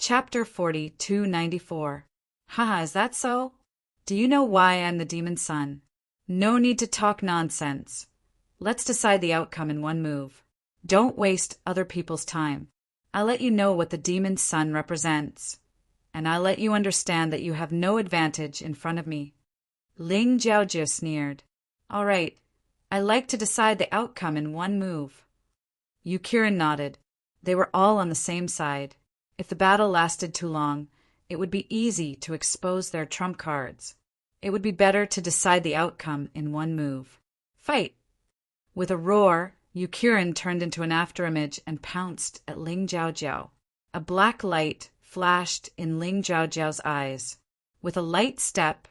Chapter 4294. Haha, is that so? Do you know why I'm the demon's son? No need to talk nonsense. Let's decide the outcome in one move. Don't waste other people's time. I'll let you know what the demon's son represents, and I'll let you understand that you have no advantage in front of me. Ling Jiaojia sneered. All right, I like to decide the outcome in one move. Yukirin nodded. They were all on the same side. If the battle lasted too long, it would be easy to expose their trump cards. It would be better to decide the outcome in one move. Fight! With a roar, Yukirin turned into an afterimage and pounced at Ling Jiaojiao. A black light flashed in Ling Jiaojiao's eyes. With a light step,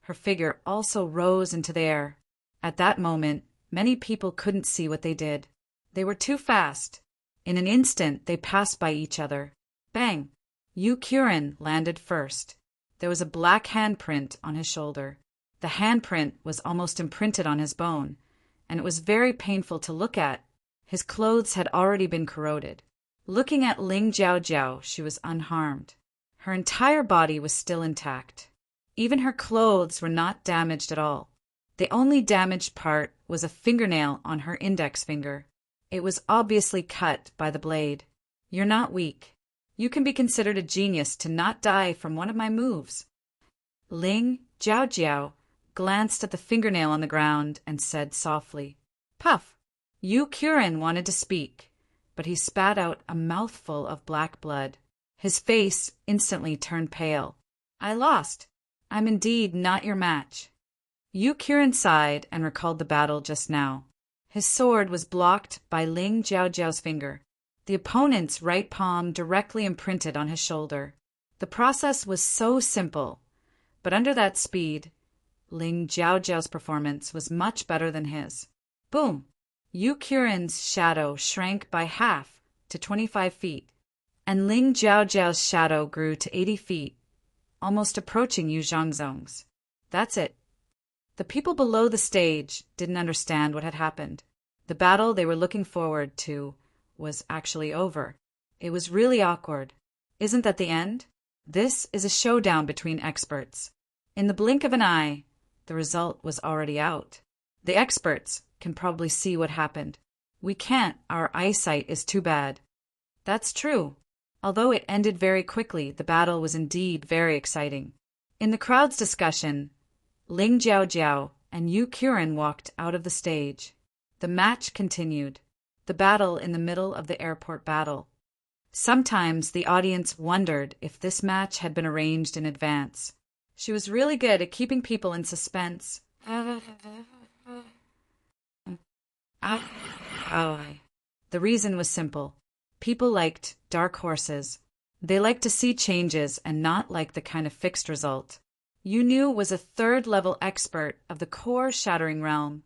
her figure also rose into the air. At that moment, many people couldn't see what they did. They were too fast. In an instant, they passed by each other. Bang! Yukirin landed first. There was a black handprint on his shoulder. The handprint was almost imprinted on his bone, and it was very painful to look at. His clothes had already been corroded. Looking at Ling Jiaojiao, she was unharmed. Her entire body was still intact. Even her clothes were not damaged at all. The only damaged part was a fingernail on her index finger. It was obviously cut by the blade. You're not weak. You can be considered a genius to not die from one of my moves. Ling Jiaojiao glanced at the fingernail on the ground and said softly, Puff! Yukirin wanted to speak, but he spat out a mouthful of black blood. His face instantly turned pale. I lost. I'm indeed not your match. Yukirin sighed and recalled the battle just now. His sword was blocked by Ling Jiaojiao's finger. The opponent's right palm directly imprinted on his shoulder. The process was so simple, but under that speed, Ling Jiaojiao's performance was much better than his. Boom! Yukirin's shadow shrank by half to 25 feet, and Ling Jiaojiao's shadow grew to 80 feet, almost approaching Yu Zhongzong's. That's it. The people below the stage didn't understand what had happened. The battle they were looking forward to was actually over. It was really awkward. Isn't that the end? This is a showdown between experts. In the blink of an eye, the result was already out. The experts can probably see what happened. We can't. Our eyesight is too bad. That's true. Although it ended very quickly, the battle was indeed very exciting. In the crowd's discussion, Ling Jiaojiao and Yukirin walked out of the stage. The match continued. The battle in the middle of the airport battle. Sometimes the audience wondered if this match had been arranged in advance. She was really good at keeping people in suspense. The reason was simple. People liked dark horses. They liked to see changes and not like the kind of fixed result. Yu was a third-level expert of the core-shattering realm.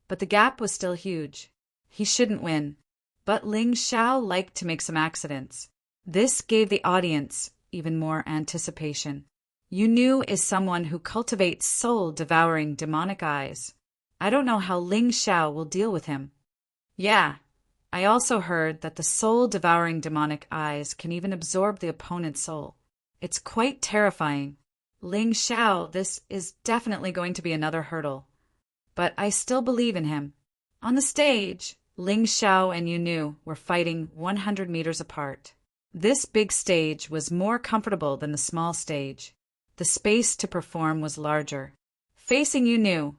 But the gap was still huge. He shouldn't win. But Ling Xiao liked to make some accidents. This gave the audience even more anticipation. Yu is someone who cultivates soul-devouring demonic eyes. I don't know how Ling Xiao will deal with him. Yeah, I also heard that the soul-devouring demonic eyes can even absorb the opponent's soul. It's quite terrifying. Ling Xiao, this is definitely going to be another hurdle. But I still believe in him. On the stage, Ling Xiao and Yu were fighting 100 meters apart. This big stage was more comfortable than the small stage. The space to perform was larger. Facing Yu,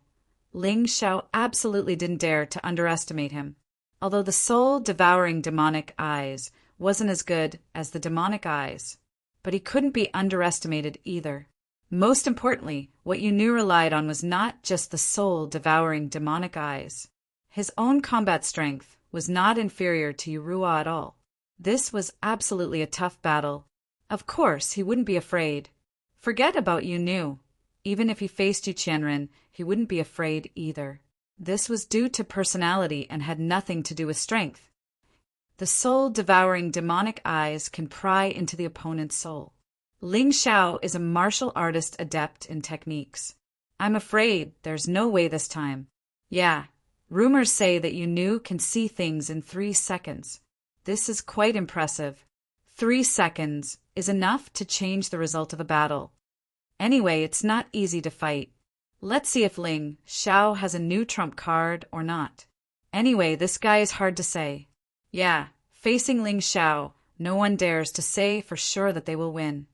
Ling Xiao absolutely didn't dare to underestimate him. Although the soul-devouring demonic eyes wasn't as good as the demonic eyes, but he couldn't be underestimated either. Most importantly, what Yu relied on was not just the soul-devouring demonic eyes. His own combat strength was not inferior to Yurua at all. This was absolutely a tough battle. Of course, he wouldn't be afraid. Forget about Yu. Even if he faced Yu Qianren, he wouldn't be afraid either. This was due to personality and had nothing to do with strength. The soul-devouring demonic eyes can pry into the opponent's soul. Ling Xiao is a martial artist adept in techniques. I'm afraid there's no way this time. Yeah. Rumors say that Yu can see things in 3 seconds. This is quite impressive. 3 seconds is enough to change the result of a battle. Anyway, it's not easy to fight. Let's see if Ling Xiao has a new trump card or not. Anyway, this guy is hard to say. Yeah, facing Ling Xiao, no one dares to say for sure that they will win.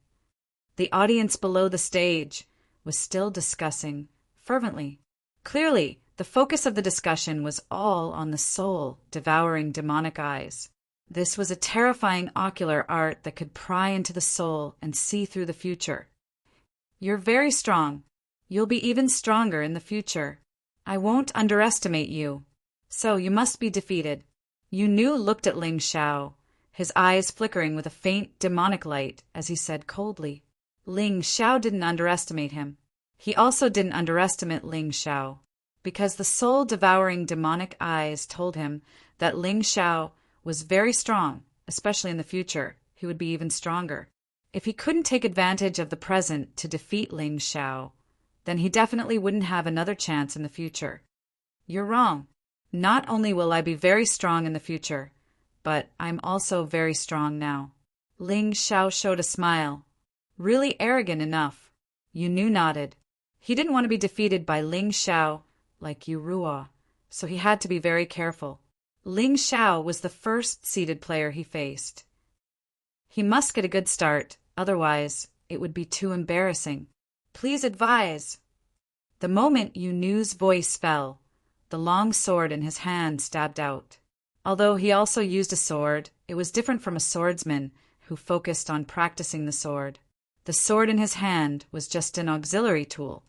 The audience below the stage was still discussing fervently. Clearly, the focus of the discussion was all on the soul-devouring demonic eyes. This was a terrifying ocular art that could pry into the soul and see through the future. You're very strong. You'll be even stronger in the future. I won't underestimate you. So you must be defeated. Yu Nu looked at Ling Xiao, his eyes flickering with a faint demonic light as he said coldly. Ling Xiao didn't underestimate him. He also didn't underestimate Ling Xiao, because the soul-devouring demonic eyes told him that Ling Xiao was very strong, especially in the future. He would be even stronger. If he couldn't take advantage of the present to defeat Ling Xiao, then he definitely wouldn't have another chance in the future. You're wrong. Not only will I be very strong in the future, but I'm also very strong now. Ling Xiao showed a smile. Really arrogant enough. Yu Nu nodded. He didn't want to be defeated by Ling Xiao like Yu Ruo, so he had to be very careful. Ling Xiao was the first seeded player he faced. He must get a good start, otherwise it would be too embarrassing. Please advise. The moment Yu Nu's voice fell, the long sword in his hand stabbed out. Although he also used a sword, it was different from a swordsman who focused on practicing the sword. The sword in his hand was just an auxiliary tool.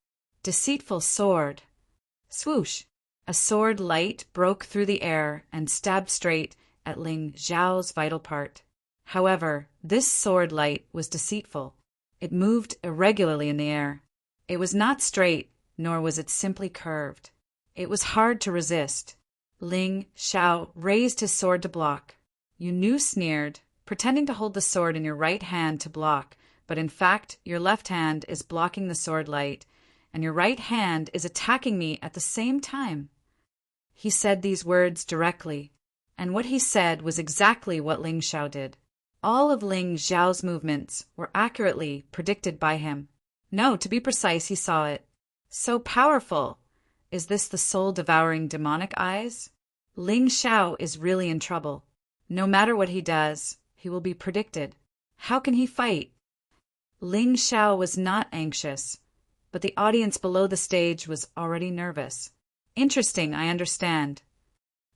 Deceitful sword. Swoosh! A sword light broke through the air and stabbed straight at Ling Xiao's vital part. However, this sword light was deceitful. It moved irregularly in the air. It was not straight, nor was it simply curved. It was hard to resist. Ling Xiao raised his sword to block. Yu Nu sneered, pretending to hold the sword in your right hand to block, but in fact your left hand is blocking the sword light, and your right hand is attacking me at the same time. He said these words directly, and what he said was exactly what Ling Xiao did. All of Ling Xiao's movements were accurately predicted by him. No, to be precise, he saw it. So powerful! Is this the soul-devouring demonic eyes? Ling Xiao is really in trouble. No matter what he does, he will be predicted. How can he fight? Ling Xiao was not anxious, but the audience below the stage was already nervous. Interesting, I understand.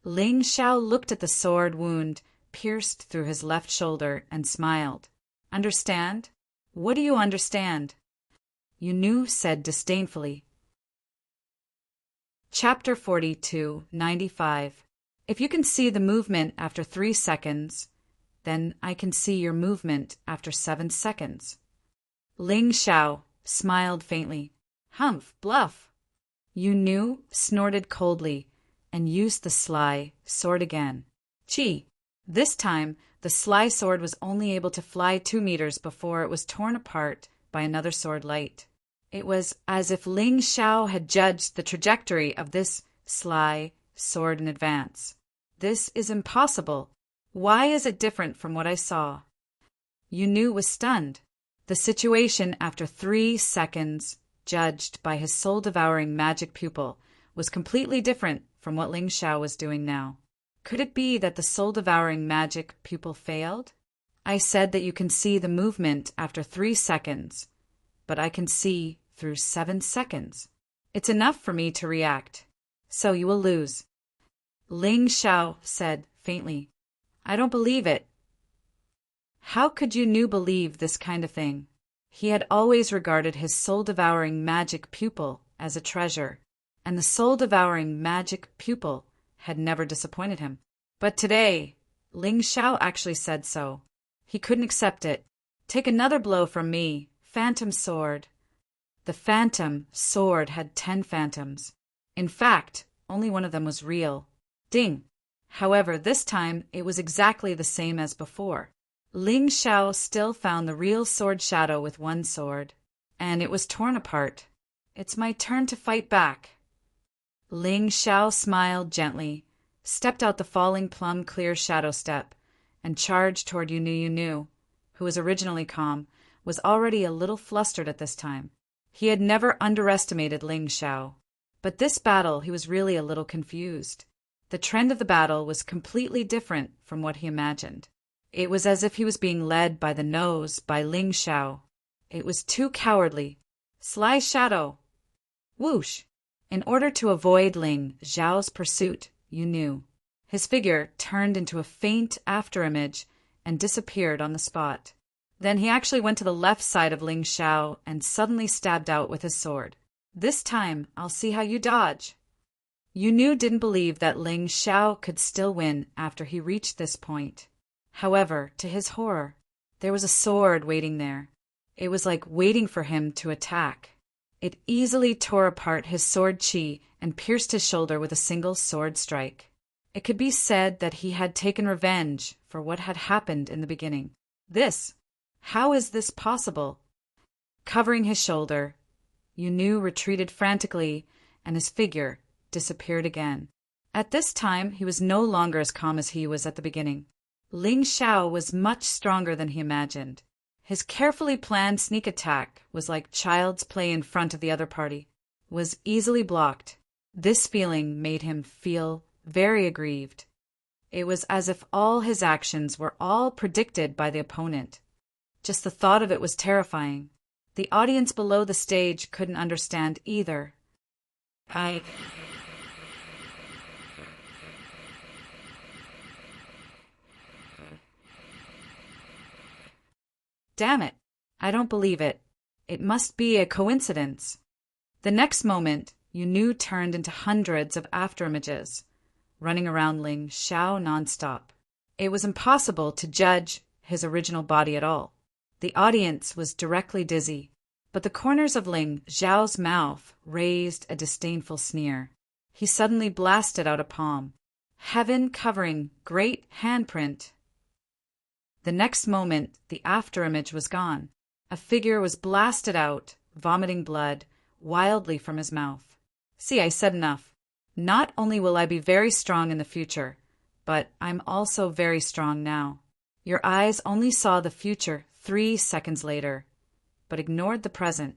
Ling Xiao looked at the sword wound pierced through his left shoulder and smiled. Understand? What do you understand? Yu Nu said disdainfully. Chapter 42:95. If you can see the movement after 3 seconds, then I can see your movement after 7 seconds. Ling Xiao smiled faintly. Humph, bluff. Yu Nu snorted coldly and used the sly sword again. Chi. This time, the sly sword was only able to fly 2 meters before it was torn apart by another sword light. It was as if Ling Xiao had judged the trajectory of this sly sword in advance. This is impossible. Why is it different from what I saw? Yu Nu was stunned. The situation after 3 seconds, judged by his soul-devouring magic pupil, was completely different from what Ling Xiao was doing now. Could it be that the soul-devouring magic pupil failed? I said that you can see the movement after 3 seconds, but I can see through 7 seconds. It's enough for me to react. So you will lose. Ling Xiao said faintly. I don't believe it. How could Yu Nu believe this kind of thing? He had always regarded his soul-devouring magic pupil as a treasure, and the soul-devouring magic pupil had never disappointed him. But today, Ling Xiao actually said so. He couldn't accept it. Take another blow from me, phantom sword. The phantom sword had 10 phantoms. In fact, only one of them was real. Ding! However, this time it was exactly the same as before. Ling Xiao still found the real sword shadow with one sword, and it was torn apart. It's my turn to fight back. Ling Xiao smiled gently, stepped out the falling plum-clear shadow step, and charged toward Yu Nu. who was originally calm, was already a little flustered at this time. He had never underestimated Ling Xiao. But this battle he was really a little confused. The trend of the battle was completely different from what he imagined. It was as if he was being led by the nose by Ling Xiao. It was too cowardly. Sly shadow! Whoosh! In order to avoid Ling Xiao's pursuit, you knew. His figure turned into a faint afterimage and disappeared on the spot. Then he actually went to the left side of Ling Xiao and suddenly stabbed out with his sword. This time, I'll see how you dodge. Yu Nu didn't believe that Ling Xiao could still win after he reached this point. However, to his horror, there was a sword waiting there. It was like waiting for him to attack. It easily tore apart his sword chi and pierced his shoulder with a single sword strike. It could be said that he had taken revenge for what had happened in the beginning. How is this possible? Covering his shoulder, Yu Nu retreated frantically, and his figure disappeared again. At this time, he was no longer as calm as he was at the beginning. Ling Xiao was much stronger than he imagined. His carefully planned sneak attack was like child's play in front of the other party, was easily blocked. This feeling made him feel very aggrieved. It was as if all his actions were all predicted by the opponent. Just the thought of it was terrifying. The audience below the stage couldn't understand either. Damn it! I don't believe it. It must be a coincidence. The next moment, Yu Nu turned into hundreds of afterimages, running around Ling Xiao nonstop. It was impossible to judge his original body at all. The audience was directly dizzy, but the corners of Ling Xiao's mouth raised a disdainful sneer. He suddenly blasted out a palm. Heaven covering great handprint. The next moment, the afterimage was gone. A figure was blasted out, vomiting blood wildly from his mouth. See, I said enough. Not only will I be very strong in the future, but I'm also very strong now. Your eyes only saw the future 3 seconds later, but ignored the present.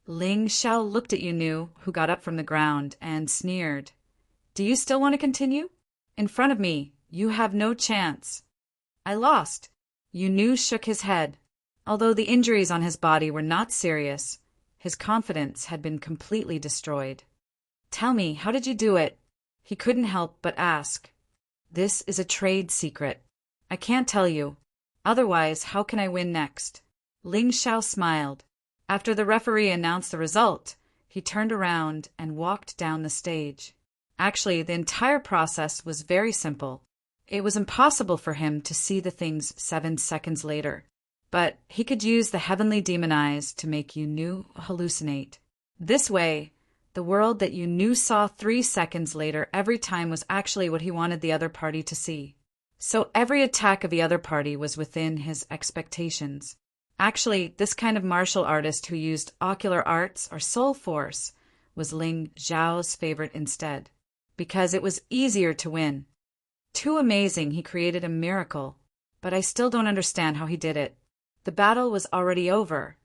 Ling Xiao looked at Yu Nu, who got up from the ground, and sneered. Do you still want to continue? In front of me, you have no chance. I lost. Yu Nu shook his head. Although the injuries on his body were not serious, his confidence had been completely destroyed. Tell me, how did you do it? He couldn't help but ask. This is a trade secret. I can't tell you. Otherwise, how can I win next? Ling Xiao smiled. After the referee announced the result, he turned around and walked down the stage. Actually, the entire process was very simple. It was impossible for him to see the things 7 seconds later, but he could use the heavenly demon eyes to make Yu Nu hallucinate. This way, the world that Yu Nu saw 3 seconds later every time was actually what he wanted the other party to see. So every attack of the other party was within his expectations. Actually, this kind of martial artist who used ocular arts or soul force was Ling Xiao's favorite instead, because it was easier to win. Too amazing, he created a miracle, but I still don't understand how he did it. The battle was already over,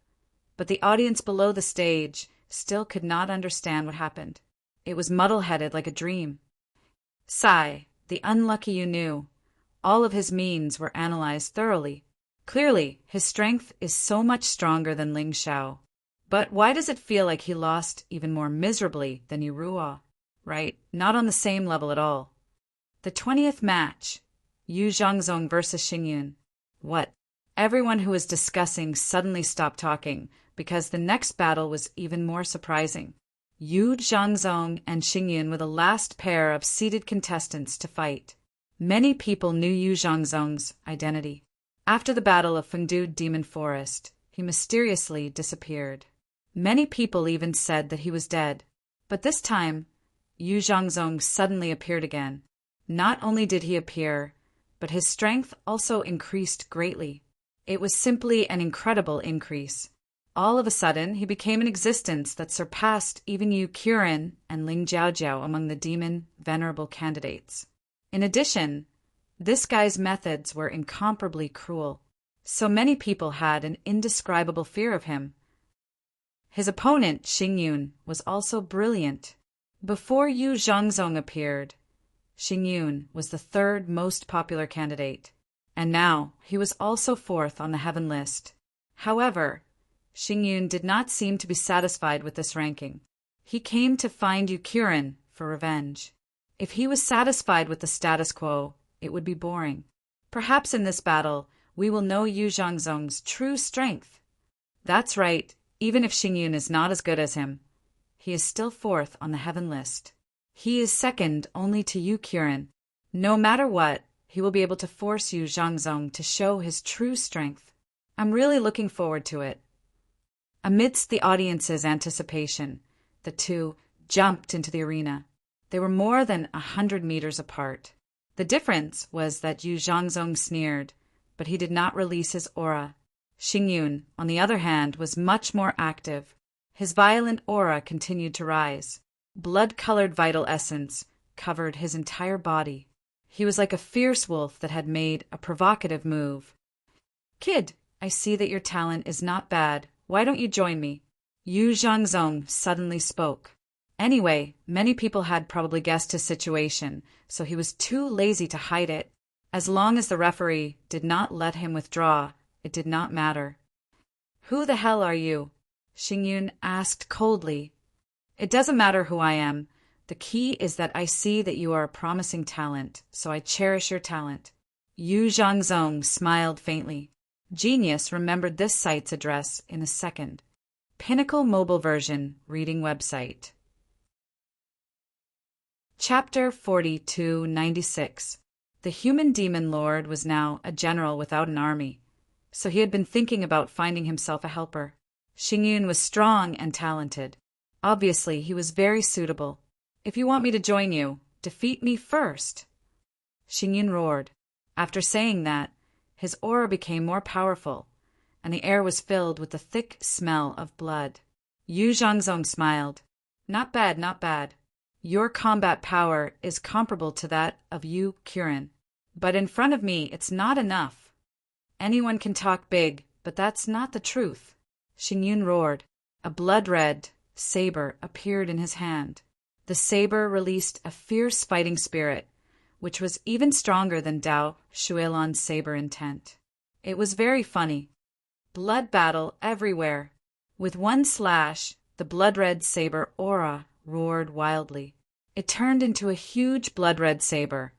but the audience below the stage still could not understand what happened. It was muddle-headed like a dream. Sigh, the unlucky Yu Nu. All of his means were analyzed thoroughly. Clearly, his strength is so much stronger than Ling Xiao. But why does it feel like he lost even more miserably than Yu Ruo? Right, not on the same level at all. The 20th match, Yu Zhangzong versus Xingyun. What? Everyone who was discussing suddenly stopped talking, because the next battle was even more surprising. Yu Zhangzong and Xingyun were the last pair of seeded contestants to fight. Many people knew Yu Zhangzong's identity. After the Battle of Fengdu Demon Forest, he mysteriously disappeared. Many people even said that he was dead. But this time, Yu Zhangzong suddenly appeared again. Not only did he appear, but his strength also increased greatly. It was simply an incredible increase. All of a sudden, he became an existence that surpassed even Yu Qiren and Ling Jiaojiao among the demon venerable candidates. In addition, this guy's methods were incomparably cruel. So many people had an indescribable fear of him. His opponent, Xingyun, was also brilliant. Before Yu Zhongzong appeared, Xingyun was the third most popular candidate, and now he was also fourth on the heaven list. However, Xingyun did not seem to be satisfied with this ranking. He came to find Yu Qiren for revenge. If he was satisfied with the status quo, it would be boring. Perhaps in this battle, we will know Yu Zhongzong's true strength. That's right, even if Xingyun is not as good as him, he is still fourth on the heaven list. He is second only to Yu Qiren. No matter what, he will be able to force Yu Zhongzong to show his true strength. I'm really looking forward to it. Amidst the audience's anticipation, the two jumped into the arena. They were more than 100 meters apart. The difference was that Yu Zhongzong sneered, but he did not release his aura. Xingyun, on the other hand, was much more active. His violent aura continued to rise. Blood-colored vital essence covered his entire body. He was like a fierce wolf that had made a provocative move. "Kid, I see that your talent is not bad. Why don't you join me?" Yu Zhongzong suddenly spoke. Anyway, many people had probably guessed his situation, so he was too lazy to hide it. As long as the referee did not let him withdraw, it did not matter. "Who the hell are you?" Xingyun asked coldly. "It doesn't matter who I am. The key is that I see that you are a promising talent, so I cherish your talent." Yu Zhongzong smiled faintly. Genius remembered this site's address in a second. Pinnacle Mobile Version Reading Website. Chapter 4296. The human demon lord was now a general without an army, so he had been thinking about finding himself a helper. Xingyun was strong and talented. Obviously, he was very suitable. "If you want me to join you, defeat me first." Xingyun roared. After saying that, his aura became more powerful, and the air was filled with the thick smell of blood. Yu Zhongzong smiled. "Not bad, not bad. Your combat power is comparable to that of Yu Qiren. But in front of me, it's not enough. Anyone can talk big, but that's not the truth." Xingyun roared. A blood-red saber appeared in his hand. The saber released a fierce fighting spirit, which was even stronger than Dao Shuilon's saber intent. It was very funny. Blood battle everywhere. With one slash, the blood-red saber aura roared wildly. It turned into a huge blood-red saber,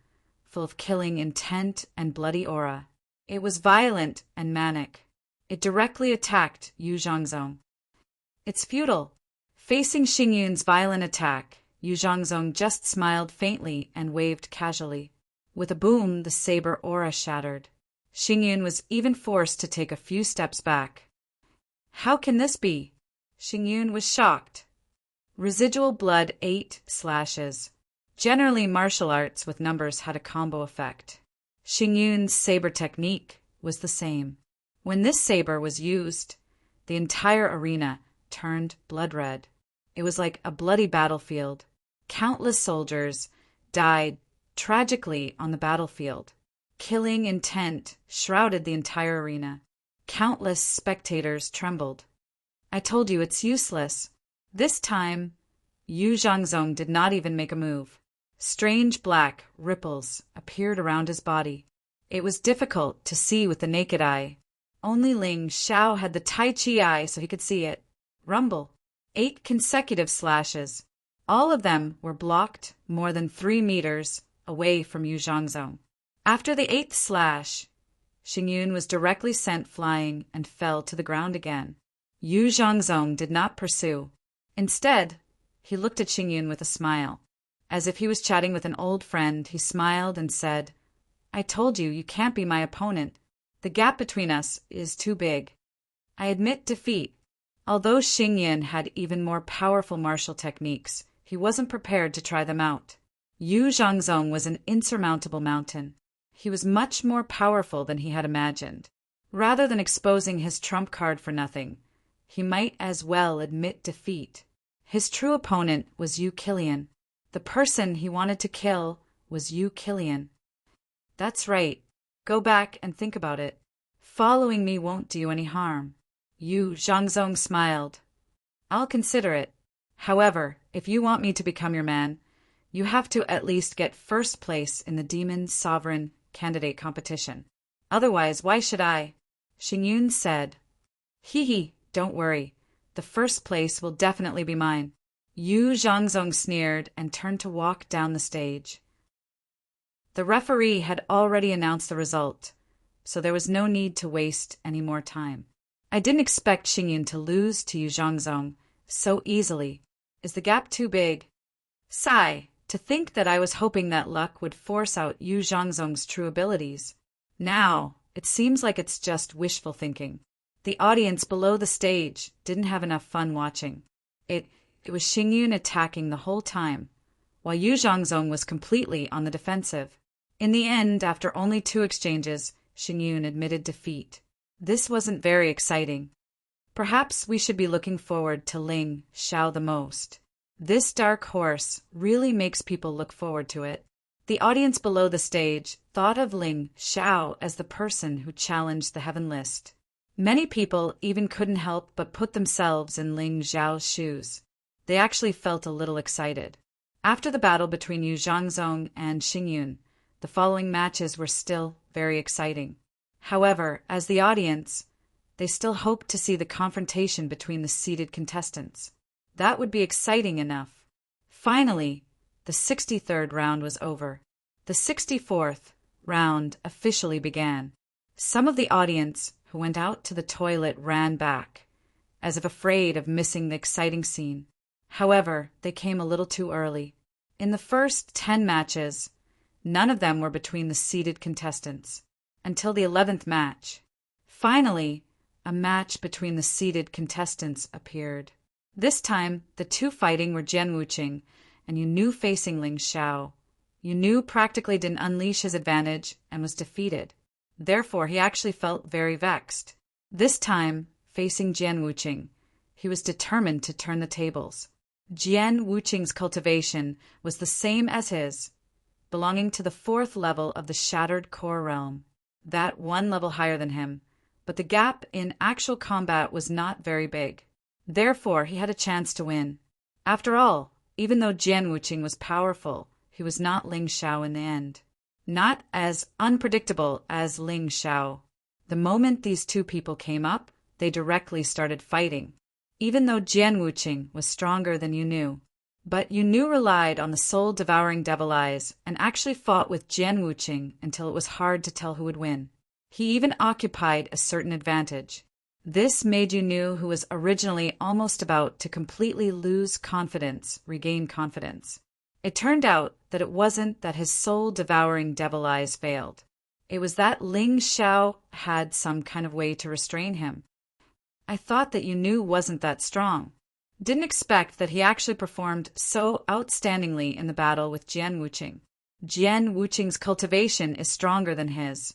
full of killing intent and bloody aura. It was violent and manic. It directly attacked Yu Zhongzong. "It's futile." Facing Xingyun's violent attack, Yu Zhongzong just smiled faintly and waved casually. With a boom, the saber aura shattered. Xingyun was even forced to take a few steps back. "How can this be?" Xingyun was shocked. Residual blood 8 slashes. Generally, martial arts with numbers had a combo effect. Xingyun's saber technique was the same. When this saber was used, the entire arena turned blood-red. It was like a bloody battlefield. Countless soldiers died tragically on the battlefield. Killing intent shrouded the entire arena. Countless spectators trembled. "I told you it's useless." This time, Yu Zhongzong did not even make a move. Strange black ripples appeared around his body. It was difficult to see with the naked eye. Only Ling Xiao had the Tai Chi eye so he could see it. Rumble. 8 consecutive slashes. All of them were blocked more than 3 meters away from Yu Zhongzong. After the 8th slash, Xingyun was directly sent flying and fell to the ground again. Yu Zhongzong did not pursue. Instead, he looked at Xingyun with a smile. As if he was chatting with an old friend, he smiled and said, "I told you, you can't be my opponent. The gap between us is too big. I admit defeat." Although Xingyun had even more powerful martial techniques, he wasn't prepared to try them out. Yu Zhongzong was an insurmountable mountain. He was much more powerful than he had imagined. Rather than exposing his trump card for nothing, he might as well admit defeat. His true opponent was Yu Qiren. The person he wanted to kill was Yu Qiren. That's right. Go back and think about it. Following me won't do you any harm. Yu Zhangzong smiled. I'll consider it. However, if you want me to become your man, you have to at least get first place in the Demon Sovereign candidate competition. Otherwise, why should I? Xingyun said. Hee, don't worry. The first place will definitely be mine. Yu Zhangzong sneered and turned to walk down the stage. The referee had already announced the result, so there was no need to waste any more time. I didn't expect Xingyun to lose to Yu Zhangzong so easily. Is the gap too big? Sigh, to think that I was hoping that luck would force out Yu Zhangzong's true abilities. Now, it seems like it's just wishful thinking. The audience below the stage didn't have enough fun watching. It was Xingyun attacking the whole time, while Yu Zhangzong was completely on the defensive. In the end, after only 2 exchanges, Xingyun admitted defeat. This wasn't very exciting. Perhaps we should be looking forward to Ling Xiao the most. This dark horse really makes people look forward to it. The audience below the stage thought of Ling Xiao as the person who challenged the heaven list. Many people even couldn't help but put themselves in Ling Xiao's shoes. They actually felt a little excited. After the battle between Yu Zhangzong and Xingyun, the following matches were still very exciting. However, as the audience, they still hoped to see the confrontation between the seeded contestants. That would be exciting enough. Finally, the 63rd round was over. The 64th round officially began. Some of the audience who went out to the toilet ran back, as if afraid of missing the exciting scene. However, they came a little too early. In the first 10 matches, none of them were between the seeded contestants, until the 11th match. Finally, a match between the seeded contestants appeared. This time, the 2 fighting were Jian Wuqing and Yu facing Ling Xiao. Yu practically didn't unleash his advantage and was defeated. Therefore, he actually felt very vexed. This time, facing Jian Wuqing, he was determined to turn the tables. Jian Wuqing's cultivation was the same as his, belonging to the 4th level of the Shattered Core Realm, that 1 level higher than him, but the gap in actual combat was not very big. Therefore, he had a chance to win. After all, even though Jian Wuqing was powerful, he was not Ling Xiao in the end. Not as unpredictable as Ling Xiao. The moment these 2 people came up, they directly started fighting, even though Jian Wuqing was stronger than Yu. But Yu relied on the soul-devouring devil eyes and actually fought with Jian Wuqing until it was hard to tell who would win. He even occupied a certain advantage. This made Yu, who was originally almost about to completely lose confidence, regain confidence. It turned out that it wasn't that his soul-devouring devil eyes failed. It was that Ling Xiao had some kind of way to restrain him. I thought that Yu wasn't that strong. Didn't expect that he actually performed so outstandingly in the battle with Jian Wuqing. Jian Wuqing's cultivation is stronger than his,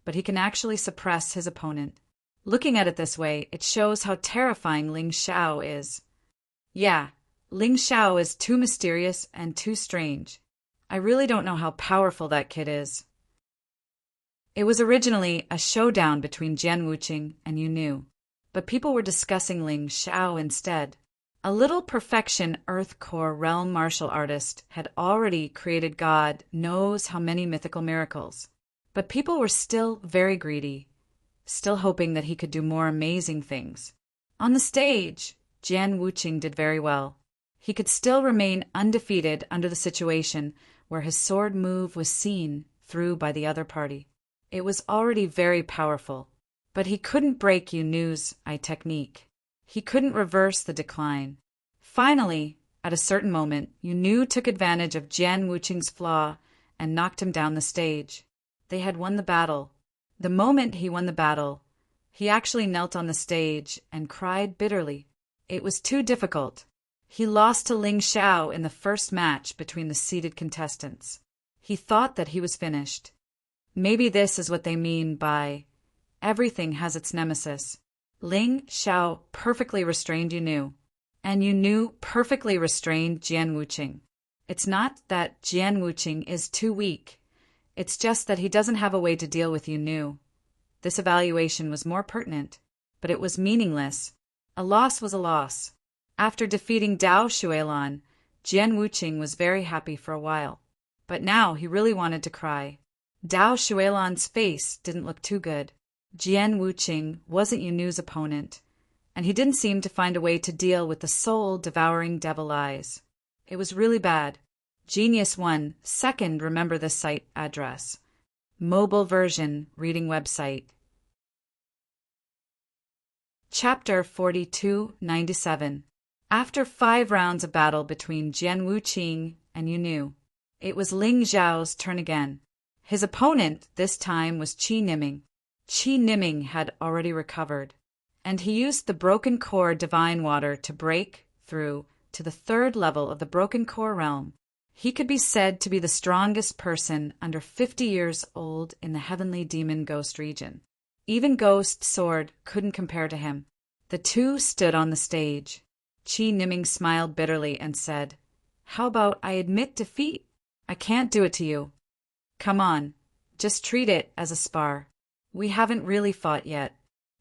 but he can actually suppress his opponent. Looking at it this way, it shows how terrifying Ling Xiao is. Yeah, Ling Xiao is too mysterious and too strange. I really don't know how powerful that kid is. It was originally a showdown between Jian Wuqing and Yu, but people were discussing Ling Xiao instead. A little perfection Earth Core realm martial artist had already created God knows how many mythical miracles. But people were still very greedy, still hoping that he could do more amazing things. On the stage, Jian Wuqing did very well. He could still remain undefeated under the situation where his sword move was seen through by the other party. It was already very powerful, but he couldn't break Yu's eye technique. He couldn't reverse the decline. Finally, at a certain moment, Yu took advantage of Jian Wuqing's flaw and knocked him down the stage. They had won the battle. The moment he won the battle, he actually knelt on the stage and cried bitterly. It was too difficult. He lost to Ling Xiao in the first match between the seeded contestants. He thought that he was finished. Maybe this is what they mean by everything has its nemesis. Ling Xiao perfectly restrained Yu, and Yu perfectly restrained Jian Wuqing. It's not that Jian Wuqing is too weak. It's just that he doesn't have a way to deal with Yu. This evaluation was more pertinent, but it was meaningless. A loss was a loss. After defeating Dao Shuilan, Jian Wuqing was very happy for a while. But now he really wanted to cry. Dao Shuilan's face didn't look too good. Jian Wuqing wasn't Yunu's opponent, and he didn't seem to find a way to deal with the soul-devouring devil eyes. It was really bad. Genius 1, second, remember this site address. Mobile version, reading website. Chapter 4297. After 5 rounds of battle between Jian Wuqing and Yunu, it was Ling Zhao's turn again. His opponent this time was Qi Niming. Qi Niming had already recovered, and he used the Broken Core Divine Water to break through to the 3rd level of the Broken Core realm. He could be said to be the strongest person under 50 years old in the Heavenly Demon Ghost region. Even Ghost Sword couldn't compare to him. The two stood on the stage. Qi Niming smiled bitterly and said, "How about I admit defeat? I can't do it to you. Come on, just treat it as a spar. We haven't really fought yet.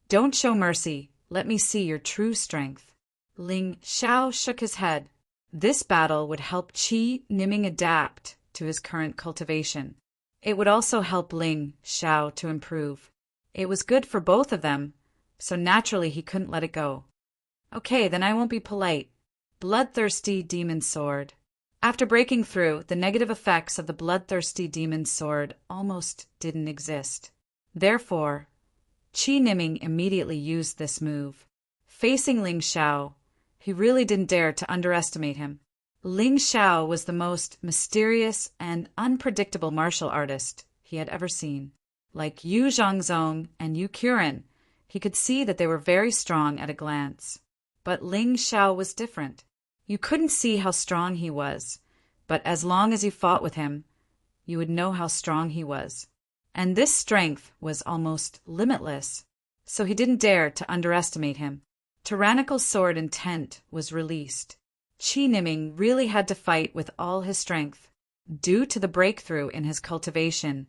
Don't show mercy. Let me see your true strength." Ling Xiao shook his head. This battle would help Qi Niming adapt to his current cultivation. It would also help Ling Xiao to improve. It was good for both of them, so naturally he couldn't let it go. "Okay, then I won't be polite. Bloodthirsty Demon Sword." After breaking through, the negative effects of the Bloodthirsty Demon Sword almost didn't exist. Therefore, Qi Niming immediately used this move. Facing Ling Xiao, he really didn't dare to underestimate him. Ling Xiao was the most mysterious and unpredictable martial artist he had ever seen. Like Yu Zhangzong and Yu Qiren, he could see that they were very strong at a glance. But Ling Xiao was different. You couldn't see how strong he was, but as long as you fought with him, you would know how strong he was. And this strength was almost limitless, so he didn't dare to underestimate him. Tyrannical Sword Intent was released. Qi Niming really had to fight with all his strength. Due to the breakthrough in his cultivation,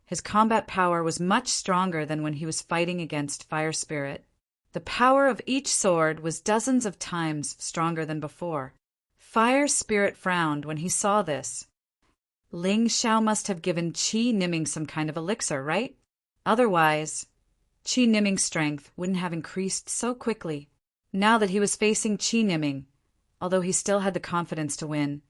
his combat power was much stronger than when he was fighting against Fire Spirit. The power of each sword was dozens of times stronger than before. Fire Spirit frowned when he saw this. Ling Xiao must have given Qi Niming some kind of elixir, right? Otherwise, Qi Niming's strength wouldn't have increased so quickly. Now that he was facing Qi Niming, although he still had the confidence to win,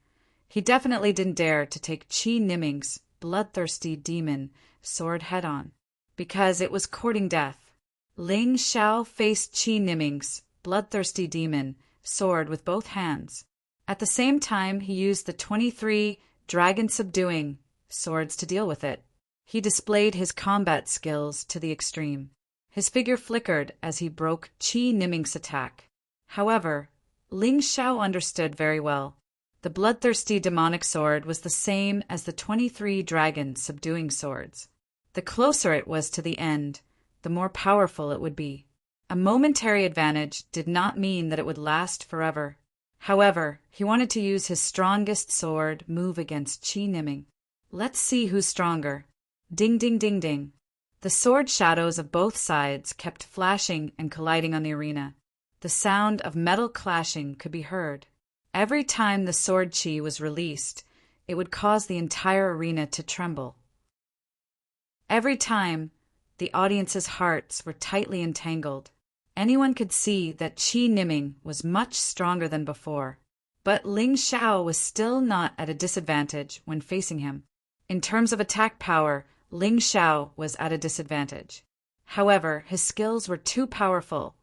he definitely didn't dare to take Qi Niming's bloodthirsty demon sword head-on, because it was courting death. Ling Xiao faced Qi Niming's bloodthirsty demon sword with both hands. At the same time, he used the 23 dragon-subduing swords to deal with it. He displayed his combat skills to the extreme. His figure flickered as he broke Qi Niming's attack. However, Ling Xiao understood very well. The bloodthirsty demonic sword was the same as the 23 dragon-subduing swords. The closer it was to the end, the more powerful it would be. A momentary advantage did not mean that it would last forever. However, he wanted to use his strongest sword move against Qi Niming. Let's see who's stronger. Ding ding ding ding. The sword shadows of both sides kept flashing and colliding on the arena. The sound of metal clashing could be heard. Every time the sword chi was released, it would cause the entire arena to tremble. Every time, the audience's hearts were tightly entangled. Anyone could see that Qi Niming was much stronger than before, but Ling Xiao was still not at a disadvantage when facing him. In terms of attack power, Ling Xiao was at a disadvantage. However, his skills were too powerful,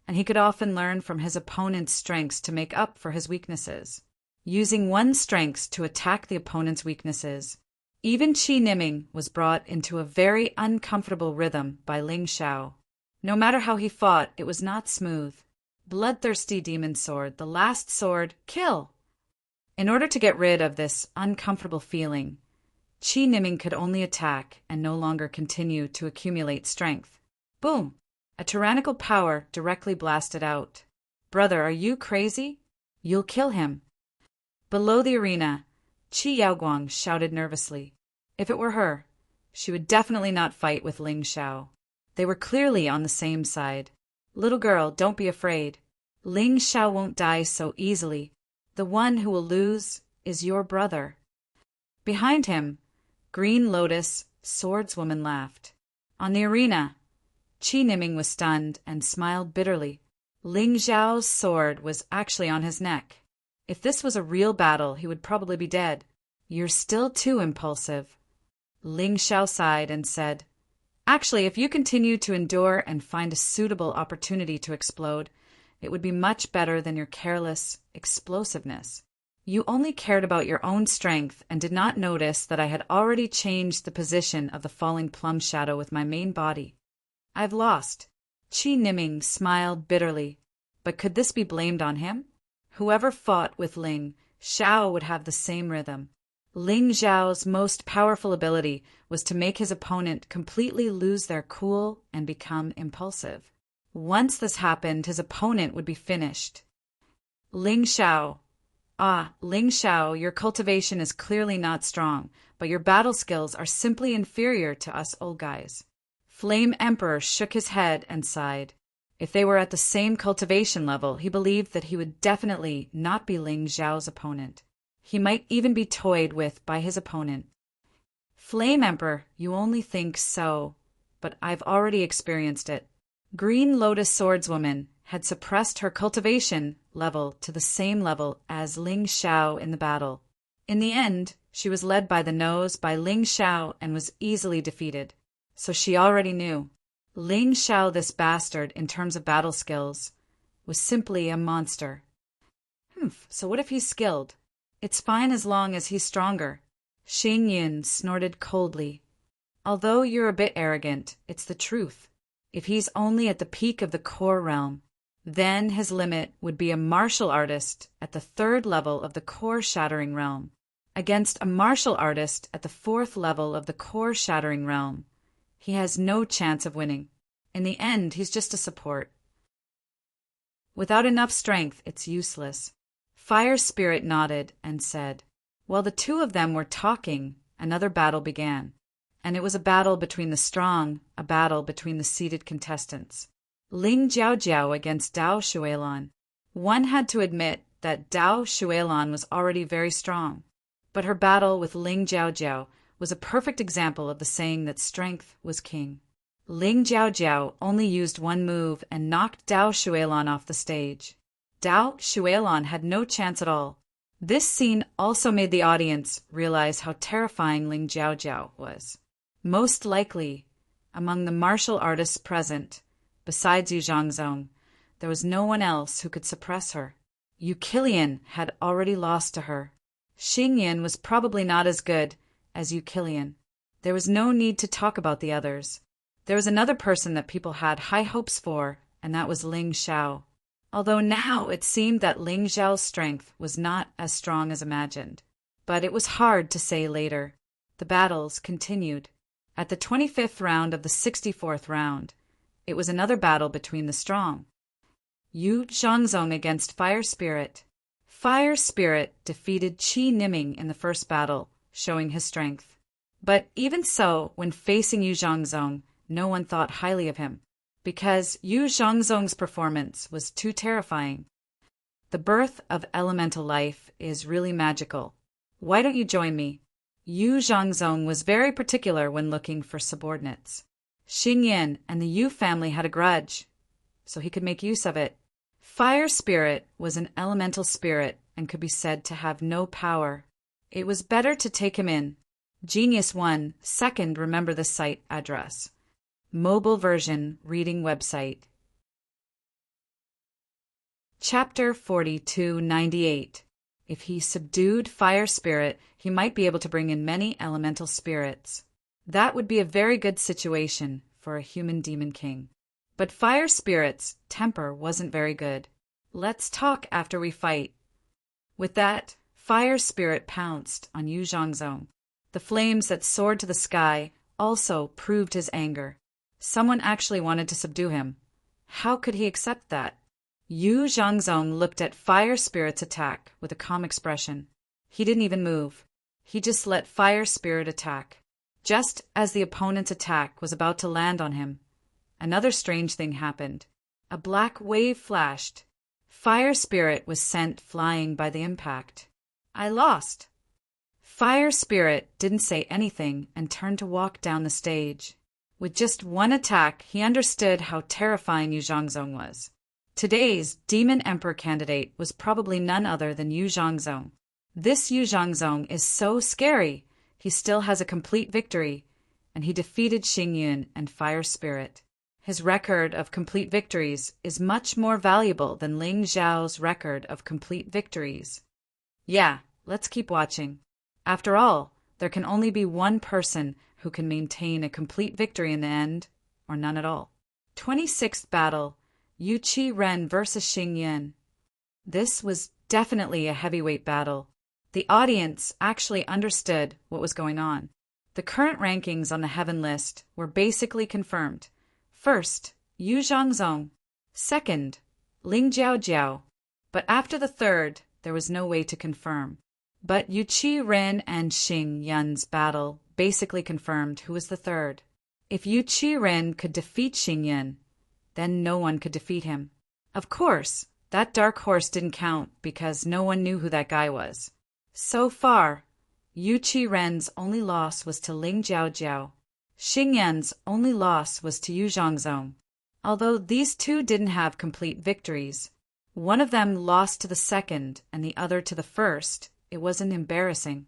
and he could often learn from his opponent's strengths to make up for his weaknesses. Using one's strengths to attack the opponent's weaknesses, even Qi Niming was brought into a very uncomfortable rhythm by Ling Xiao. No matter how he fought, it was not smooth. Bloodthirsty demon sword, the last sword, kill! In order to get rid of this uncomfortable feeling, Qi Niming could only attack and no longer continue to accumulate strength. Boom! A tyrannical power directly blasted out. "Brother, are you crazy? You'll kill him." Below the arena, Qi Yaoguang shouted nervously. If it were her, she would definitely not fight with Ling Xiao. They were clearly on the same side. Little girl, don't be afraid. Ling Xiao won't die so easily. The one who will lose is your brother. Behind him, Green Lotus, swordswoman, laughed. On the arena, Qi Niming was stunned and smiled bitterly. Ling Xiao's sword was actually on his neck. If this was a real battle, he would probably be dead. You're still too impulsive. Ling Xiao sighed and said, Actually, if you continue to endure and find a suitable opportunity to explode, it would be much better than your careless explosiveness. You only cared about your own strength and did not notice that I had already changed the position of the falling plum shadow with my main body. I've lost. Qi Niming smiled bitterly. But could this be blamed on him? Whoever fought with Ling Xiao would have the same rhythm. Ling Xiao's most powerful ability was to make his opponent completely lose their cool and become impulsive. Once this happened, his opponent would be finished. Ling Xiao. Ling Xiao, your cultivation is clearly not strong, but your battle skills are simply inferior to us old guys. Flame Emperor shook his head and sighed. If they were at the same cultivation level, he believed that he would definitely not be Ling Xiao's opponent. He might even be toyed with by his opponent. Flame Emperor, you only think so, but I've already experienced it. Green Lotus swordswoman had suppressed her cultivation level to the same level as Ling Xiao in the battle. In the end, she was led by the nose by Ling Xiao and was easily defeated. So she already knew. Ling Xiao, this bastard, in terms of battle skills, was simply a monster. So what if he's skilled? It's fine as long as he's stronger. Xing Yin snorted coldly. Although you're a bit arrogant, it's the truth. If he's only at the peak of the core realm, then his limit would be a martial artist at the 3rd level of the core-shattering realm, against a martial artist at the 4th level of the core-shattering realm. He has no chance of winning. In the end, he's just a support. Without enough strength, it's useless. Fire Spirit nodded and said, While the two of them were talking, another battle began. And it was a battle between the strong, a battle between the seated contestants. Ling Jiaojiao against Dao Shuilan. One had to admit that Dao Shuilan was already very strong, but her battle with Ling Jiaojiao was a perfect example of the saying that strength was king. Ling Jiaojiao only used one move and knocked Dao Shuilan off the stage. Dao Shuilan had no chance at all. This scene also made the audience realize how terrifying Ling Jiaojiao was. Most likely, among the martial artists present, besides Yu Zhangzong, there was no one else who could suppress her. Yu Qilian had already lost to her. Xing Yin was probably not as good as Yu Qilian. There was no need to talk about the others. There was another person that people had high hopes for, and that was Ling Xiao. Although now it seemed that Ling Xiao's strength was not as strong as imagined. But it was hard to say later. The battles continued. At the 25th round of the 64th round, it was another battle between the strong. Yu Zhangzong against Fire Spirit. Fire Spirit defeated Qi Niming in the first battle, showing his strength. But even so, when facing Yu Zhangzong, no one thought highly of him, because Yu Zhangzong's performance was too terrifying. The birth of elemental life is really magical. Why don't you join me? Yu Zhangzong was very particular when looking for subordinates. Xing Yin and the Yu family had a grudge, so he could make use of it. Fire Spirit was an elemental spirit and could be said to have no power. It was better to take him in. Genius 1, second, remember the site address. Mobile version reading website. Chapter 4298. If he subdued Fire Spirit, he might be able to bring in many elemental spirits. That would be a very good situation for a human demon king. But Fire Spirit's temper wasn't very good. Let's talk after we fight. With that, Fire Spirit pounced on Yu Zhangzong. The flames that soared to the sky also proved his anger. Someone actually wanted to subdue him. How could he accept that? Yu Zhangzong looked at Fire Spirit's attack with a calm expression. He didn't even move. He just let Fire Spirit attack. Just as the opponent's attack was about to land on him, another strange thing happened. A black wave flashed. Fire Spirit was sent flying by the impact. I lost. Fire Spirit didn't say anything and turned to walk down the stage. With just one attack, he understood how terrifying Yu Zhongzong was. Today's Demon Emperor candidate was probably none other than Yu Zhongzong. This Yu Zhongzong is so scary. He still has a complete victory, and he defeated Xingyun and Fire Spirit. His record of complete victories is much more valuable than Ling Xiao's record of complete victories. Yeah, let's keep watching. After all, there can only be one person who can maintain a complete victory in the end, or none at all. 26th battle, Yu Qi Ren versus Xingyun. This was definitely a heavyweight battle. The audience actually understood what was going on. The current rankings on the Heaven list were basically confirmed. First, Yu Zhongzong. Second, Ling Jiaojiao. But after the third, there was no way to confirm. But Yu Qi Ren and Xingyun's battle basically confirmed who was the third. If Yu Qi Ren could defeat Xingyun, then no one could defeat him. Of course, that dark horse didn't count because no one knew who that guy was. So far, Yu Qi Ren's only loss was to Ling Jiaojiao. Xingyun's only loss was to Yu Zhongzong. Although these two didn't have complete victories, one of them lost to the second and the other to the first. It wasn't embarrassing.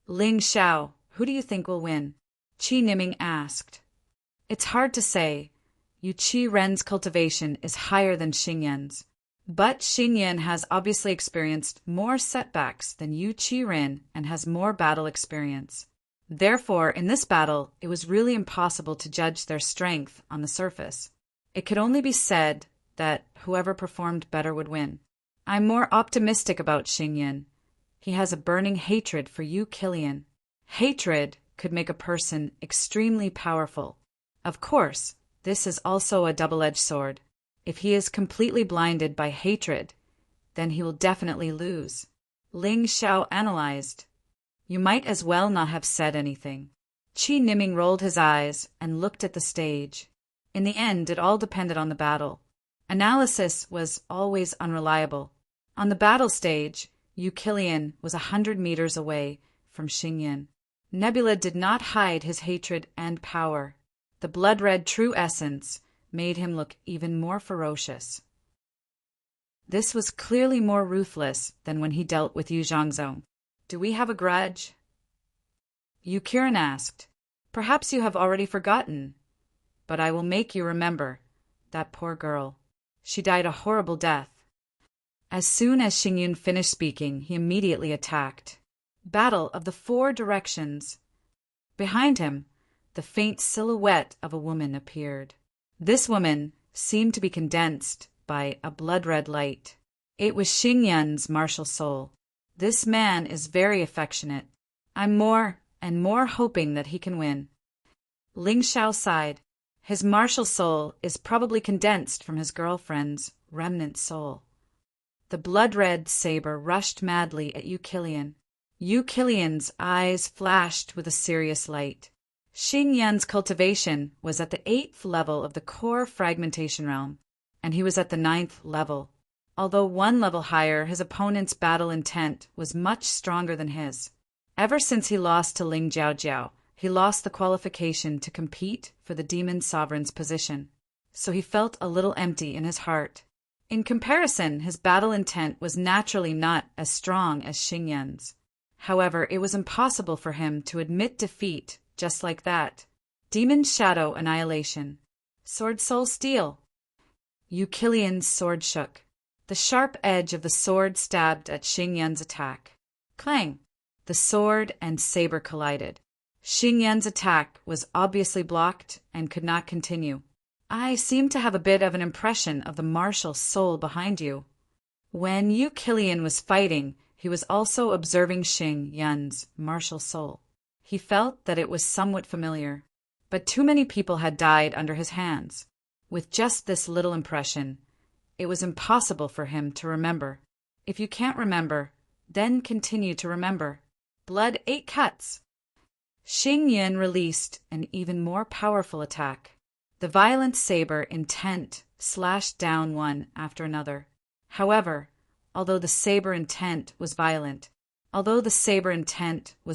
Ling Xiao, who do you think will win? Qi Niming asked. It's hard to say. Yu Qi Ren's cultivation is higher than Xingyun's. But Xingyun has obviously experienced more setbacks than Yu Qi Ren and has more battle experience. Therefore, in this battle, it was really impossible to judge their strength on the surface. It could only be said that whoever performed better would win. I'm more optimistic about Xingyun. He has a burning hatred for Yu Qilian. Hatred could make a person extremely powerful. Of course, this is also a double-edged sword. If he is completely blinded by hatred, then he will definitely lose. Ling Xiao analyzed. You might as well not have said anything. Qi Niming rolled his eyes and looked at the stage. In the end, it all depended on the battle. Analysis was always unreliable. On the battle stage, Yu Qilian was 100 meters away from Xingyun. Nebula did not hide his hatred and power. The blood-red true essence made him look even more ferocious. This was clearly more ruthless than when he dealt with Yu Zhongzong. Do we have a grudge? Yu Qiren asked. Perhaps you have already forgotten, but I will make you remember. That poor girl. She died a horrible death. As soon as Xingyun finished speaking, he immediately attacked. Battle of the Four Directions. Behind him, the faint silhouette of a woman appeared. This woman seemed to be condensed by a blood-red light. It was Xingyun's martial soul. This man is very affectionate. I'm more and more hoping that he can win. Ling Xiao sighed. His martial soul is probably condensed from his girlfriend's remnant soul. The blood-red saber rushed madly at Yu Qilian. Yu Qilian's eyes flashed with a serious light. Xingyun's cultivation was at the 8th level of the core fragmentation realm, and he was at the 9th level. Although one level higher, his opponent's battle intent was much stronger than his. Ever since he lost to Ling Jiaojiao, he lost the qualification to compete for the Demon Sovereign's position, so he felt a little empty in his heart. In comparison, his battle intent was naturally not as strong as Xingyun's. However, it was impossible for him to admit defeat just like that. Demon Shadow Annihilation. Sword Soul Steel. Yu Qilian's sword shook. The sharp edge of the sword stabbed at Xingyun's attack. Clang! The sword and saber collided. Xingyun's attack was obviously blocked and could not continue. I seem to have a bit of an impression of the martial soul behind you. When Yu Qilian was fighting, he was also observing Xingyun's martial soul. He felt that it was somewhat familiar, but too many people had died under his hands. With just this little impression, it was impossible for him to remember. If you can't remember, then continue to remember. Blood 8 cuts. Xingyun released an even more powerful attack. The The violent saber intent slashed down one after another. However, although the saber intent was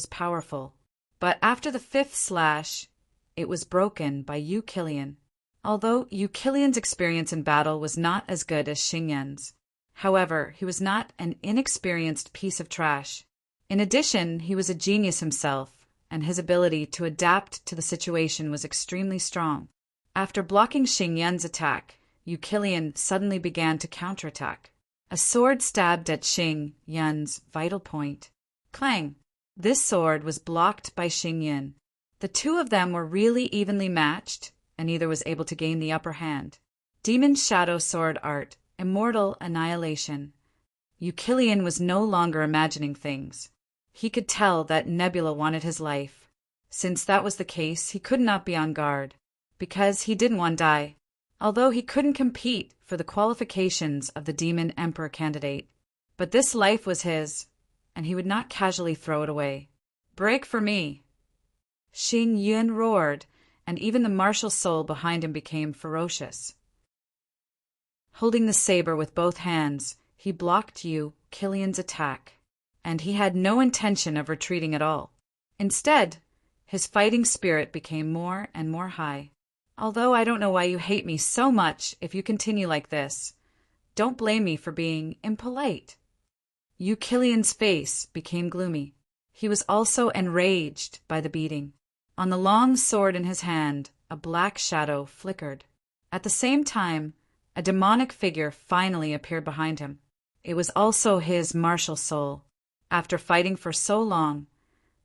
powerful, but after the fifth slash, it was broken by Yu Killian. Although Yu Killian's experience in battle was not as good as Xing Yan's, however, he was not an inexperienced piece of trash. In addition, he was a genius himself, and his ability to adapt to the situation was extremely strong. After blocking Xing Yan's attack, Yu Killian suddenly began to counterattack. A sword stabbed at Xing Yan's vital point. Clang! This sword was blocked by Xing Yan. The two of them were really evenly matched, and neither was able to gain the upper hand. Demon Shadow Sword Art, Immortal Annihilation. Yu Killian was no longer imagining things. He could tell that Nebula wanted his life. Since that was the case, he could not be on guard, because he didn't want to die. Although he couldn't compete for the qualifications of the Demon Emperor candidate, but this life was his, and he would not casually throw it away. Break for me! Xing Yan roared, and even the martial soul behind him became ferocious. Holding the saber with both hands, he blocked Yu Killian's attack, and he had no intention of retreating at all. Instead, his fighting spirit became more and more high. Although I don't know why you hate me so much if you continue like this, don't blame me for being impolite. Yu Killian's face became gloomy. He was also enraged by the beating. On the long sword in his hand, a black shadow flickered. At the same time, a demonic figure finally appeared behind him. It was also his martial soul. After fighting for so long,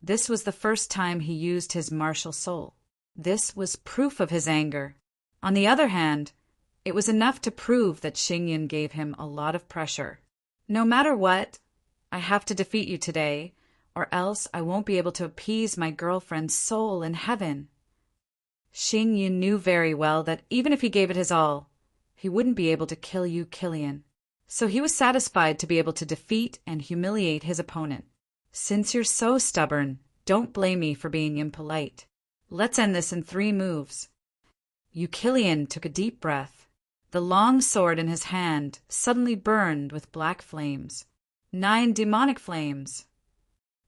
this was the first time he used his martial soul. This was proof of his anger. On the other hand, it was enough to prove that Xing Yan gave him a lot of pressure. No matter what, I have to defeat you today, or else I won't be able to appease my girlfriend's soul in heaven. Xing Yan knew very well that even if he gave it his all, he wouldn't be able to kill Yu Killian. So he was satisfied to be able to defeat and humiliate his opponent. Since you're so stubborn, don't blame me for being impolite. Let's end this in 3 moves. Yu Killian took a deep breath. The long sword in his hand suddenly burned with black flames. 9 demonic flames.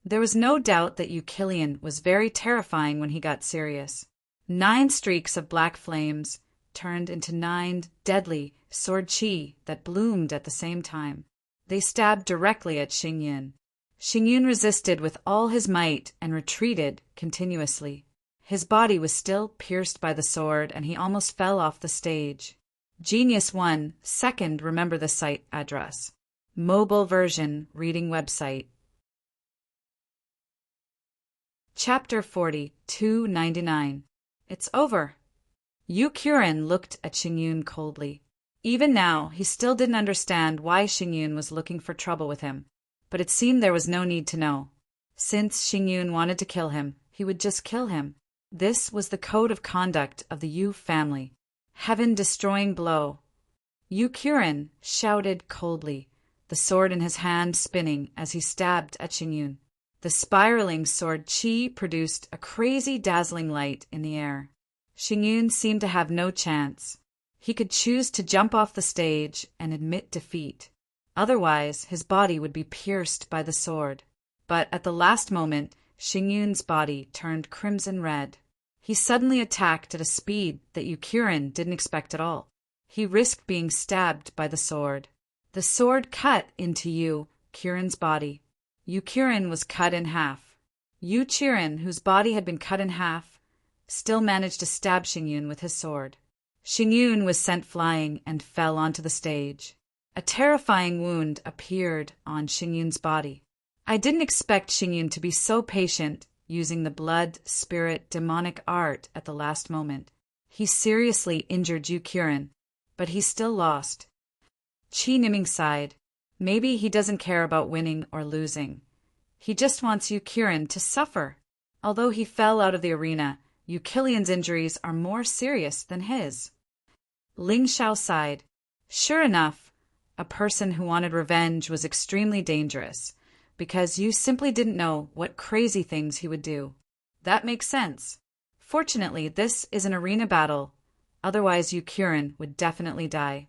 There was no doubt that Yu Killian was very terrifying when he got serious. 9 streaks of black flames turned into 9 deadly sword chi that bloomed at the same time. They stabbed directly at Xing Yan. Xing Yan resisted with all his might and retreated continuously. His body was still pierced by the sword, and he almost fell off the stage. Genius 1 second remember the site address. Mobile version reading website. Chapter 40, 299. It's over. Yu Killian looked at Xing Yan coldly. Even now, he still didn't understand why Xing Yan was looking for trouble with him, but it seemed there was no need to know. Since Xing Yan wanted to kill him, he would just kill him. This was the code of conduct of the Yu family. Heaven-destroying blow. Yu Killian shouted coldly, the sword in his hand spinning as he stabbed at Xing Yan. The spiraling sword chi produced a crazy dazzling light in the air. Xing Yan seemed to have no chance. He could choose to jump off the stage and admit defeat. Otherwise, his body would be pierced by the sword. But at the last moment, Xing Yan's body turned crimson red. He suddenly attacked at a speed that Yu Killian didn't expect at all. He risked being stabbed by the sword. The sword cut into Yu Killian's body. Yu Killian was cut in half. Yu Killian, whose body had been cut in half, still managed to stab Xing Yan with his sword. Xing Yan was sent flying and fell onto the stage. A terrifying wound appeared on Xing Yan's body. I didn't expect Xing Yan to be so patient, using the blood, spirit, demonic art at the last moment. He seriously injured Yu Killian, but he still lost. Qi Niming sighed. Maybe he doesn't care about winning or losing. He just wants Yu Killian to suffer. Although he fell out of the arena, Yu Killian's injuries are more serious than his. Ling Xiao sighed. Sure enough, a person who wanted revenge was extremely dangerous, because you simply didn't know what crazy things he would do. That makes sense. Fortunately, this is an arena battle. Otherwise Yu Qiren would definitely die.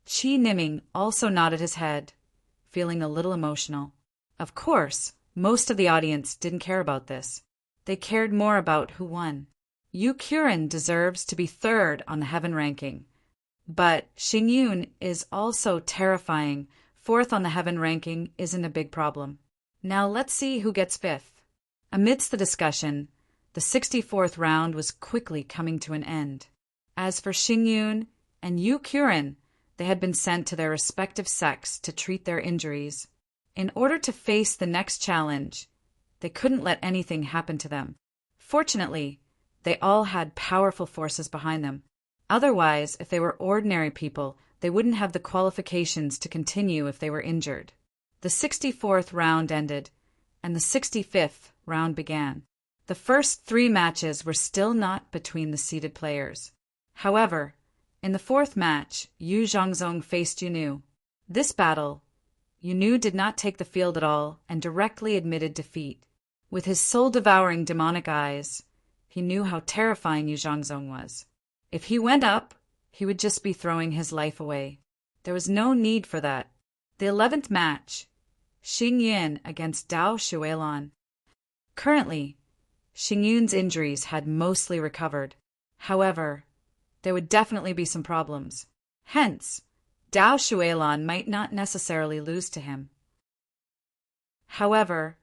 Qi Niming also nodded his head, feeling a little emotional. Of course, most of the audience didn't care about this. They cared more about who won. Yu Qiren deserves to be third on the heaven ranking. But Xingyun is also terrifying. Fourth on the heaven ranking isn't a big problem. Now let's see who gets fifth. Amidst the discussion, the 64th round was quickly coming to an end. As for Xingyun and Yu Qiren, they had been sent to their respective sects to treat their injuries. In order to face the next challenge, they couldn't let anything happen to them. Fortunately, they all had powerful forces behind them. Otherwise, if they were ordinary people, they wouldn't have the qualifications to continue if they were injured. The 64th round ended, and the 65th round began. The first 3 matches were still not between the seeded players. However, in the 4th match, Yu Zhongzong faced Yunu. This battle, Yunu did not take the field at all and directly admitted defeat. With his soul-devouring demonic eyes, he knew how terrifying Yu Zhongzong was. If he went up, he would just be throwing his life away. There was no need for that. The 11th match, Xingyun against Dao Shuilan. Currently, Xingyun's injuries had mostly recovered. However, there would definitely be some problems. Hence, Dao Shuilan might not necessarily lose to him. However,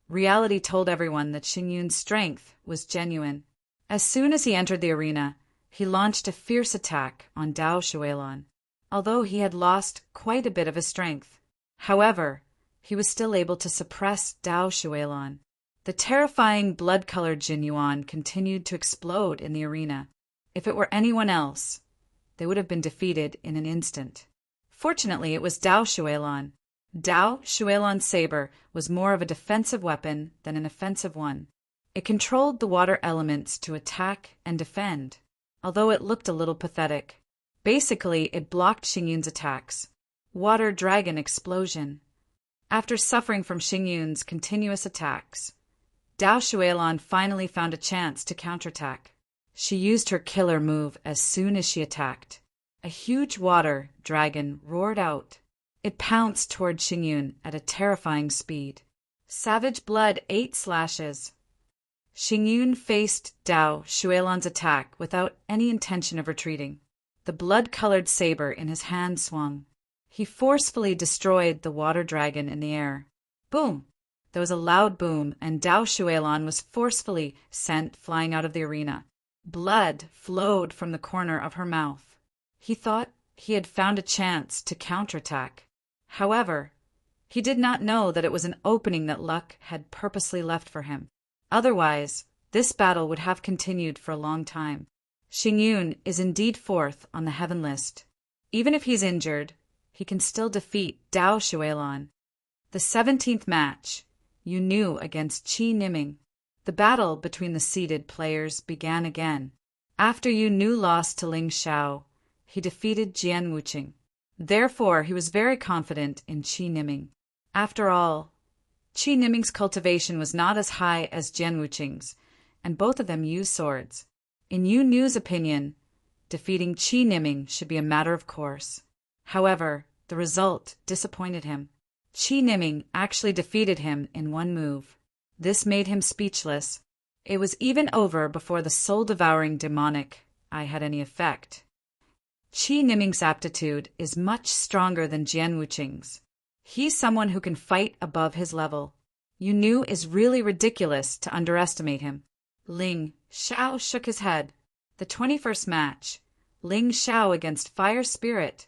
reality told everyone that Xingyun's strength was genuine. As soon as he entered the arena, he launched a fierce attack on Dao Shuilan, although he had lost quite a bit of his strength. However, he was still able to suppress Dao Shuilan. The terrifying blood-colored Jin Yuan continued to explode in the arena. If it were anyone else, they would have been defeated in an instant. Fortunately, it was Dao Shuilan. Dao Shuilan's saber was more of a defensive weapon than an offensive one. It controlled the water elements to attack and defend, although it looked a little pathetic. Basically, it blocked Xingyun's attacks. Water Dragon Explosion. After suffering from Xingyun's continuous attacks, Dao Shuilan finally found a chance to counterattack. She used her killer move as soon as she attacked. A huge water dragon roared out. It pounced toward Xingyun at a terrifying speed. Savage Blood 8 slashes. Xingyun faced Dao Shuilan's attack without any intention of retreating. The blood-colored saber in his hand swung. He forcefully destroyed the water dragon in the air. Boom! There was a loud boom, and Dao Shuilan was forcefully sent flying out of the arena. Blood flowed from the corner of her mouth. He thought he had found a chance to counterattack. However, he did not know that it was an opening that luck had purposely left for him. Otherwise, this battle would have continued for a long time. Xingyun is indeed 4th on the heaven list. Even if he's injured, he can still defeat Dao Shuilan. The 17th match, Yunu against Qi Niming. The battle between the seeded players began again. After Yunu lost to Ling Xiao, he defeated Jian Wuqing. Therefore, he was very confident in Qi Niming. After all, Qi Niming's cultivation was not as high as Jian Wuqing's, and both of them used swords. In Yunu's opinion, defeating Qi Niming should be a matter of course. However, the result disappointed him. Qi Niming actually defeated him in one move. This made him speechless. It was even over before the soul-devouring demonic eye had any effect. Qi Niming's aptitude is much stronger than Jian Wuqing's. He's someone who can fight above his level. Yunu is really ridiculous to underestimate him. Ling Xiao shook his head. The 21st match, Ling Xiao against Fire Spirit.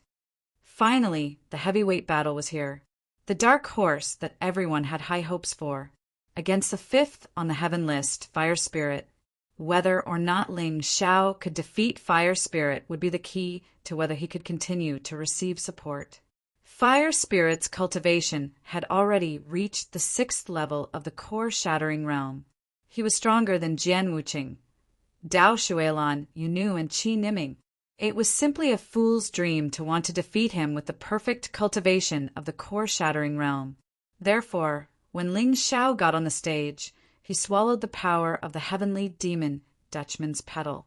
Finally, the heavyweight battle was here. The dark horse that everyone had high hopes for, against the 5th on the heaven list, Fire Spirit. Whether or not Ling Xiao could defeat Fire Spirit would be the key to whether he could continue to receive support. Fire Spirit's cultivation had already reached the 6th level of the core-shattering realm. He was stronger than Jian Wuqing, Dao Shuilan, Yunu, and Qi Niming. It was simply a fool's dream to want to defeat him with the perfect cultivation of the core-shattering realm. Therefore, when Ling Xiao got on the stage, he swallowed the power of the heavenly demon, Dutchman's Petal.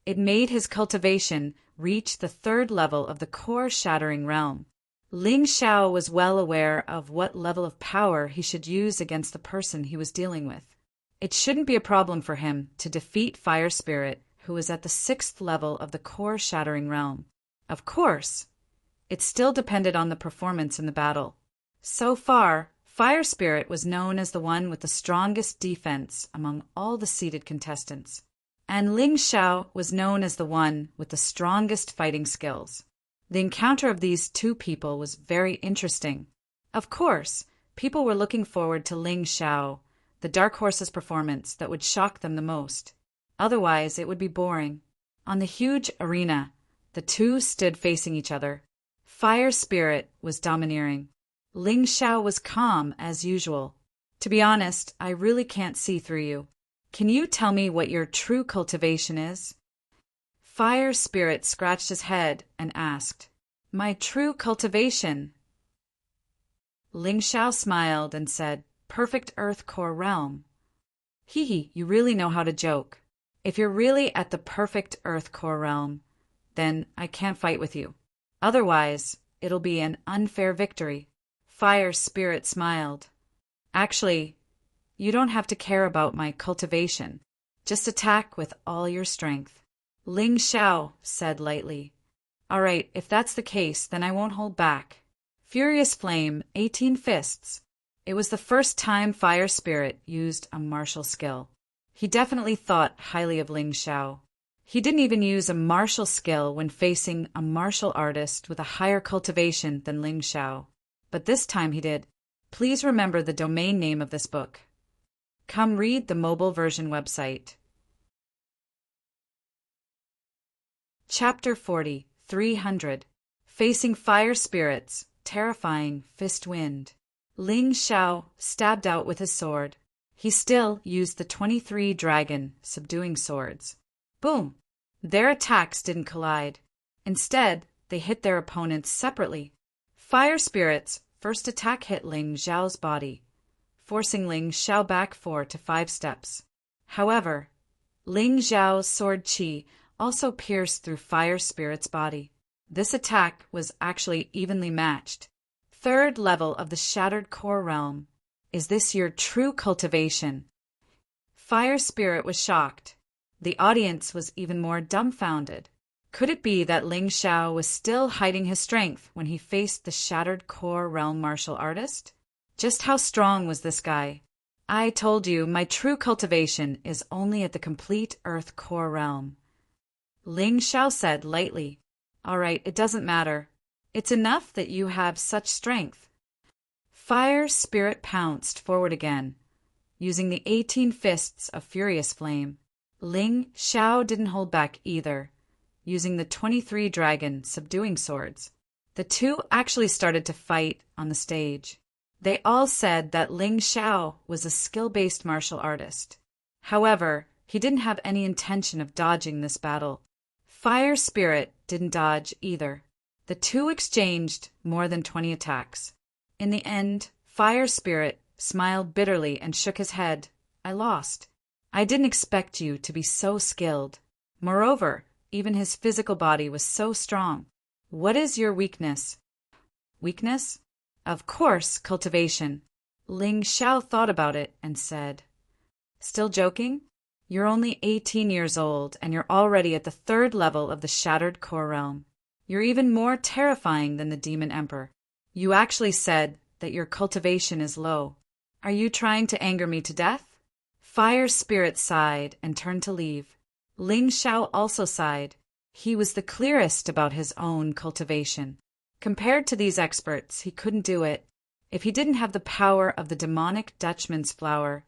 It made his cultivation reach the third level of the core-shattering realm. Ling Xiao was well aware of what level of power he should use against the person he was dealing with. It shouldn't be a problem for him to defeat Fire Spirit, who was at the 6th level of the core-shattering realm. Of course, it still depended on the performance in the battle. So far, Fire Spirit was known as the one with the strongest defense among all the seated contestants, and Ling Xiao was known as the one with the strongest fighting skills. The encounter of these two people was very interesting. Of course, people were looking forward to Ling Xiao, the Dark Horse's performance that would shock them the most. Otherwise, it would be boring. On the huge arena, the two stood facing each other. Fire Spirit was domineering. Ling Xiao was calm as usual. To be honest, I really can't see through you. Can you tell me what your true cultivation is? Fire Spirit scratched his head and asked, My true cultivation? Ling Xiao smiled and said, Perfect Earth Core Realm. Hee, you really know how to joke. If you're really at the perfect Earth Core Realm, then I can't fight with you. Otherwise, it'll be an unfair victory. Fire Spirit smiled. Actually, you don't have to care about my cultivation. Just attack with all your strength. Ling Xiao said lightly. All right, if that's the case, then I won't hold back. Furious Flame, 18 fists. It was the first time Fire Spirit used a martial skill. He definitely thought highly of Ling Xiao. He didn't even use a martial skill when facing a martial artist with a higher cultivation than Ling Xiao. But this time he did. Please remember the domain name of this book. Come read the mobile version website. Chapter 40, 300. Facing Fire Spirits, Terrifying Fist Wind. Ling Xiao stabbed out with his sword. He still used the 23 dragon subduing swords. Boom! Their attacks didn't collide. Instead, they hit their opponents separately. Fire Spirit's first attack hit Ling Xiao's body, forcing Ling Xiao back 4 to 5 steps. However, Ling Xiao's sword qi also pierced through Fire Spirit's body. This attack was actually evenly matched. 3rd level of the Shattered Core Realm. Is this your true cultivation? Fire Spirit was shocked. The audience was even more dumbfounded. Could it be that Ling Xiao was still hiding his strength when he faced the Shattered Core Realm martial artist? Just how strong was this guy? I told you, my true cultivation is only at the complete Earth Core Realm. Ling Xiao said lightly. All right, it doesn't matter. It's enough that you have such strength. Fire Spirit pounced forward again, using the 18 fists of Furious Flame. Ling Xiao didn't hold back either, using the 23 dragon subduing swords. The two actually started to fight on the stage. They all said that Ling Xiao was a skill-based martial artist. However, he didn't have any intention of dodging this battle. Fire Spirit didn't dodge either. The two exchanged more than 20 attacks. In the end, Fire Spirit smiled bitterly and shook his head. I lost. I didn't expect you to be so skilled. Moreover, even his physical body was so strong. What is your weakness? Weakness? Of course, cultivation. Ling Xiao thought about it and said, Still joking? You're only 18 years old, and you're already at the 3rd level of the Shattered Core Realm. You're even more terrifying than the Demon Emperor. You actually said that your cultivation is low. Are you trying to anger me to death? Fire Spirit sighed and turned to leave. Ling Xiao also sighed. He was the clearest about his own cultivation. Compared to these experts, he couldn't do it. If he didn't have the power of the demonic Dutchman's flower,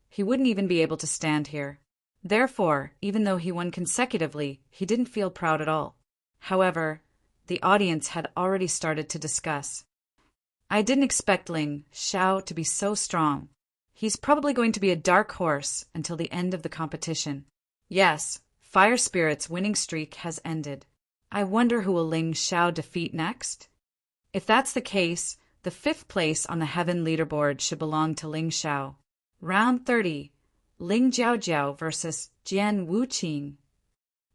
he wouldn't even be able to stand here. Therefore, even though he won consecutively, he didn't feel proud at all. However, the audience had already started to discuss. I didn't expect Ling Xiao to be so strong. He's probably going to be a dark horse until the end of the competition. Yes, Fire Spirit's winning streak has ended. I wonder who will Ling Xiao defeat next? If that's the case, the 5th place on the Heaven leaderboard should belong to Ling Xiao. Round 30. Ling Jiaojiao versus Jian Wuqing.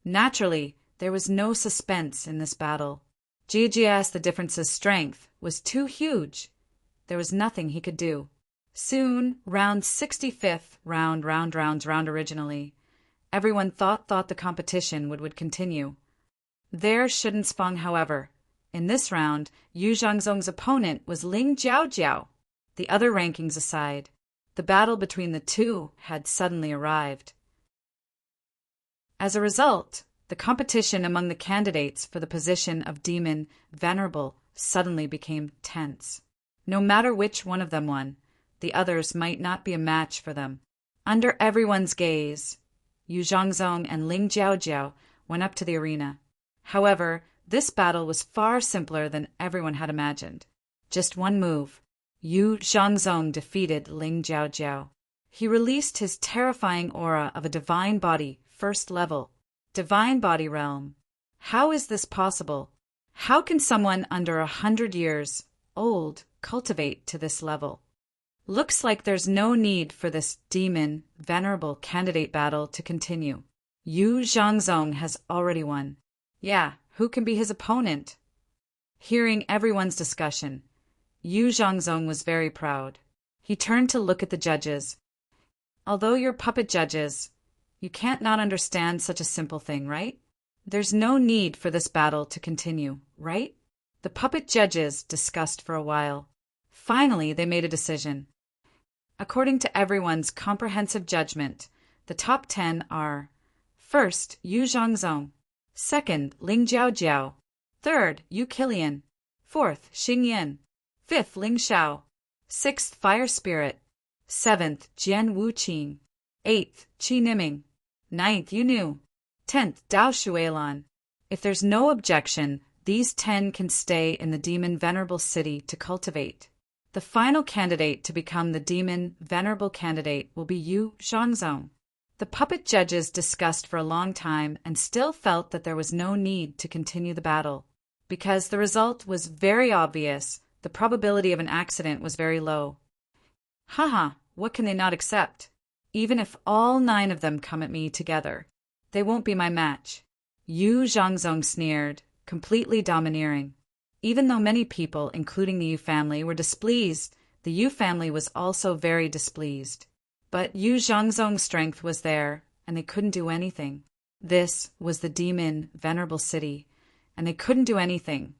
Naturally, there was no suspense in this battle. GGS, the difference's strength, was too huge. There was nothing he could do. Soon, round 65th round originally, everyone thought the competition would continue. There shouldn't Spong, however. In this round, Yu Zhangzong's opponent was Ling Jiaojiao. The other rankings aside, the battle between the two had suddenly arrived. As a result, the competition among the candidates for the position of Demon Venerable suddenly became tense. No matter which one of them won, the others might not be a match for them. Under everyone's gaze, Yu Zhangzong and Ling Jiaojiao went up to the arena. However, this battle was far simpler than everyone had imagined. Just one move, Yu Zhangzong defeated Ling Jiaojiao. He released his terrifying aura of a divine body, first level, divine body realm. How is this possible? How can someone under 100 years old cultivate to this level? Looks like there's no need for this demon venerable candidate battle to continue. Yu Zhangzong has already won. Yeah, who can be his opponent? Hearing everyone's discussion, Yu Zhangzong was very proud. He turned to look at the judges. Although you're puppet judges, you can't not understand such a simple thing, right? There's no need for this battle to continue, right? The puppet judges discussed for a while. Finally, they made a decision. According to everyone's comprehensive judgment, the top 10 are: first, Yu Zhangzong; second, Ling Jiaojiao; third, Yu Kilian; fourth, Xing Yin; fifth, Ling Xiao; sixth, Fire Spirit; seventh, Jian Wuqing; eighth, Qi Niming; ninth, Yu Nu; 10th, Dao Shuelan. If there's no objection, these 10 can stay in the Demon Venerable City to cultivate. The final candidate to become the Demon Venerable candidate will be Yu Zhangzong. The puppet judges discussed for a long time and still felt that there was no need to continue the battle. Because the result was very obvious, the probability of an accident was very low. Haha, what can they not accept? Even if all 9 of them come at me together, they won't be my match. Yu Zhangzong sneered, completely domineering. Even though many people, including the Yu family, were displeased, the Yu family was also very displeased. But Yu Zhangzong's strength was there, and they couldn't do anything. This was the Demon Venerable City, and they couldn't do anything,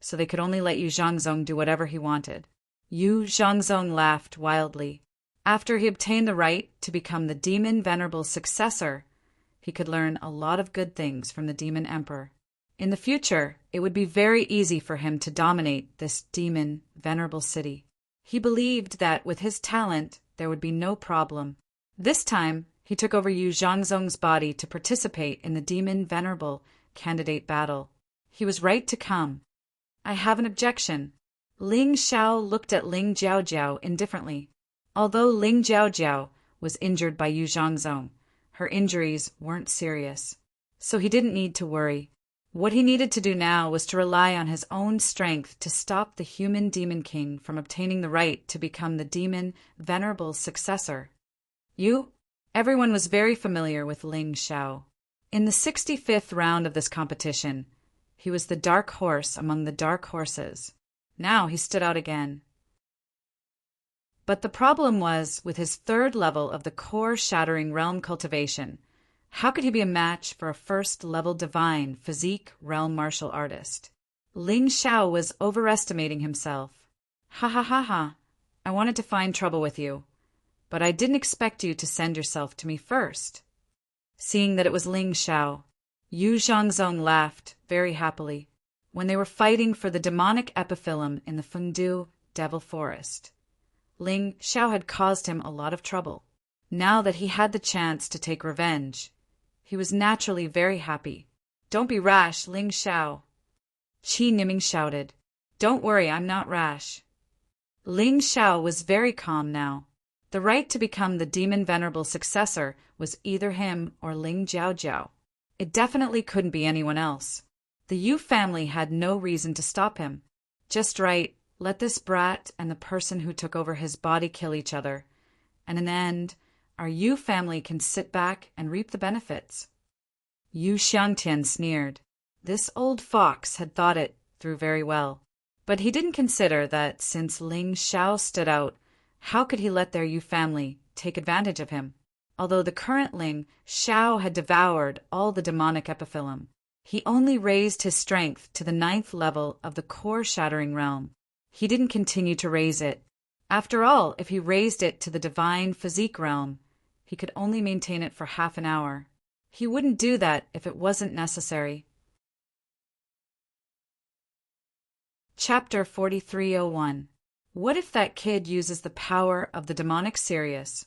so they could only let Yu Zhangzong do whatever he wanted. Yu Zhangzong laughed wildly. After he obtained the right to become the Demon Venerable's successor, he could learn a lot of good things from the Demon Emperor. In the future, it would be very easy for him to dominate this Demon Venerable City. He believed that with his talent, there would be no problem. This time, he took over Yu Zhangzong's body to participate in the Demon Venerable candidate battle. He was right to come. I have an objection. Ling Xiao looked at Ling Jiaojiao indifferently. Although Ling Jiaojiao was injured by Yu Zhangzong, her injuries weren't serious, so he didn't need to worry. What he needed to do now was to rely on his own strength to stop the human Demon King from obtaining the right to become the Demon Venerable's successor. Everyone was very familiar with Ling Xiao. In the 65th round of this competition, he was the dark horse among the dark horses. Now he stood out again. But the problem was with his 3rd level of the core-shattering realm cultivation. How could he be a match for a 1st-level divine physique realm martial artist? Ling Xiao was overestimating himself. Ha ha ha ha, I wanted to find trouble with you, but I didn't expect you to send yourself to me first. Seeing that it was Ling Xiao, Yu Zhangzong laughed very happily when they were fighting for the demonic epiphyllum in the Fengdu Devil Forest. Ling Xiao had caused him a lot of trouble. Now that he had the chance to take revenge, he was naturally very happy. Don't be rash, Ling Xiao. Qi Niming shouted. Don't worry, I'm not rash. Ling Xiao was very calm now. The right to become the Demon Venerable successor was either him or Ling Jiaojiao. It definitely couldn't be anyone else. The Yu family had no reason to stop him. Just right, let this brat and the person who took over his body kill each other, and in the end, our Yu family can sit back and reap the benefits. Yu Xiangtian sneered. This old fox had thought it through very well. But he didn't consider that since Ling Xiao stood out, how could he let their Yu family take advantage of him? Although the current Ling Xiao had devoured all the demonic epiphyllum, he only raised his strength to the 9th level of the core-shattering realm. He didn't continue to raise it. After all, if he raised it to the divine physique realm, he could only maintain it for half an hour. He wouldn't do that if it wasn't necessary. Chapter 4301. What if that kid uses the power of the demonic Sirius?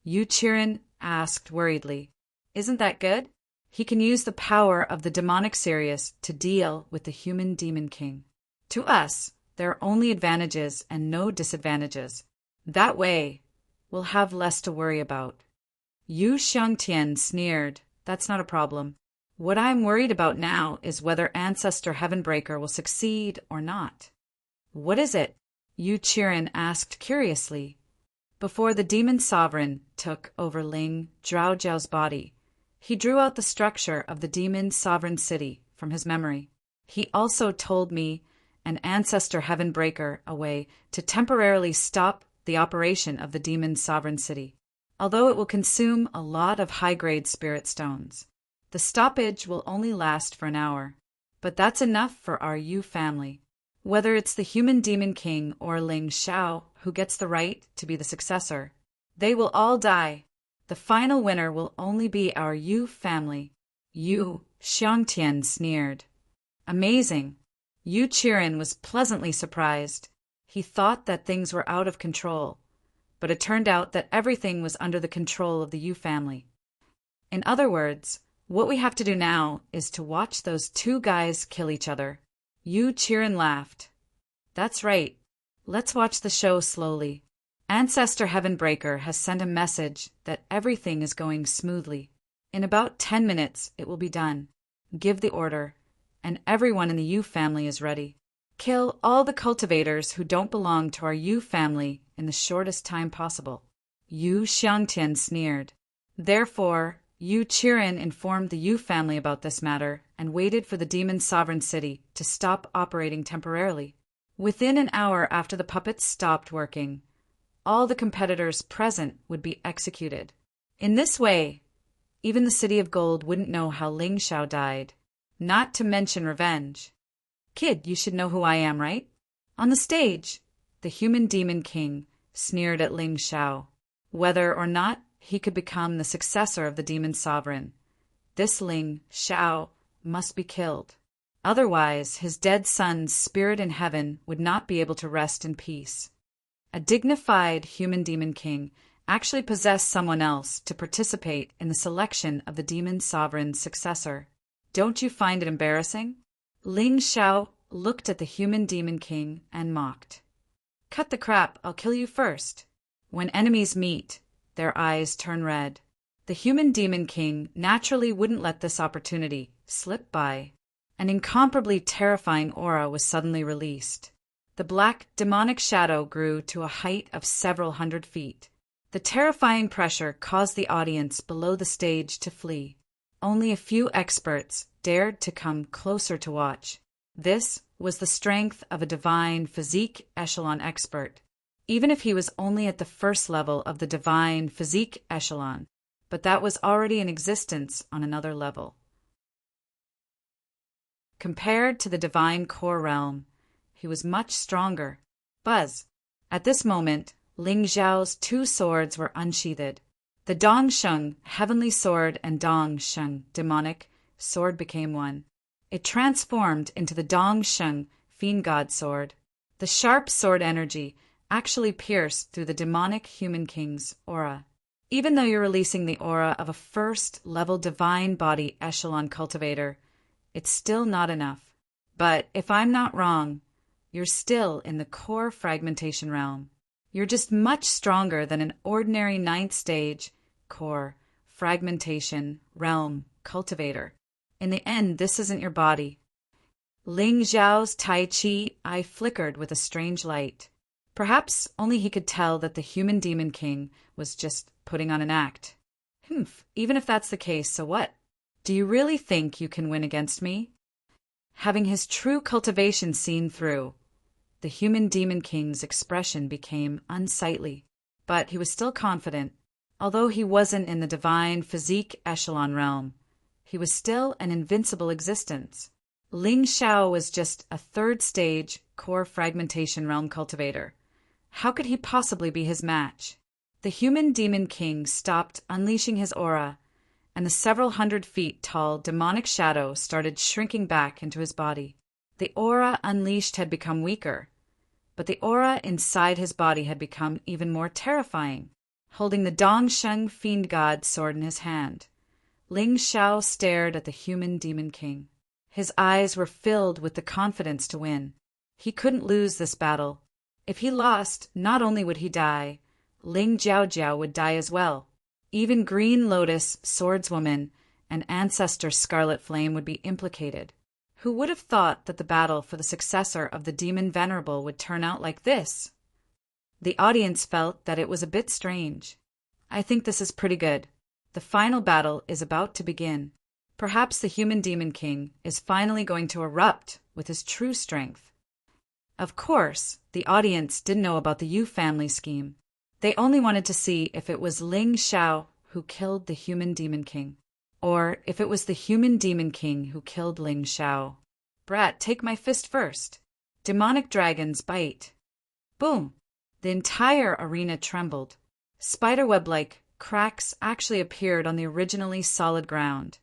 Yu Qiren asked worriedly. Isn't that good? He can use the power of the demonic Sirius to deal with the human demon king. To us, there are only advantages and no disadvantages. That way, we'll have less to worry about. Yu Xiangtian sneered. That's not a problem. What I'm worried about now is whether Ancestor Heavenbreaker will succeed or not. What is it? Yu Qiren asked curiously. Before the demon sovereign took over Ling Zhaojiao's body, he drew out the structure of the demon sovereign city from his memory. He also told me an Ancestor Heavenbreaker a way to temporarily stop the operation of the demon sovereign city, although it will consume a lot of high-grade spirit stones. The stoppage will only last for an hour, but that's enough for our Yu family. Whether it's the human demon king or Ling Xiao who gets the right to be the successor, they will all die. The final winner will only be our Yu family. Yu Xiangtian sneered. Amazing. Yu Qiren was pleasantly surprised. He thought that things were out of control, but it turned out that everything was under the control of the Yu family. In other words, what we have to do now is to watch those two guys kill each other. Yu Qiren laughed. That's right. Let's watch the show slowly. Ancestor Heavenbreaker has sent a message that everything is going smoothly. In about 10 minutes, it will be done. Give the order, and everyone in the Yu family is ready. Kill all the cultivators who don't belong to our Yu family in the shortest time possible. Yu Xiangtian sneered. Therefore, Yu Qiren informed the Yu family about this matter and waited for the demon sovereign city to stop operating temporarily. Within an hour after the puppets stopped working, all the competitors present would be executed. In this way, even the City of Gold wouldn't know how Ling Xiao died, not to mention revenge. Kid, you should know who I am, right? On the stage, the human demon king sneered at Ling Xiao. Whether or not he could become the successor of the demon sovereign, this Ling Xiao must be killed. Otherwise, his dead son's spirit in heaven would not be able to rest in peace. A dignified human demon king actually possessed someone else to participate in the selection of the demon sovereign's successor. Don't you find it embarrassing? Ling Xiao looked at the human demon king and mocked. Cut the crap, I'll kill you first. When enemies meet, their eyes turn red. The human demon king naturally wouldn't let this opportunity slip by. An incomparably terrifying aura was suddenly released. The black demonic shadow grew to a height of several hundred feet. The terrifying pressure caused the audience below the stage to flee. Only a few experts dared to come closer to watch. This was the strength of a divine physique echelon expert, even if he was only at the first level of the divine physique echelon, but that was already in existence on another level. Compared to the divine core realm, he was much stronger. Buzz! At this moment, Ling Zhao's two swords were unsheathed. The Dongsheng heavenly sword and Dongsheng demonic sword became one. It transformed into the Dongsheng fiend god sword. The sharp sword energy actually pierced through the demonic human king's aura. Even though you're releasing the aura of a first-level divine body echelon cultivator, it's still not enough. But if I'm not wrong, you're still in the core fragmentation realm. You're just much stronger than an ordinary 9th stage core fragmentation realm cultivator. In the end, this isn't your body. Ling Zhao's Tai Chi eye flickered with a strange light. Perhaps only he could tell that the human demon king was just putting on an act. Even if that's the case, so what? Do you really think you can win against me? Having his true cultivation seen through, the human demon king's expression became unsightly, but he was still confident. Although he wasn't in the divine physique echelon realm, he was still an invincible existence. Ling Xiao was just a third-stage core fragmentation realm cultivator. How could he possibly be his match? The human demon king stopped unleashing his aura, and the several hundred feet tall demonic shadow started shrinking back into his body. The aura unleashed had become weaker, but the aura inside his body had become even more terrifying. Holding the Dongsheng fiend god sword in his hand, Ling Xiao stared at the human demon king. His eyes were filled with the confidence to win. He couldn't lose this battle. If he lost, not only would he die, Ling Jiaojiao would die as well. Even Green Lotus, Swordswoman, and Ancestor Scarlet Flame would be implicated. Who would have thought that the battle for the successor of the Demon Venerable would turn out like this? The audience felt that it was a bit strange. I think this is pretty good. The final battle is about to begin. Perhaps the human demon king is finally going to erupt with his true strength. Of course, the audience didn't know about the Yu family scheme. They only wanted to see if it was Ling Xiao who killed the human demon king, or if it was the human demon king who killed Ling Xiao. Brat, take my fist first. Demonic dragons bite. Boom! The entire arena trembled. Spiderweb-like cracks actually appeared on the originally solid ground,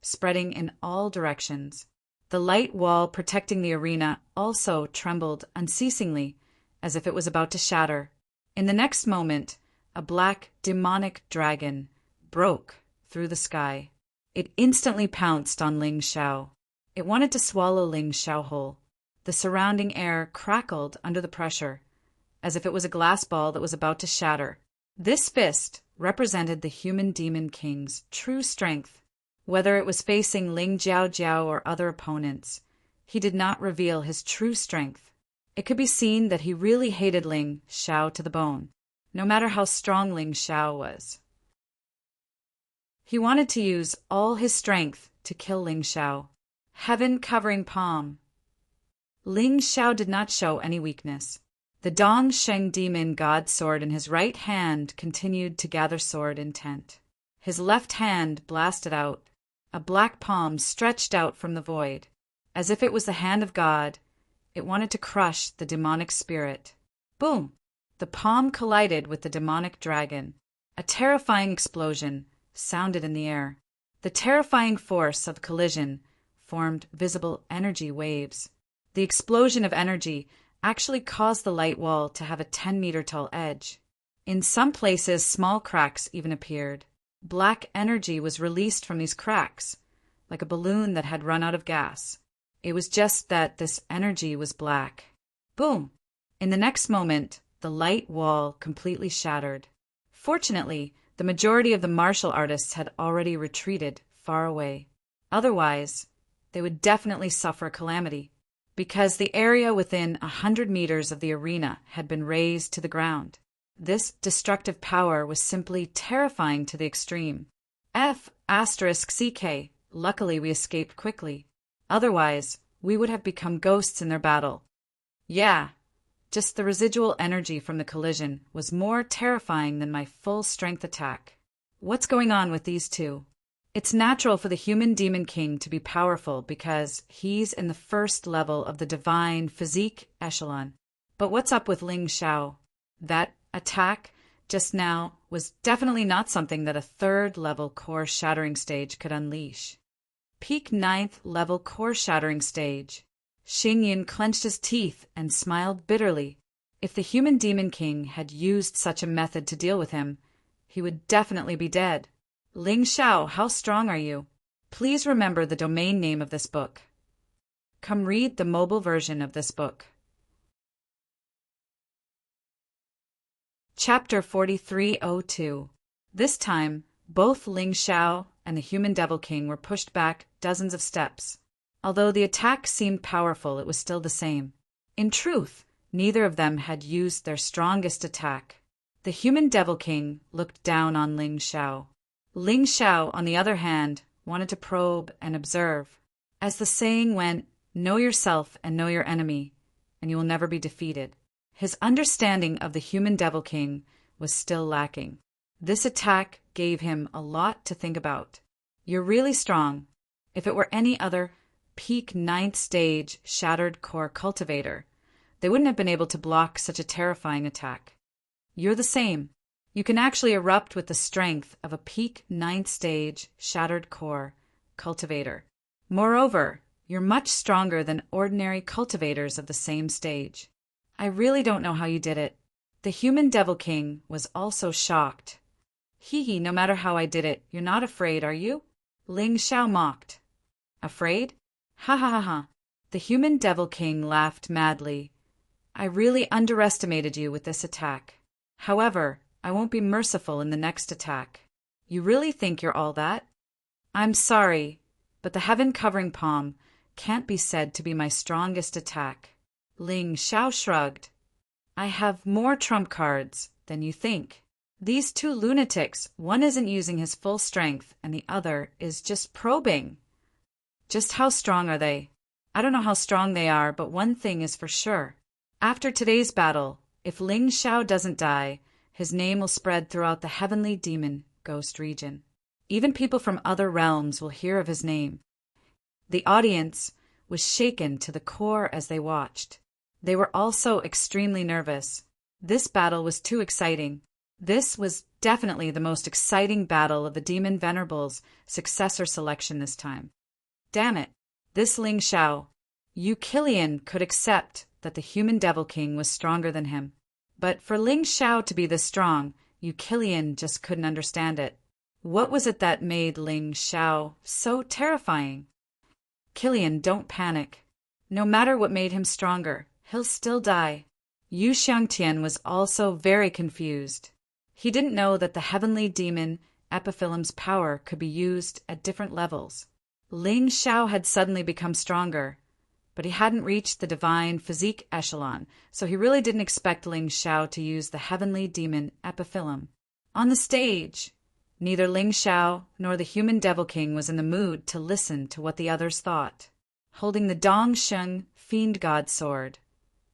spreading in all directions. The light wall protecting the arena also trembled unceasingly, as if it was about to shatter. In the next moment, a black, demonic dragon broke through the sky. It instantly pounced on Ling Xiao. It wanted to swallow Ling Xiao whole. The surrounding air crackled under the pressure, as if it was a glass ball that was about to shatter. This fist represented the human demon king's true strength. Whether it was facing Ling Jiaojiao or other opponents, he did not reveal his true strength. It could be seen that he really hated Ling Xiao to the bone, no matter how strong Ling Xiao was. He wanted to use all his strength to kill Ling Xiao. Heaven-covering palm. Ling Xiao did not show any weakness. The Dongsheng demon god sword in his right hand continued to gather sword intent. His left hand blasted out. A black palm stretched out from the void. As if it was the hand of God, it wanted to crush the demonic spirit. Boom! The palm collided with the demonic dragon. A terrifying explosion sounded in the air. The terrifying force of collision formed visible energy waves. The explosion of energy actually caused the light wall to have a 10-meter tall edge. In some places, small cracks even appeared. Black energy was released from these cracks, like a balloon that had run out of gas. It was just that this energy was black. Boom! In the next moment, the light wall completely shattered. Fortunately, the majority of the martial artists had already retreated far away. Otherwise, they would definitely suffer calamity, because the area within 100 meters of the arena had been razed to the ground. This destructive power was simply terrifying to the extreme. F***CK. Luckily, we escaped quickly. Otherwise, we would have become ghosts in their battle. Yeah, just the residual energy from the collision was more terrifying than my full-strength attack. What's going on with these two? It's natural for the human demon king to be powerful because he's in the first level of the divine physique echelon. But what's up with Ling Xiao? That attack just now was definitely not something that a third-level core shattering stage could unleash. Peak 9th level core shattering stage. Xingyin clenched his teeth and smiled bitterly. If the human demon king had used such a method to deal with him, he would definitely be dead. Ling Xiao, how strong are you? Please remember the domain name of this book. Come read the mobile version of this book. Chapter 4302. This time, both Ling Xiao and the human devil king were pushed back dozens of steps. Although the attack seemed powerful, it was still the same. In truth, neither of them had used their strongest attack. The human devil king looked down on Ling Xiao. Ling Xiao, on the other hand, wanted to probe and observe. As the saying went, know yourself and know your enemy, and you will never be defeated. His understanding of the human Devil King was still lacking. This attack gave him a lot to think about. You're really strong. If it were any other peak ninth stage shattered core cultivator, they wouldn't have been able to block such a terrifying attack. You're the same. You can actually erupt with the strength of a peak ninth stage shattered core cultivator. Moreover, you're much stronger than ordinary cultivators of the same stage. I really don't know how you did it. The human Devil King was also shocked. Hee, no matter how I did it, you're not afraid, are you? Ling Xiao mocked. Afraid? Ha ha ha ha. The human Devil King laughed madly. I really underestimated you with this attack. However, I won't be merciful in the next attack. You really think you're all that? I'm sorry, but the heaven-covering palm can't be said to be my strongest attack. Ling Xiao shrugged. I have more trump cards than you think. These two lunatics, one isn't using his full strength and the other is just probing. Just how strong are they? I don't know how strong they are, but one thing is for sure. After today's battle, if Ling Xiao doesn't die, his name will spread throughout the heavenly demon ghost region. Even people from other realms will hear of his name. The audience was shaken to the core as they watched. They were also extremely nervous. This battle was too exciting. This was definitely the most exciting battle of the Demon Venerable's successor selection this time. Damn it, this Ling Xiao. Yu Killian could accept that the human Devil King was stronger than him. But for Ling Xiao to be this strong, Yu Killian just couldn't understand it. What was it that made Ling Xiao so terrifying? Killian, don't panic. No matter what made him stronger, he'll still die. Yu Xiangtian was also very confused. He didn't know that the heavenly demon Epiphyllum's power could be used at different levels. Ling Xiao had suddenly become stronger, but he hadn't reached the divine physique echelon, so he really didn't expect Ling Xiao to use the heavenly demon Epiphyllum. On the stage, neither Ling Xiao nor the human Devil King was in the mood to listen to what the others thought. Holding the Dong Sheng Fiend God sword,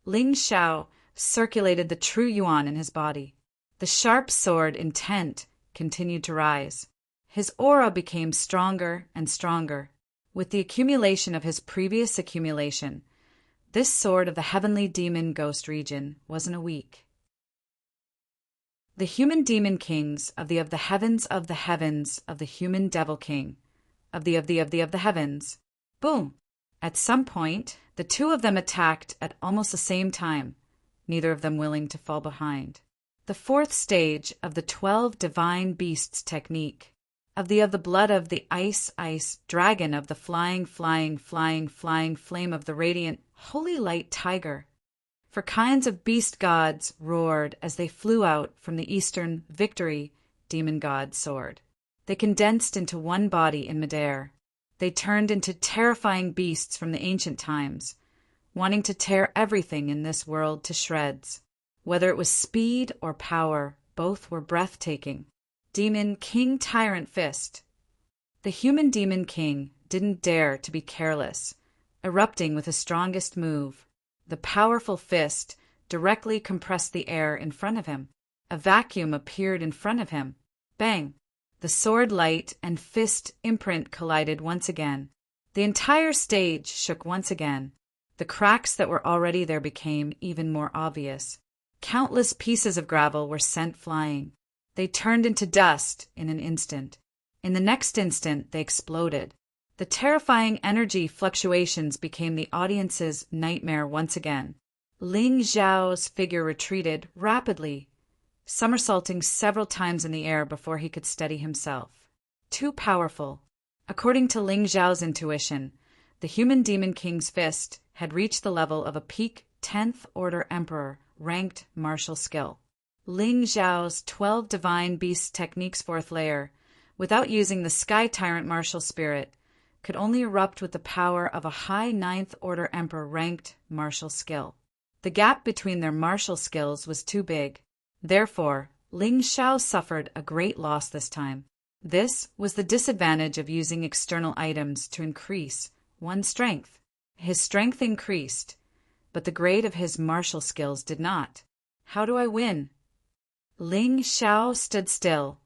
Ling Xiao circulated the true yuan in his body. The sharp sword intent continued to rise. His aura became stronger and stronger. With the accumulation of his previous accumulation, this sword of the heavenly demon ghost region wasn't a weak. The human demon kings of the heavens of the heavens of the human Devil King of the heavens. Boom! At some point, the two of them attacked at almost the same time, neither of them willing to fall behind. The fourth stage of the 12 divine beasts technique, of the blood of the ice dragon, of the flying flame of the radiant holy light tiger. For kinds of beast gods roared as they flew out from the eastern victory demon god sword. They condensed into one body in midair. They turned into terrifying beasts from the ancient times, wanting to tear everything in this world to shreds. Whether it was speed or power, both were breathtaking. Demon King Tyrant Fist. The human Demon King didn't dare to be careless, erupting with his strongest move. The powerful fist directly compressed the air in front of him. A vacuum appeared in front of him. Bang! The sword light and fist imprint collided once again. The entire stage shook once again. The cracks that were already there became even more obvious. Countless pieces of gravel were sent flying. They turned into dust in an instant. In the next instant, they exploded. The terrifying energy fluctuations became the audience's nightmare once again. Ling Xiao's figure retreated rapidly, somersaulting several times in the air before he could steady himself. Too powerful. According to Ling Xiao's intuition, the human Demon King's fist had reached the level of a peak 10th Order Emperor ranked martial skill. Ling Xiao's 12 divine beast techniques 4th layer, without using the Sky Tyrant martial spirit, could only erupt with the power of a high 9th Order Emperor ranked martial skill. The gap between their martial skills was too big. Therefore, Ling Xiao suffered a great loss this time. This was the disadvantage of using external items to increase one's strength. His strength increased, but the grade of his martial skills did not. How do I win? Ling Xiao stood still,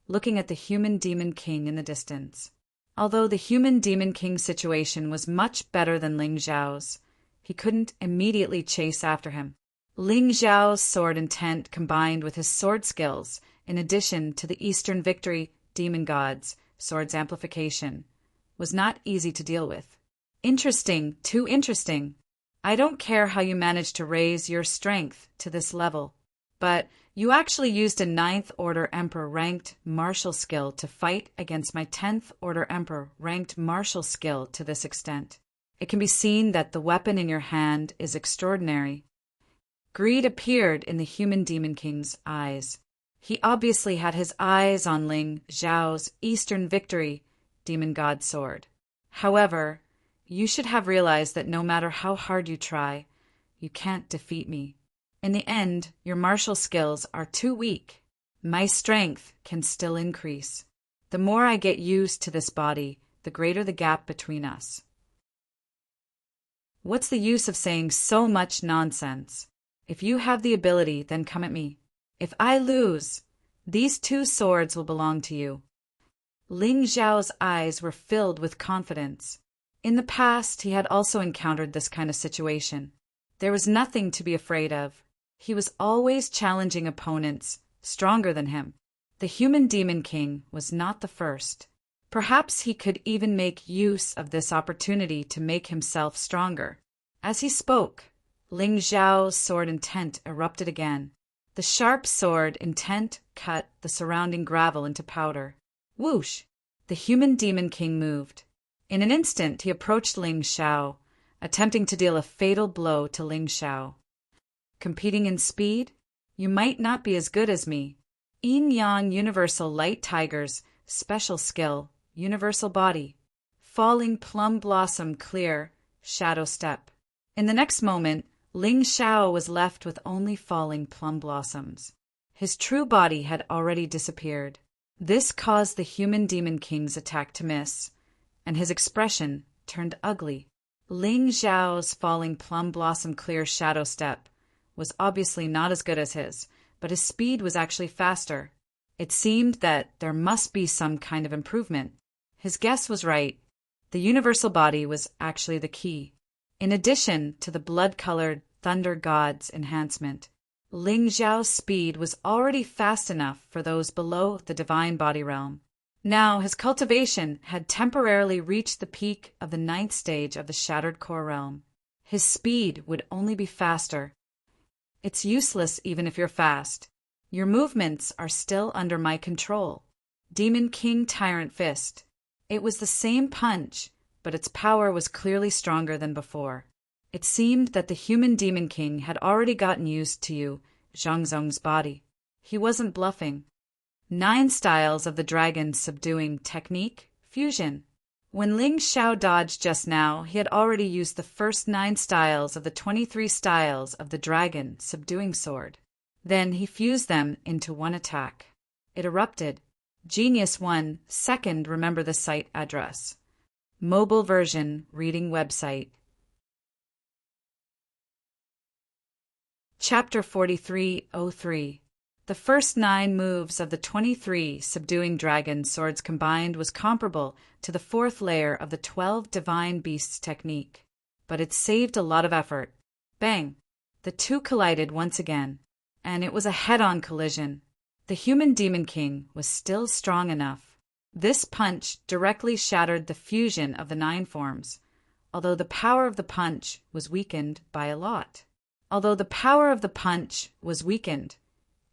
looking at the human demon king in the distance. Although the human demon king situation was much better than Ling Xiao's, he couldn't immediately chase after him. Ling Xiao's sword intent combined with his sword skills, in addition to the Eastern Victory Demon God's sword's amplification, was not easy to deal with. Interesting, too interesting. I don't care how you managed to raise your strength to this level, but you actually used a 9th Order Emperor ranked martial skill to fight against my 10th Order Emperor ranked martial skill to this extent. It can be seen that the weapon in your hand is extraordinary. Greed appeared in the human demon king's eyes. He obviously had his eyes on Ling Xiao's Eastern Victory Demon God sword. However, you should have realized that no matter how hard you try, you can't defeat me. In the end, your martial skills are too weak. My strength can still increase. The more I get used to this body, the greater the gap between us. What's the use of saying so much nonsense? If you have the ability, then come at me. If I lose, these 2 swords will belong to you. Ling Xiao's eyes were filled with confidence. In the past, he had also encountered this kind of situation. There was nothing to be afraid of. He was always challenging opponents stronger than him. The human demon king was not the first. Perhaps he could even make use of this opportunity to make himself stronger. As he spoke, Ling Xiao's sword intent erupted again. The sharp sword intent cut the surrounding gravel into powder. Whoosh! The human demon king moved. In an instant, he approached Ling Xiao, attempting to deal a fatal blow to Ling Xiao. Competing in speed? You might not be as good as me. Yin Yang Universal Light Tiger's special skill, Universal Body. Falling Plum Blossom Clear, Shadow Step. In the next moment, Ling Xiao was left with only falling plum blossoms. His true body had already disappeared. This caused the human demon king's attack to miss, and his expression turned ugly. Ling Xiao's falling plum blossom clear shadow step was obviously not as good as his, but his speed was actually faster. It seemed that there must be some kind of improvement. His guess was right. The universal body was actually the key. In addition to the blood-colored Thunder God's enhancement, Ling Xiao's speed was already fast enough for those below the divine body realm. Now his cultivation had temporarily reached the peak of the 9th stage of the Shattered Core realm. His speed would only be faster. It's useless even if you're fast. Your movements are still under my control. Demon King Tyrant Fist. It was the same punch, but its power was clearly stronger than before. It seemed that the human Demon King had already gotten used to you, Zhangzong's body. He wasn't bluffing. 9 styles of the dragon subduing technique, fusion. When Ling Xiao dodged just now, he had already used the first 9 styles of the 23 styles of the dragon subduing sword. Then he fused them into one attack. It erupted. Genius 1 second remember the site address. Mobile version reading website. Chapter 4303. The first 9 moves of the 23 subduing dragon swords combined was comparable to the 4th layer of the 12 divine beasts technique, but it saved a lot of effort. Bang! The 2 collided once again, and it was a head-on collision. The human Demon King was still strong enough. This punch directly shattered the fusion of the 9 forms, although the power of the punch was weakened by a lot.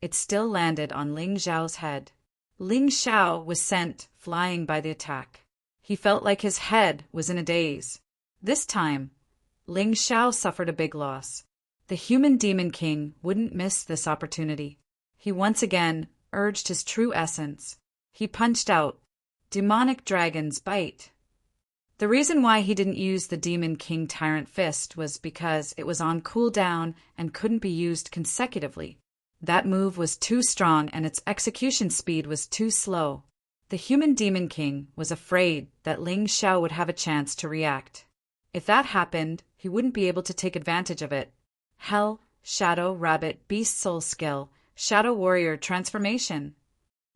It still landed on Ling Xiao's head. Ling Xiao was sent flying by the attack. He felt like his head was in a daze. This time, Ling Xiao suffered a big loss. The human Demon King wouldn't miss this opportunity. He once again urged his true essence. He punched out, Demonic Dragon's Bite. The reason why he didn't use the Demon King Tyrant Fist was because it was on cooldown and couldn't be used consecutively. That move was too strong and its execution speed was too slow. The human demon king was afraid that Ling Xiao would have a chance to react. If that happened, he wouldn't be able to take advantage of it. Hell, Shadow, Rabbit, Beast Soul Skill, Shadow Warrior Transformation.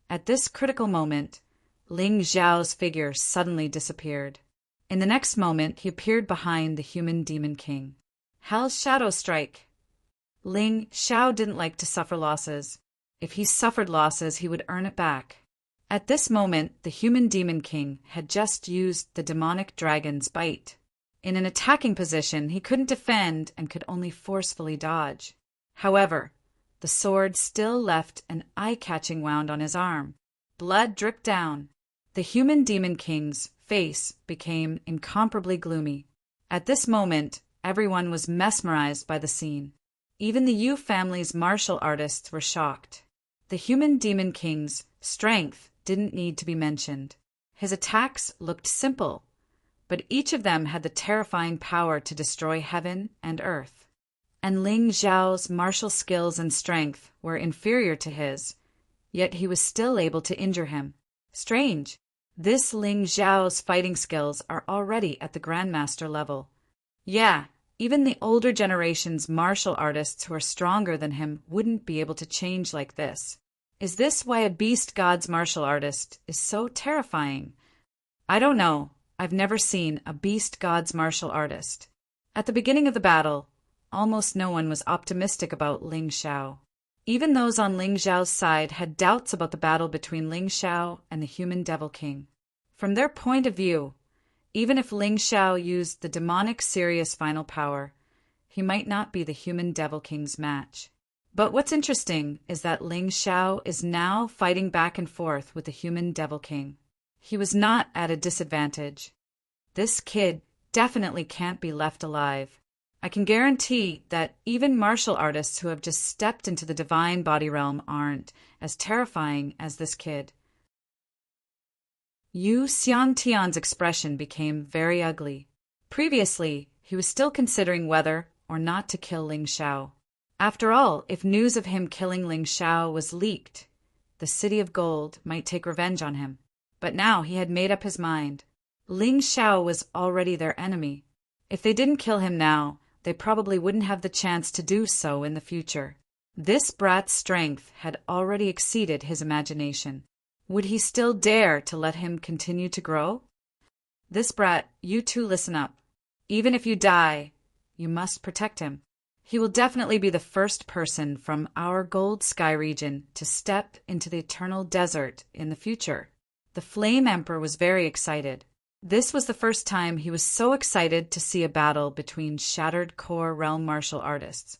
At this critical moment, Ling Xiao's figure suddenly disappeared. In the next moment, he appeared behind the human demon king. Hell's Shadow Strike. Ling Xiao didn't like to suffer losses. If he suffered losses, he would earn it back. At this moment, the human demon king had just used the demonic dragon's bite. In an attacking position, he couldn't defend and could only forcefully dodge. However, the sword still left an eye-catching wound on his arm. Blood dripped down. The human demon king's face became incomparably gloomy. At this moment, everyone was mesmerized by the scene. Even the Yu family's martial artists were shocked. The human demon king's strength didn't need to be mentioned. His attacks looked simple, but each of them had the terrifying power to destroy heaven and earth. And Ling Xiao's martial skills and strength were inferior to his, yet he was still able to injure him. Strange. This Ling Xiao's fighting skills are already at the Grandmaster level. Yeah, even the older generation's martial artists who are stronger than him wouldn't be able to change like this. Is this why a beast god's martial artist is so terrifying? I don't know. I've never seen a beast god's martial artist. At the beginning of the battle, almost no one was optimistic about Ling Xiao. Even those on Ling Xiao's side had doubts about the battle between Ling Xiao and the human devil king. From their point of view, even if Ling Xiao used the demonic Sirius final power, he might not be the human devil king's match. But what's interesting is that Ling Xiao is now fighting back and forth with the human devil king. He was not at a disadvantage. This kid definitely can't be left alive. I can guarantee that even martial artists who have just stepped into the divine body realm aren't as terrifying as this kid. Yu Xiantian's expression became very ugly. Previously, he was still considering whether or not to kill Ling Xiao. After all, if news of him killing Ling Xiao was leaked, the City of Gold might take revenge on him. But now he had made up his mind. Ling Xiao was already their enemy. If they didn't kill him now, they probably wouldn't have the chance to do so in the future. This brat's strength had already exceeded his imagination. Would he still dare to let him continue to grow? This brat, you two listen up. Even if you die, you must protect him. He will definitely be the first person from our Gold Sky region to step into the eternal desert in the future. The Flame Emperor was very excited. This was the first time he was so excited to see a battle between Shattered Core Realm martial artists.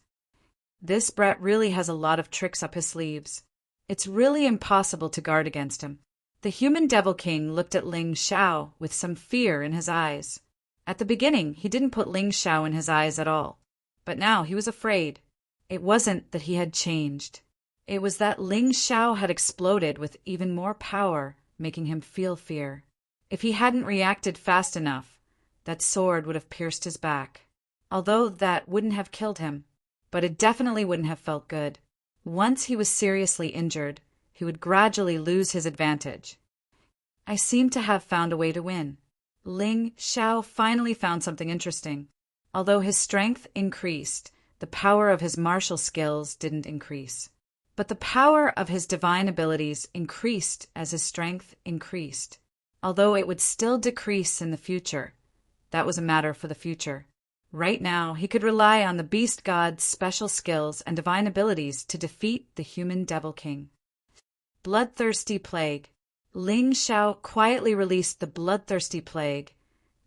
This brat really has a lot of tricks up his sleeves. It's really impossible to guard against him. The human devil king looked at Ling Xiao with some fear in his eyes. At the beginning, he didn't put Ling Xiao in his eyes at all. But now he was afraid. It wasn't that he had changed. It was that Ling Xiao had exploded with even more power, making him feel fear. If he hadn't reacted fast enough, that sword would have pierced his back. Although that wouldn't have killed him, but it definitely wouldn't have felt good. Once he was seriously injured, he would gradually lose his advantage. I seem to have found a way to win. Ling Xiao finally found something interesting. Although his strength increased, the power of his martial skills didn't increase. But the power of his divine abilities increased as his strength increased. Although it would still decrease in the future, that was a matter for the future. Right now, he could rely on the beast god's special skills and divine abilities to defeat the human devil king. Bloodthirsty Plague. Ling Xiao quietly released the bloodthirsty plague,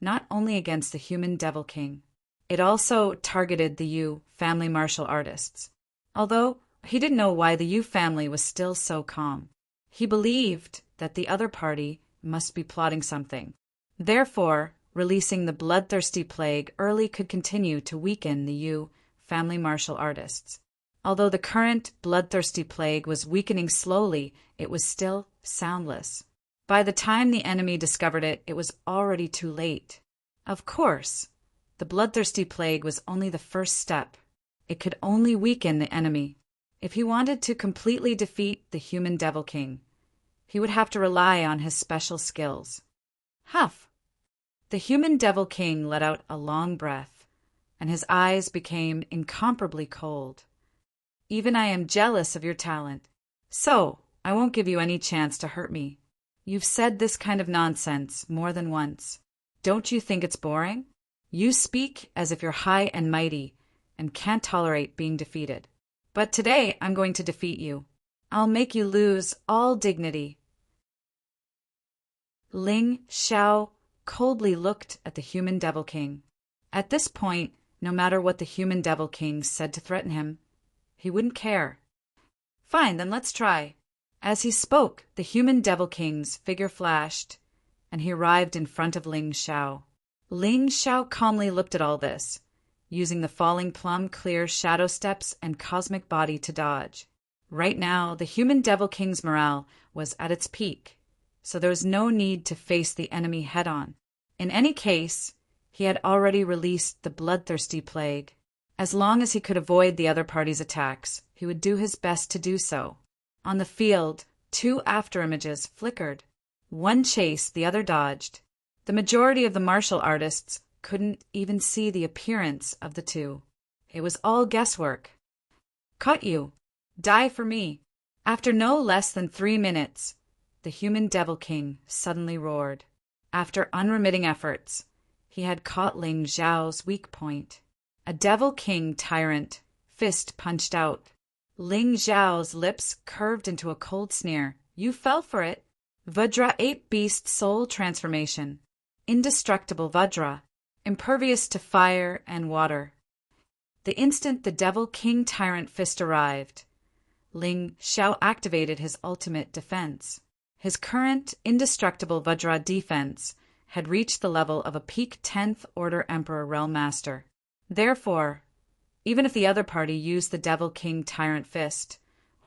not only against the human devil king. It also targeted the Yu family martial artists. Although he didn't know why the Yu family was still so calm. He believed that the other party must be plotting something. Therefore, releasing the bloodthirsty plague early could continue to weaken the Yu family martial artists. Although the current bloodthirsty plague was weakening slowly, it was still soundless. By the time the enemy discovered it, it was already too late. Of course, the bloodthirsty plague was only the first step. It could only weaken the enemy. If he wanted to completely defeat the human devil king, He would have to rely on his special skills. Huff! The human devil king let out a long breath, and his eyes became incomparably cold. Even I am jealous of your talent. So, I won't give you any chance to hurt me. You've said this kind of nonsense more than once. Don't you think it's boring? You speak as if you're high and mighty and can't tolerate being defeated. But today I'm going to defeat you. I'll make you lose all dignity. Ling Xiao coldly looked at the human devil king. At this point, no matter what the human devil king said to threaten him, he wouldn't care. Fine, then let's try. As he spoke, the human devil king's figure flashed, and he arrived in front of Ling Xiao. Ling Xiao calmly looked at all this, using the falling plum clear shadow steps and cosmic body to dodge. Right now, the human devil king's morale was at its peak, so there was no need to face the enemy head-on. In any case, he had already released the bloodthirsty plague. As long as he could avoid the other party's attacks, he would do his best to do so. On the field, 2 afterimages flickered. One chased, the other dodged. The majority of the martial artists couldn't even see the appearance of the two. It was all guesswork. Caught you. Die for me. After no less than 3 minutes, the human devil king suddenly roared. After unremitting efforts, he had caught Ling Xiao's weak point. A devil king tyrant fist punched out. Ling Xiao's lips curved into a cold sneer. You fell for it. Vajra ape beast soul transformation. Indestructible Vajra, impervious to fire and water. The instant the devil king tyrant fist arrived, Ling Xiao activated his ultimate defense. His current indestructible Vajra defense had reached the level of a peak 10th Order Emperor Realm Master. Therefore, even if the other party used the Devil King Tyrant Fist,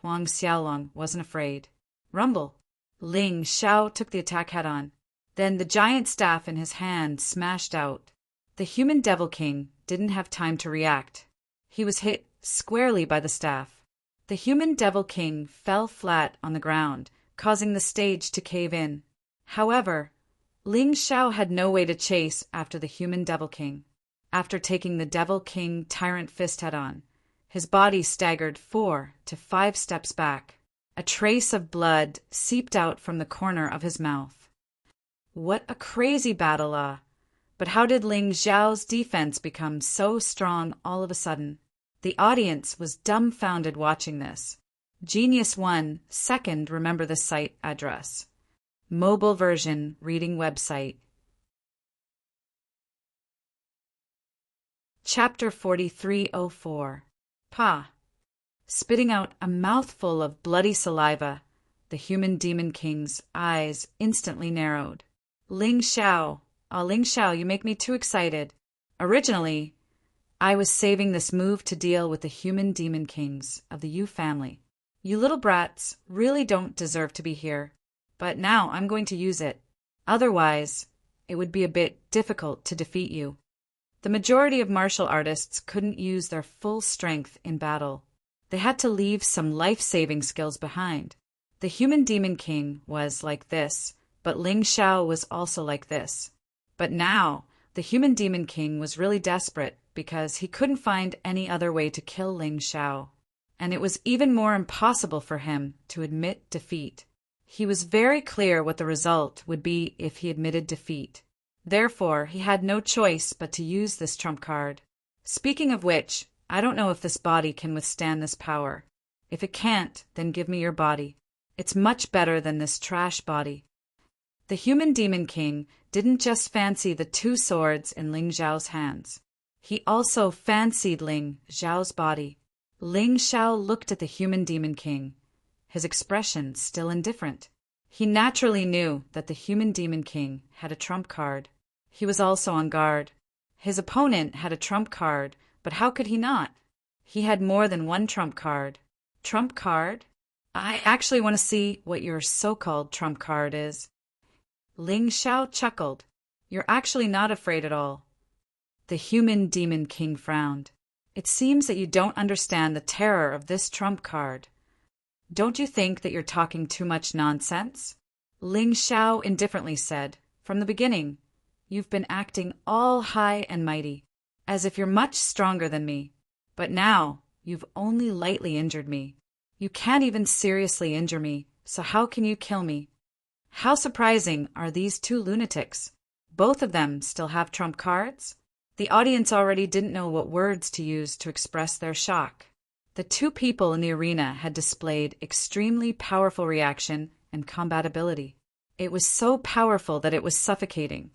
Huang Xiaolong wasn't afraid. Rumble! Ling Xiao took the attack head-on. Then the giant staff in his hand smashed out. The human Devil King didn't have time to react. He was hit squarely by the staff. The human Devil King fell flat on the ground, causing the stage to cave in. However, Ling Xiao had no way to chase after the human Devil King. After taking the Devil King Tyrant Fist head-on, his body staggered 4 to 5 steps back. A trace of blood seeped out from the corner of his mouth. What a crazy battle! But how did Ling Xiao's defense become so strong all of a sudden? The audience was dumbfounded watching this. Genius 1 second remember the site address. Mobile version reading website. Chapter 4304. Pa. Spitting out a mouthful of bloody saliva, the human demon king's eyes instantly narrowed. Ling Xiao. Oh, Ling Xiao, you make me too excited. Originally, I was saving this move to deal with the human demon kings of the Yu family. You little brats really don't deserve to be here, but now I'm going to use it. Otherwise, it would be a bit difficult to defeat you. The majority of martial artists couldn't use their full strength in battle. They had to leave some life-saving skills behind. The human demon king was like this, but Ling Xiao was also like this. But now, the human demon king was really desperate because he couldn't find any other way to kill Ling Xiao. And it was even more impossible for him to admit defeat. He was very clear what the result would be if he admitted defeat. Therefore, he had no choice but to use this trump card. Speaking of which, I don't know if this body can withstand this power. If it can't, then give me your body. It's much better than this trash body. The human demon king didn't just fancy the 2 swords in Ling Xiao's hands. He also fancied Ling Xiao's body. Ling Xiao looked at the human demon king, his expression still indifferent. He naturally knew that the human demon king had a trump card. He was also on guard. His opponent had a trump card, but how could he not? He had more than one trump card. Trump card? I actually want to see what your so-called trump card is. Ling Xiao chuckled. You're actually not afraid at all. The human demon king frowned. It seems that you don't understand the terror of this trump card. Don't you think that you're talking too much nonsense? Ling Xiao indifferently said, "From the beginning, you've been acting all high and mighty, as if you're much stronger than me. But now, you've only lightly injured me. You can't even seriously injure me, so how can you kill me?" How surprising are these two lunatics? Both of them still have trump cards? The audience already didn't know what words to use to express their shock. The two people in the arena had displayed extremely powerful reaction and combat ability. It was so powerful that it was suffocating.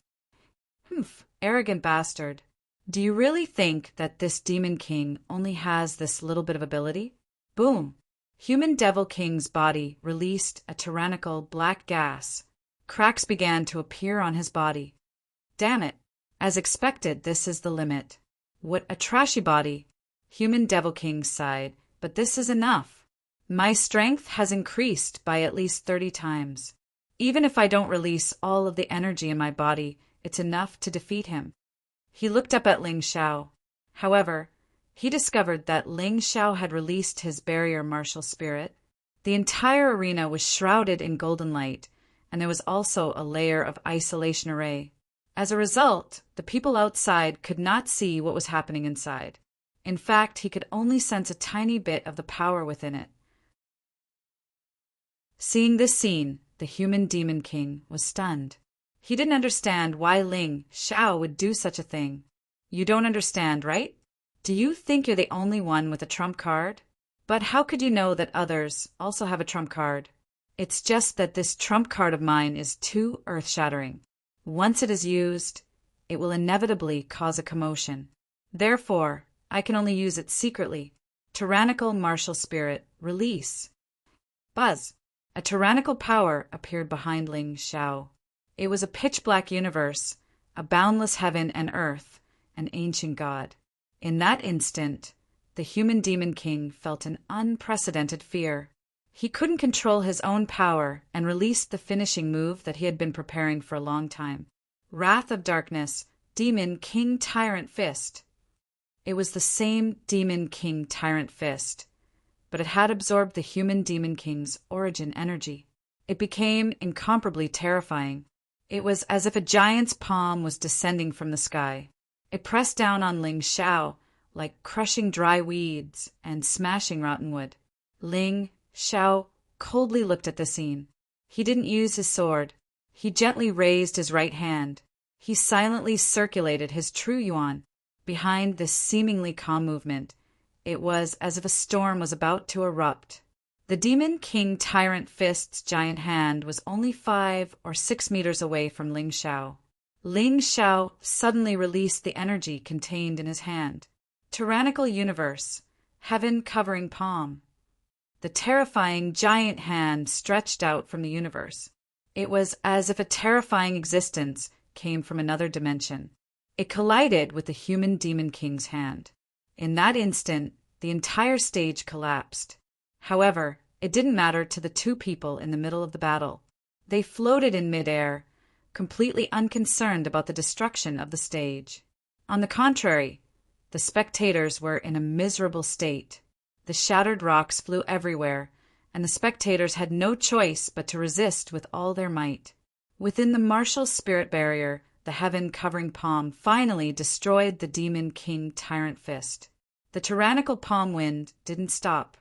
Humph, arrogant bastard. Do you really think that this Demon King only has this little bit of ability? Boom! Human Devil King's body released a tyrannical black gas. Cracks began to appear on his body. Damn it! As expected, this is the limit. What a trashy body! Human Devil King sighed, but this is enough. My strength has increased by at least 30 times. Even if I don't release all of the energy in my body, it's enough to defeat him. He looked up at Ling Xiao. However, he discovered that Ling Xiao had released his barrier martial spirit. The entire arena was shrouded in golden light, and there was also a layer of isolation array. As a result, the people outside could not see what was happening inside. In fact, he could only sense a tiny bit of the power within it. Seeing this scene, the human Demon King was stunned. He didn't understand why Ling Xiao would do such a thing. You don't understand, right? Do you think you're the only one with a trump card? But how could you know that others also have a trump card? It's just that this trump card of mine is too earth-shattering. Once it is used, it will inevitably cause a commotion. Therefore, I can only use it secretly. Tyrannical martial spirit, release. Buzz. A tyrannical power appeared behind Ling Xiao. It was a pitch-black universe, a boundless heaven and earth, an ancient god. In that instant, the human Demon King felt an unprecedented fear. He couldn't control his own power and released the finishing move that he had been preparing for a long time. Wrath of Darkness, Demon King Tyrant Fist. It was the same Demon King Tyrant Fist, but it had absorbed the human Demon King's origin energy. It became incomparably terrifying. It was as if a giant's palm was descending from the sky. It pressed down on Ling Xiao like crushing dry weeds and smashing rotten wood. Ling Xiao coldly looked at the scene. He didn't use his sword. He gently raised his right hand. He silently circulated his true yuan. Behind this seemingly calm movement, it was as if a storm was about to erupt. The Demon King Tyrant Fist's giant hand was only 5 or 6 meters away from Ling Xiao. Ling Xiao suddenly released the energy contained in his hand. Tyrannical universe, heaven covering palm. The terrifying giant hand stretched out from the universe. It was as if a terrifying existence came from another dimension. It collided with the human Demon King's hand. In that instant, the entire stage collapsed. However, it didn't matter to the two people in the middle of the battle. They floated in midair, completely unconcerned about the destruction of the stage. On the contrary, the spectators were in a miserable state. The shattered rocks flew everywhere, and the spectators had no choice but to resist with all their might. Within the martial spirit barrier, the heaven-covering palm finally destroyed the Demon King Tyrant Fist. The tyrannical palm wind didn't stop.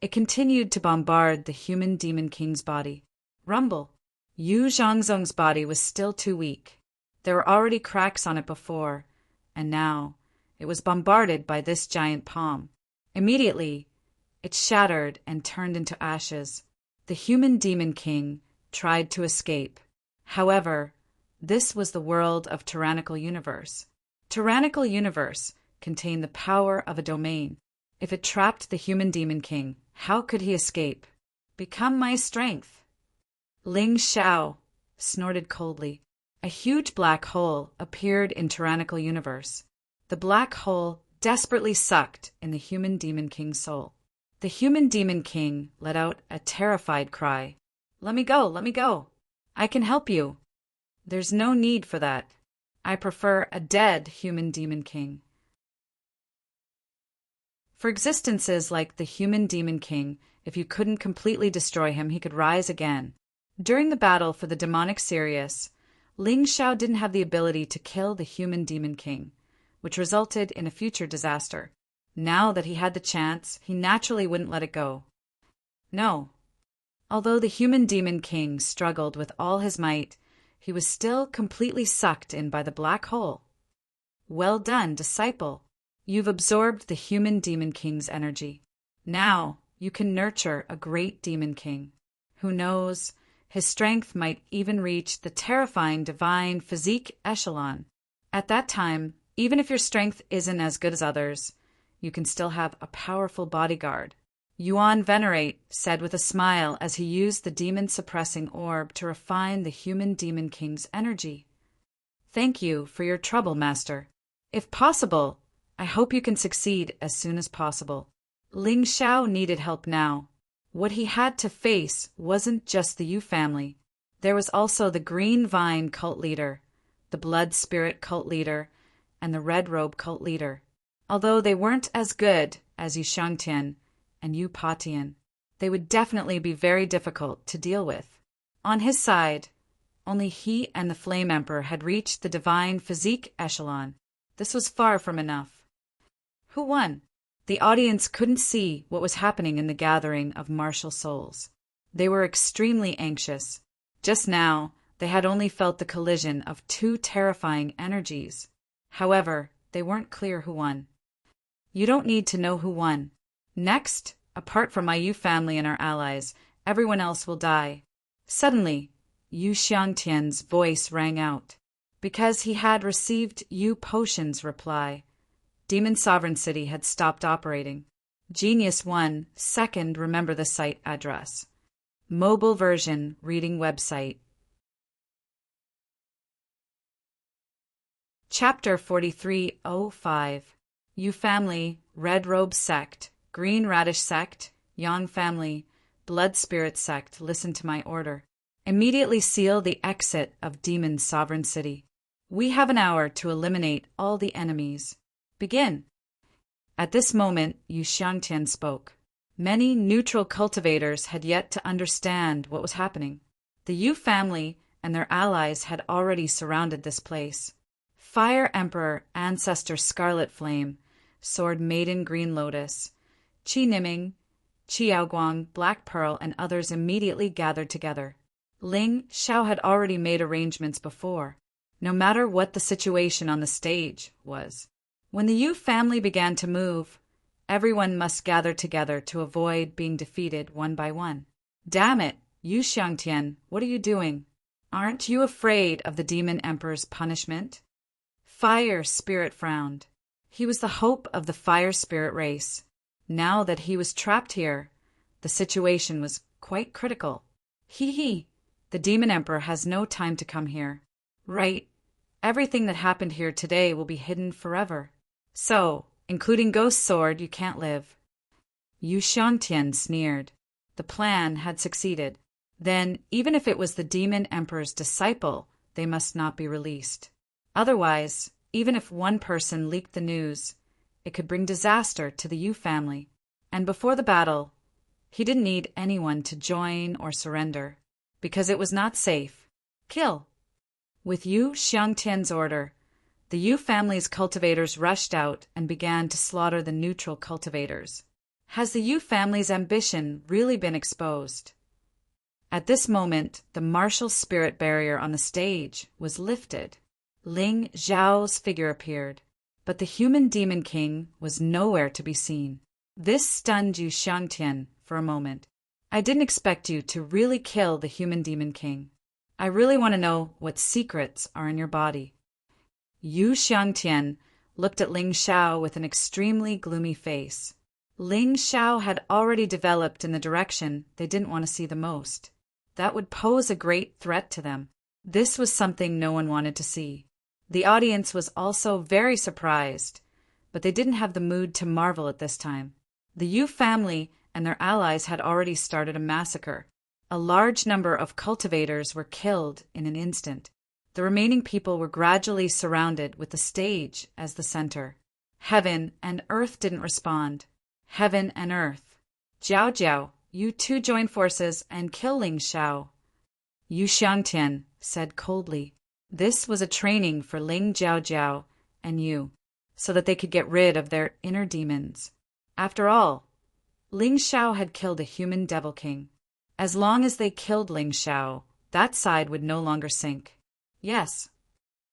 It continued to bombard the human Demon King's body. Rumble. Yu Zhangzong's body was still too weak. There were already cracks on it before, and now it was bombarded by this giant palm. Immediately, it shattered and turned into ashes. The human Demon King tried to escape. However, this was the world of Tyrannical Universe. Tyrannical Universe contained the power of a domain. If it trapped the human Demon King, how could he escape? Become my strength. Ling Xiao snorted coldly. A huge black hole appeared in Tyrannical Universe. The black hole desperately sucked in the human Demon King's soul. The human Demon King let out a terrified cry. "Let me go, let me go. I can help you." "There's no need for that. I prefer a dead human Demon King." For existences like the human Demon King If you couldn't completely destroy him, he could rise again. During the battle for the demonic Sirius, Ling Xiao didn't have the ability to kill the human demon king, which resulted in a future disaster. Now that he had the chance, he naturally wouldn't let it go. No. Although the human demon king struggled with all his might, he was still completely sucked in by the black hole. Well done, disciple. You've absorbed the human demon king's energy. Now you can nurture a great demon king. Who knows, his strength might even reach the terrifying divine physique echelon. At that time, even if your strength isn't as good as others, you can still have a powerful bodyguard. Yuan Venerate said with a smile as he used the demon-suppressing orb to refine the human demon king's energy. Thank you for your trouble, Master. If possible, I hope you can succeed as soon as possible. Ling Xiao needed help now. What he had to face wasn't just the Yu family. There was also the Green Vine cult leader, the Blood Spirit cult leader, and the Red Robe cult leader. Although they weren't as good as Yu Xiangtian and Yu Patian, they would definitely be very difficult to deal with. On his side, only he and the Flame Emperor had reached the divine physique echelon. This was far from enough. Who won? The audience couldn't see what was happening in the gathering of martial souls. They were extremely anxious. Just now, they had only felt the collision of two terrifying energies. However, they weren't clear who won. You don't need to know who won. Next, apart from my Yu family and our allies, everyone else will die. Suddenly, Yu Xiangtian's voice rang out. Because he had received Yu Potion's reply, Demon Sovereign City had stopped operating. Genius 1, second, remember the site address. Mobile version, reading website. Chapter 4305. Yu Family, Red Robe Sect, Green Radish Sect, Yang Family, Blood Spirit Sect, listen to my order. Immediately seal the exit of Demon Sovereign City. We have an hour to eliminate all the enemies. Begin. At this moment, Yu Xiangtian spoke. Many neutral cultivators had yet to understand what was happening. The Yu family and their allies had already surrounded this place. Fire Emperor, Ancestor Scarlet Flame, Sword Maiden Green Lotus, Qi Niming, Qi Yaoguang, Black Pearl, and others immediately gathered together. Ling Xiao had already made arrangements before, no matter what the situation on the stage was. When the Yu family began to move, everyone must gather together to avoid being defeated one by one. Damn it, Yu Xiangtian, what are you doing? Aren't you afraid of the Demon Emperor's punishment? Fire Spirit frowned. He was the hope of the Fire Spirit race. Now that he was trapped here, the situation was quite critical. Hee, the Demon Emperor has no time to come here. Right. Everything that happened here today will be hidden forever. So, including Ghost Sword, you can't live. Yu Xiangtian sneered. The plan had succeeded. Then, even if it was the Demon Emperor's disciple, they must not be released. Otherwise, even if one person leaked the news, it could bring disaster to the Yu family. And before the battle, he didn't need anyone to join or surrender, because it was not safe. Kill. With Yu Xiangtian's order, the Yu family's cultivators rushed out and began to slaughter the neutral cultivators. Has the Yu family's ambition really been exposed? At this moment, the martial spirit barrier on the stage was lifted. Ling Zhao's figure appeared, but the human demon king was nowhere to be seen. This stunned Yu Xiangtian for a moment. I didn't expect you to really kill the human demon king. I really want to know what secrets are in your body. Yu Xiangtian looked at Ling Xiao with an extremely gloomy face. Ling Xiao had already developed in the direction they didn't want to see the most. That would pose a great threat to them. This was something no one wanted to see. The audience was also very surprised, but they didn't have the mood to marvel at this time. The Yu family and their allies had already started a massacre. A large number of cultivators were killed in an instant. The remaining people were gradually surrounded with the stage as the center. Heaven and earth didn't respond. Heaven and earth. Jiao Jiao, you two join forces and kill Ling Xiao. Yu Xiangtian said coldly. This was a training for Ling Jiaojiao and you, so that they could get rid of their inner demons. After all, Ling Xiao had killed a human devil king. As long as they killed Ling Xiao, that side would no longer sink. Yes.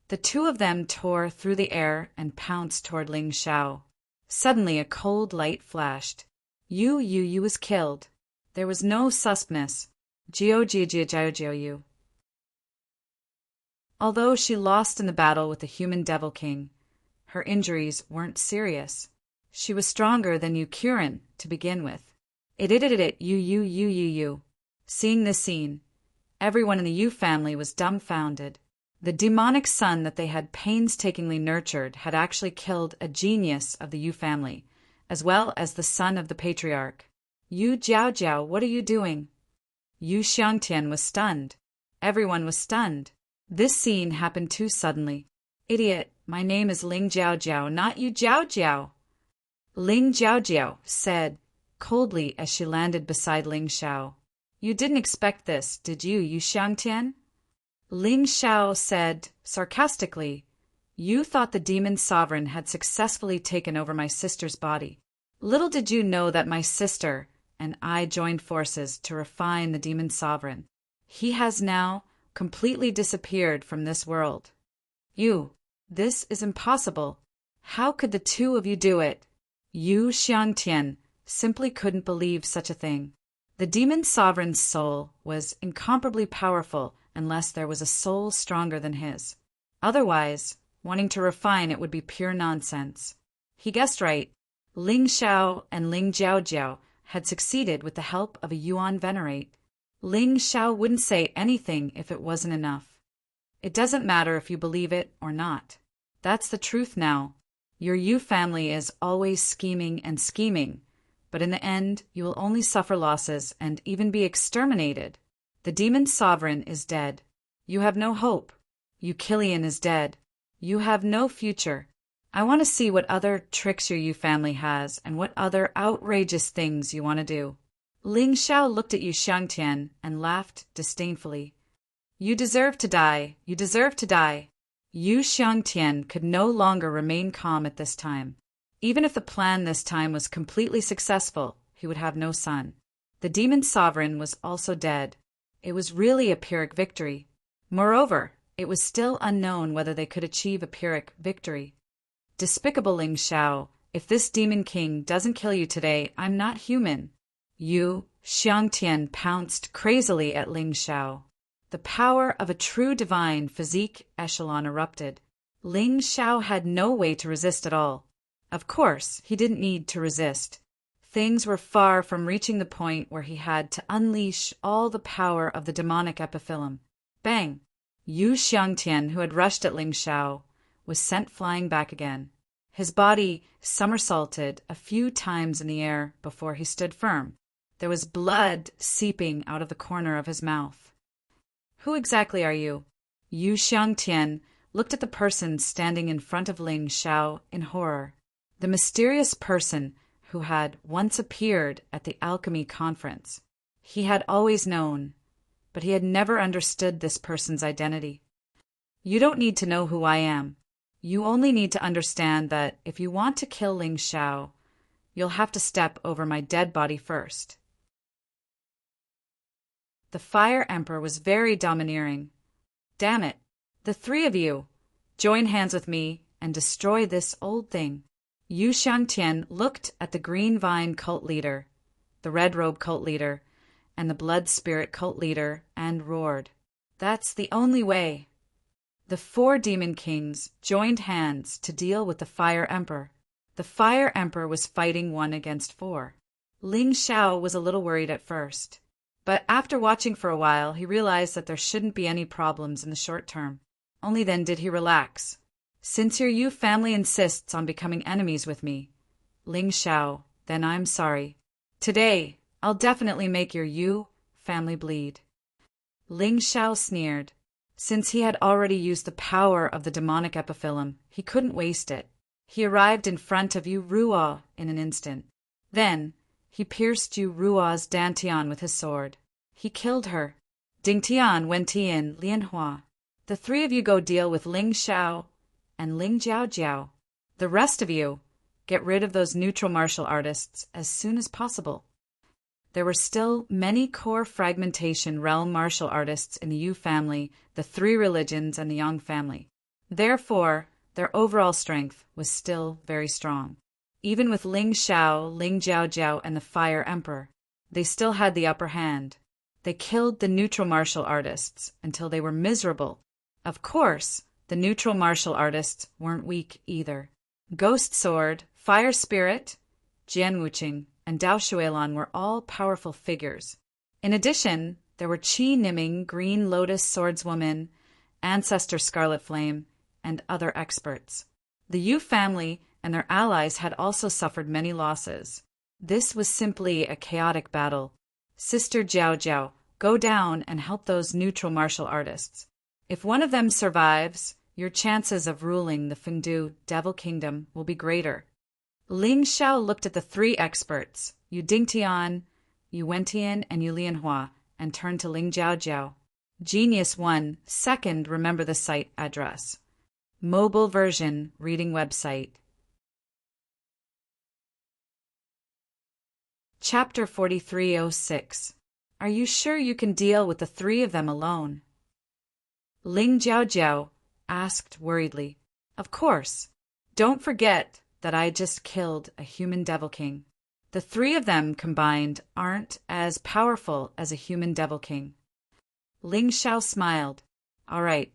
The two of them tore through the air and pounced toward Ling Xiao. Suddenly a cold light flashed. Yu was killed. There was no suspness. Jiu. Although she lost in the battle with the human devil king, her injuries weren't serious. She was stronger than Yu Qiren to begin with. You. Seeing this scene, everyone in the Yu family was dumbfounded. The demonic son that they had painstakingly nurtured had actually killed a genius of the Yu family, as well as the son of the patriarch. Yu Jiaojiao, what are you doing? Yu Xiangtian was stunned. Everyone was stunned. This scene happened too suddenly. Idiot, my name is Ling Jiaojiao, not Yu Jiaojiao. Ling Jiaojiao said coldly as she landed beside Ling Xiao. You didn't expect this, did you, Yu Xiangtian? Ling Xiao said sarcastically, you thought the demon sovereign had successfully taken over my sister's body. Little did you know that my sister and I joined forces to refine the demon sovereign. He has now completely disappeared from this world. This is impossible. How could the two of you do it? Yu Xiangtian simply couldn't believe such a thing. The demon sovereign's soul was incomparably powerful unless there was a soul stronger than his. Otherwise, wanting to refine it would be pure nonsense. He guessed right. Ling Xiao and Ling Jiaojiao had succeeded with the help of a Yuan venerate. Ling Xiao wouldn't say anything if it wasn't enough. It doesn't matter if you believe it or not. That's the truth now. Your Yu family is always scheming and scheming, but in the end you will only suffer losses and even be exterminated. The demon sovereign is dead. You have no hope. Yu Qilian is dead. You have no future. I want to see what other tricks your Yu family has and what other outrageous things you want to do. Ling Xiao looked at Yu Xiangtian and laughed disdainfully. You deserve to die. You deserve to die. Yu Xiangtian could no longer remain calm at this time. Even if the plan this time was completely successful, he would have no son. The demon sovereign was also dead. It was really a Pyrrhic victory. Moreover, it was still unknown whether they could achieve a Pyrrhic victory. Despicable Ling Xiao, if this demon king doesn't kill you today, I'm not human. Yu Xiangtian pounced crazily at Ling Xiao. The power of a true divine physique echelon erupted. Ling Xiao had no way to resist at all. Of course, he didn't need to resist. Things were far from reaching the point where he had to unleash all the power of the demonic epiphyllum. Bang! Yu Xiangtian, who had rushed at Ling Xiao, was sent flying back again. His body somersaulted a few times in the air before he stood firm. There was blood seeping out of the corner of his mouth. Who exactly are you? Yu Xiangtian looked at the person standing in front of Ling Xiao in horror. The mysterious person who had once appeared at the alchemy conference. He had always known, but he had never understood this person's identity. You don't need to know who I am. You only need to understand that if you want to kill Ling Xiao, you'll have to step over my dead body first. The Fire Emperor was very domineering. Damn it, the three of you, join hands with me and destroy this old thing. Yu Xiangtian looked at the Green Vine cult leader, the Red Robe cult leader, and the Blood Spirit cult leader and roared. That's the only way. The 4 demon kings joined hands to deal with the Fire Emperor. The Fire Emperor was fighting 1 against 4. Ling Xiao was a little worried at first, but after watching for a while, he realized that there shouldn't be any problems in the short term. Only then did he relax. Since your Yu family insists on becoming enemies with me, Ling Xiao, then I'm sorry. Today, I'll definitely make your Yu family bleed. Ling Xiao sneered. Since he had already used the power of the demonic epiphyllum, he couldn't waste it. He arrived in front of Yu Ruo in an instant. Then, He pierced Yu Ruo's Dantian with his sword. He killed her. Ding Tian, Wen Tian, Lian Hua. The three of you go deal with Ling Xiao and Ling Jiao Jiao. The rest of you, get rid of those neutral martial artists as soon as possible. There were still many core fragmentation realm martial artists in the Yu family, the three religions, and the Yang family. Therefore, their overall strength was still very strong. Even with Ling Xiao, Ling Jiao Jiao, and the Fire Emperor, they still had the upper hand. They killed the neutral martial artists until they were miserable. Of course, the neutral martial artists weren't weak either. Ghost Sword, Fire Spirit, Jian Wuqing, and Dao Shuilon were all powerful figures. In addition, there were Qi Niming, Green Lotus Swordswoman, Ancestor Scarlet Flame, and other experts. The Yu family and their allies had also suffered many losses. This was simply a chaotic battle. Sister Jiao Jiao, go down and help those neutral martial artists. If one of them survives, your chances of ruling the Fengdu Devil Kingdom will be greater. Ling Xiao looked at the three experts, Yu Dingtian, Yu Wentian, and Yu Lianhua, and turned to Ling Jiao Jiao. Genius 1, second, remember the site address. Mobile version, reading website. Chapter 4306. Are you sure you can deal with the three of them alone? Ling Jiao Jiao asked worriedly. Of course. Don't forget that I just killed a human Devil King. The three of them combined aren't as powerful as a human Devil King. Ling Xiao smiled. All right.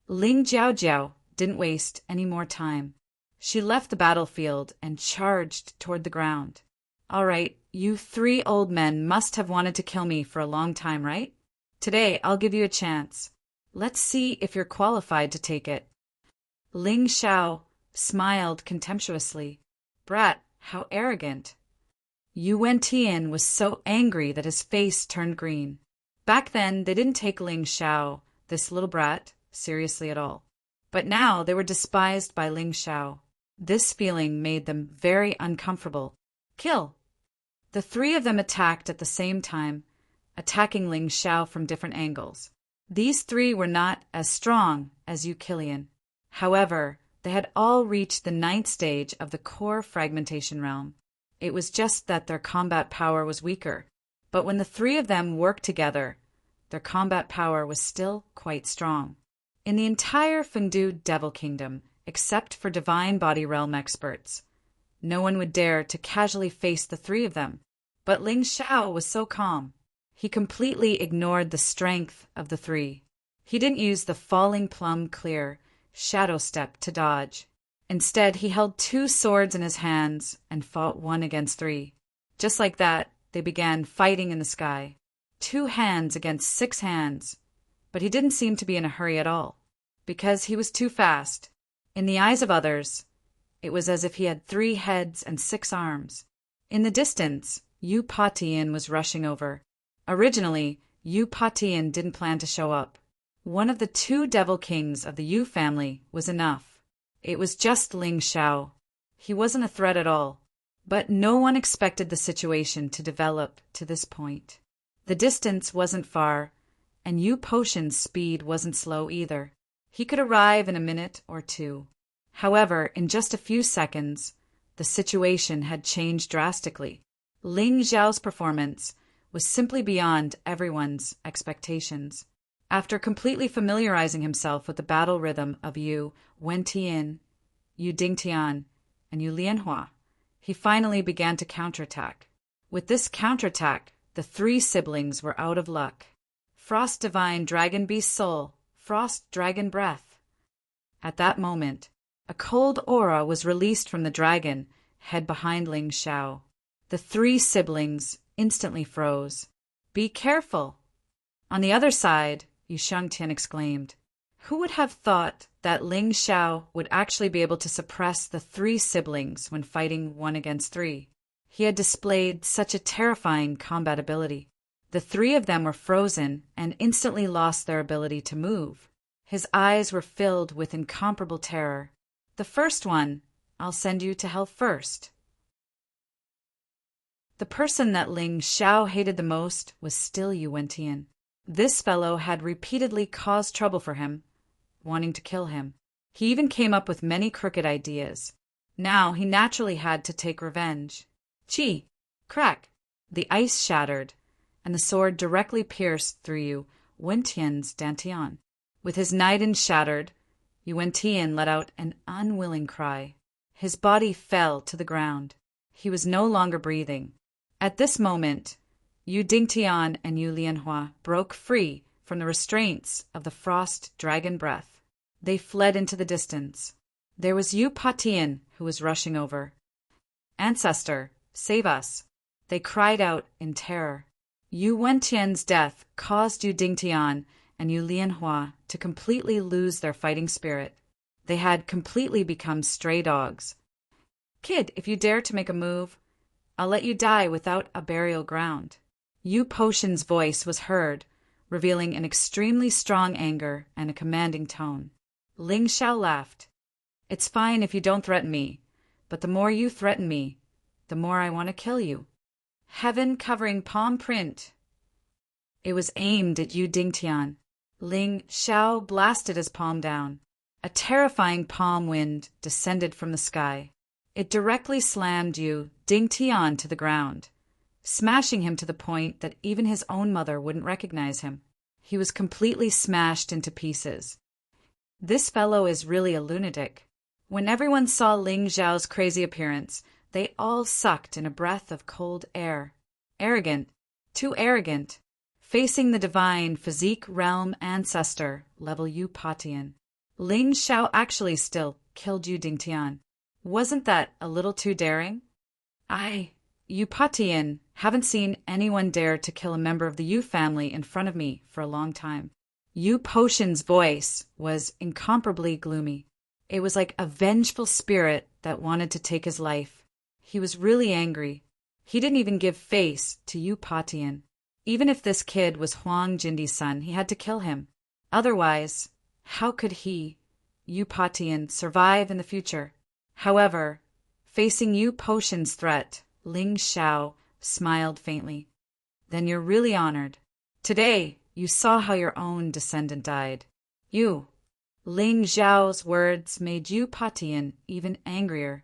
Ling Jiao Jiao didn't waste any more time. She left the battlefield and charged toward the ground. All right, you three old men must have wanted to kill me for a long time, right? Today I'll give you a chance. Let's see if you're qualified to take it. Ling Xiao smiled contemptuously. Brat, how arrogant. Yu Wentian was so angry that his face turned green. Back then, they didn't take Ling Xiao, this little brat, seriously at all. But now they were despised by Ling Xiao. This feeling made them very uncomfortable. Kill! The three of them attacked at the same time, attacking Ling Xiao from different angles. These three were not as strong as Yu Qilian. However, they had all reached the 9th stage of the core fragmentation realm. It was just that their combat power was weaker. But when the three of them worked together, their combat power was still quite strong. In the entire Fengdu Devil Kingdom, except for Divine Body Realm experts, no one would dare to casually face the three of them. But Ling Xiao was so calm. He completely ignored the strength of the three. He didn't use the falling plum clear shadow step to dodge. Instead, he held 2 swords in his hands and fought 1 against 3. Just like that, they began fighting in the sky. 2 hands against 6 hands. But he didn't seem to be in a hurry at all, because he was too fast. In the eyes of others, it was as if he had 3 heads and 6 arms. In the distance, Yu Patian was rushing over. Originally, Yu Patian didn't plan to show up. One of the 2 devil kings of the Yu family was enough. It was just Ling Xiao. He wasn't a threat at all. But no one expected the situation to develop to this point. The distance wasn't far, and Yu Potion's speed wasn't slow either. He could arrive in a minute or 2. However, in just a few seconds, the situation had changed drastically. Ling Xiao's performance was simply beyond everyone's expectations. After completely familiarizing himself with the battle rhythm of Yu Wentian, Yu Dingtian, and Yu Lianhua, he finally began to counterattack. With this counterattack, the 3 siblings were out of luck. Frost Divine Dragon Beast Soul, Frost Dragon Breath. At that moment, a cold aura was released from the dragon head behind Ling Xiao. The 3 siblings instantly froze. Be careful! On the other side, Yu Shangtian exclaimed. Who would have thought that Ling Xiao would actually be able to suppress the 3 siblings when fighting 1 against 3? He had displayed such a terrifying combat ability. The 3 of them were frozen and instantly lost their ability to move. His eyes were filled with incomparable terror. The first one, I'll send you to hell first. The person that Ling Xiao hated the most was still Yu Wentian. This fellow had repeatedly caused trouble for him, wanting to kill him. He even came up with many crooked ideas. Now he naturally had to take revenge. Chi! Crack! The ice shattered, and the sword directly pierced through Yu Wentian's dantian. With his niden shattered, Yu Wentian let out an unwilling cry. His body fell to the ground. He was no longer breathing. At this moment, Yu Dingtian and Yu Lianhua broke free from the restraints of the frost dragon breath. They fled into the distance. There was Yu Patian, who was rushing over. "Ancestor, save us!" They cried out in terror. Yu Wentian's death caused Yu Dingtian and Yu Lianhua to completely lose their fighting spirit. They had completely become stray dogs. "Kid, if you dare to make a move, I'll let you die without a burial ground." Yu Potion's voice was heard, revealing an extremely strong anger and a commanding tone. Ling Xiao laughed. "It's fine if you don't threaten me, but the more you threaten me, the more I want to kill you." Heaven-covering palm print. It was aimed at Yu Dingtian. Ling Xiao blasted his palm down. A terrifying palm wind descended from the sky. It directly slammed Yu Dingtian to the ground, smashing him to the point that even his own mother wouldn't recognize him. He was completely smashed into pieces. This fellow is really a lunatic. When everyone saw Ling Xiao's crazy appearance, they all sucked in a breath of cold air. Arrogant, too arrogant, facing the divine physique realm ancestor level Yu Patian. Ling Xiao actually still killed Yu Dingtian. Wasn't that a little too daring? Yu Patian, haven't seen anyone dare to kill a member of the Yu family in front of me for a long time. Yu Potion's voice was incomparably gloomy. It was like a vengeful spirit that wanted to take his life. He was really angry. He didn't even give face to Yu Patian. Even if this kid was Huang Jindi's son, he had to kill him. Otherwise, how could he, Yu Patian, survive in the future? However, facing Yu Potion's threat, Ling Xiao smiled faintly. "Then you're really honored. Today, you saw how your own descendant died. You." Ling Xiao's words made Yu Patian even angrier.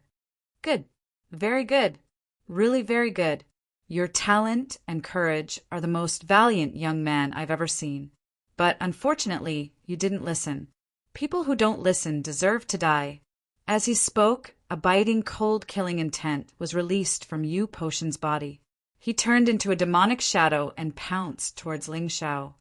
"Good. Very good. Really very good. Your talent and courage are the most valiant young man I've ever seen. But unfortunately, you didn't listen. People who don't listen deserve to die." As he spoke, a biting, cold-killing intent was released from Yu Potion's body. He turned into a demonic shadow and pounced towards Ling Xiao.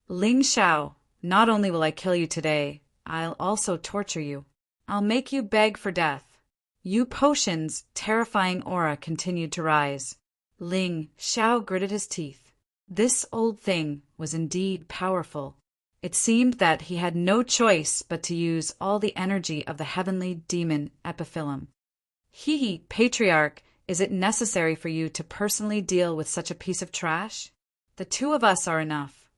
"Ling Xiao, not only will I kill you today, I'll also torture you. I'll make you beg for death." Yu Potion's terrifying aura continued to rise. Ling Xiao gritted his teeth. This old thing was indeed powerful. It seemed that he had no choice but to use all the energy of the heavenly demon epiphyllum. Patriarch, is it necessary for you to personally deal with such a piece of trash? The two of us are enough."